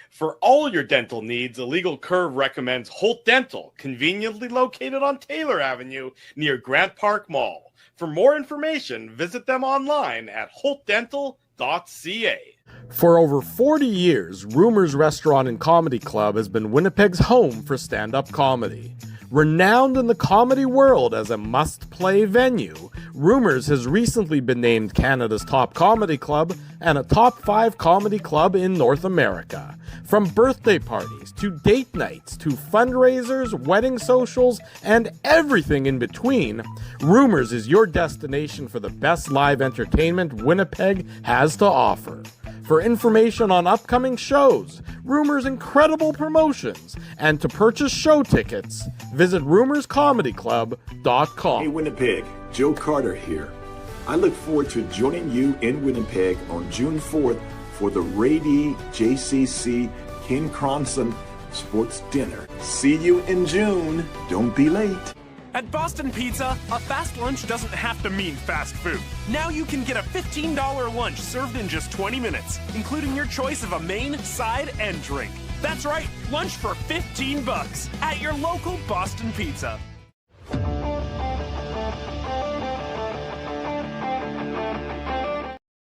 For all your dental needs, Illegal Curve recommends Holt Dental, conveniently located on Taylor Avenue near Grant Park Mall. For more information, visit them online at holtdental.ca. For over 40 years, Rumors Restaurant and Comedy Club has been Winnipeg's home for stand-up comedy. Renowned in the comedy world as a must-play venue, Rumors has recently been named Canada's top comedy club and a top 5 comedy club in North America. From birthday parties to date nights to fundraisers, wedding socials, and everything in between, Rumors is your destination for the best live entertainment Winnipeg has to offer. For information on upcoming shows, Rumors' incredible promotions, and to purchase show tickets, visit rumorscomedyclub.com. Hey Winnipeg, Joe Carter here. I look forward to joining you in Winnipeg on June 4th for the Rady JCC Ken Cronson Sports Dinner. See you in June. Don't be late. At Boston Pizza, a fast lunch doesn't have to mean fast food. Now you can get a $15 lunch served in just 20 minutes, including your choice of a main, side, and drink. That's right, lunch for $15 at your local Boston Pizza.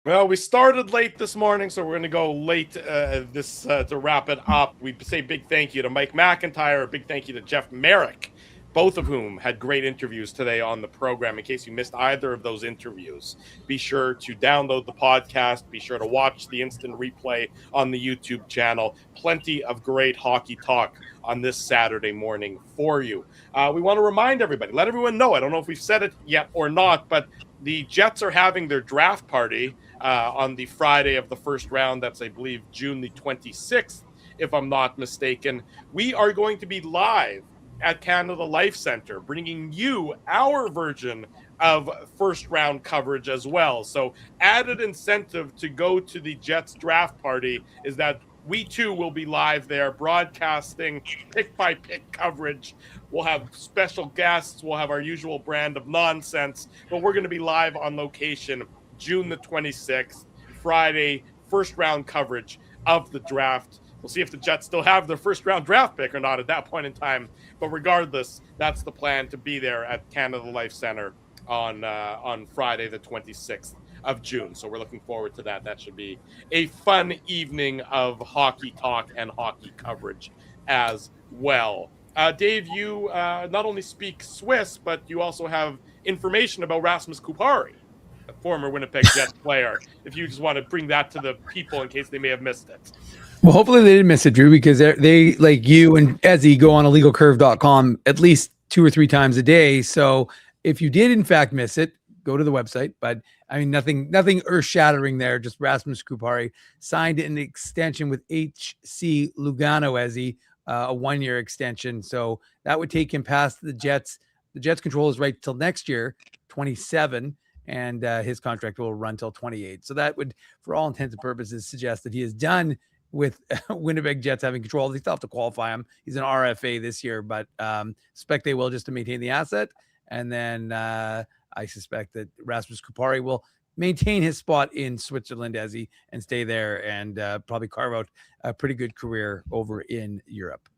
Well, we started late this morning, so we're going to go late to wrap it up. We say big thank you to Mike McIntyre, a big thank you to Jeff Marek, both of whom had great interviews today on the program. In case you missed either of those interviews, be sure to download the podcast. Be sure to watch the instant replay on the YouTube channel. Plenty of great hockey talk on this Saturday morning for you. We want to remind everybody, let everyone know, I don't know if we've said it yet or not, but the Jets are having their draft party on the Friday of the first round. That's, I believe, June the 26th, if I'm not mistaken. We are going to be live at Canada Life Centre, bringing you our version of first round coverage as well. So added incentive to go to the Jets draft party is that we too will be live there broadcasting pick by pick coverage. We'll have special guests. We'll have our usual brand of nonsense, but we're going to be live on location June the 26th, Friday, first round coverage of the draft. We'll see if the Jets still have their first round draft pick or not at that point in time. But regardless, that's the plan, to be there at Canada Life Centre on Friday, the 26th of June. So we're looking forward to that. That should be a fun evening of hockey talk and hockey coverage as well. Dave, you not only speak Swiss, but you also have information about Rasmus Kupari. former Winnipeg Jets player, if you just want to bring that to the people in case they may have missed it. Well, hopefully they didn't miss it, Drew, because they like you and Ezzy go on illegalcurve.com at least 2 or 3 times a day. So if you did in fact miss it, go to the website. But I mean, nothing earth-shattering there. Just Rasmus Kupari signed an extension with HC Lugano, Ezzy, a 1-year extension. So that would take him past the Jets. The Jets control his right till next year, 27, and his contract will run till 28. So that would, for all intents and purposes, suggest that he is done with Winnipeg Jets having control. They still have to qualify him. He's an RFA this year, but suspect they will just to maintain the asset. And then I suspect that Rasmus Kupari will maintain his spot in Switzerland as he and stay there and probably carve out a pretty good career over in Europe.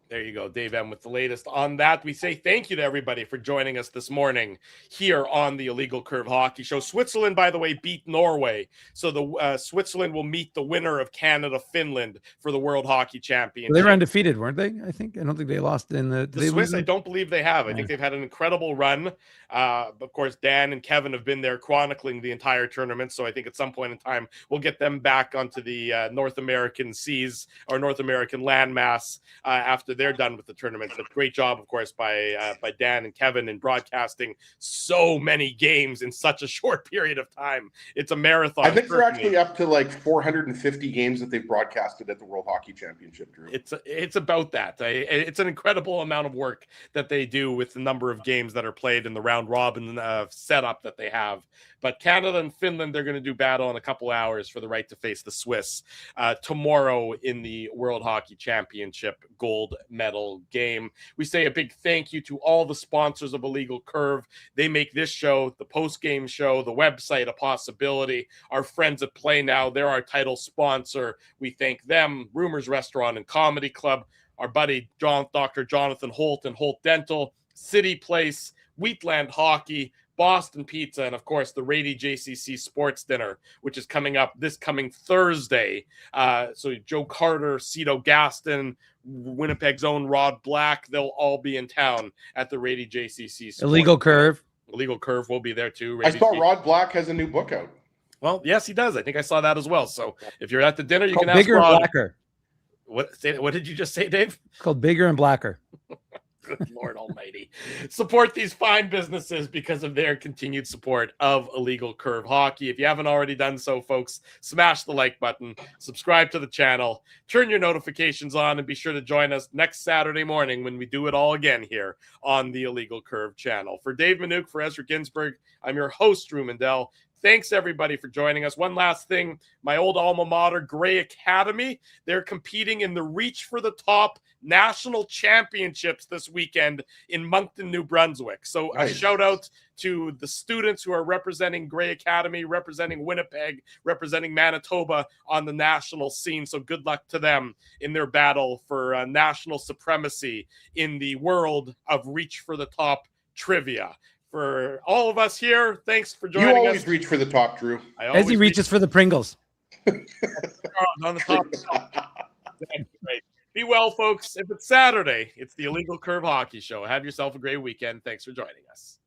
There you go, Dave M. with the latest on that. We say thank you to everybody for joining us this morning here on the Illegal Curve Hockey Show. Switzerland, by the way, beat Norway. So the Switzerland will meet the winner of Canada-Finland for the World Hockey Championship. They were undefeated, weren't they? I don't think they lost in the Swiss. I don't believe they have. I think they've had an incredible run. Of course, Dan and Kevin have been there chronicling the entire tournament. So I think at some point in time, we'll get them back onto the North American seas or North American landmass after they're done with the tournament. But great job, of course, by Dan and Kevin in broadcasting so many games in such a short period of time. It's a marathon. I think they're actually up to like 450 games that they've broadcasted at the World Hockey Championship, Drew. It's about that. It's an incredible amount of work that they do with the number of games that are played in the round robin setup that they have. But Canada and Finland, they're going to do battle in a couple hours for the right to face the Swiss tomorrow in the World Hockey Championship gold medal game. We say a big thank you to all the sponsors of Illegal Curve. They make this show, the post-game show, the website a possibility. Our friends at Play Now, they're our title sponsor. We thank them. Rumors Restaurant and Comedy Club, our buddy Dr. Jonathan Holt and Holt Dental, City Place, Wheatland Hockey, Boston Pizza, and of course the Rady JCC Sports Dinner, which is coming up this coming Thursday. So Joe Carter, Cito Gaston, Winnipeg's own Rod Black, they'll all be in town at the Rady JCC Sports Illegal Curve. Illegal Curve will be there too. I saw Rod Black has a new book out. Well, yes, he does. I think I saw that as well. So if you're at the dinner, you Called can ask Bigger Rod. and Blacker. What did you just say, Dave? It's called Bigger and Blacker. Good Lord Almighty. Support these fine businesses because of their continued support of Illegal Curve Hockey. If you haven't already done so, folks, smash the like button, subscribe to the channel, turn your notifications on, and be sure to join us next Saturday morning when we do it all again here on the Illegal Curve channel. For Dave Manouk, for Ezra Ginsburg, I'm your host, Drew Mandel. Thanks, everybody, for joining us. One last thing, my old alma mater, Gray Academy, they're competing in the Reach for the Top National Championships this weekend in Moncton, New Brunswick. So nice. A shout out to the students who are representing Gray Academy, representing Winnipeg, representing Manitoba on the national scene. So good luck to them in their battle for national supremacy in the world of Reach for the Top trivia. For all of us here, thanks for joining us. You always reach for the top, Drew. As he reaches for the Pringles. On the top. Right. Be well, folks. If it's Saturday, it's the Illegal Curve Hockey Show. Have yourself a great weekend. Thanks for joining us.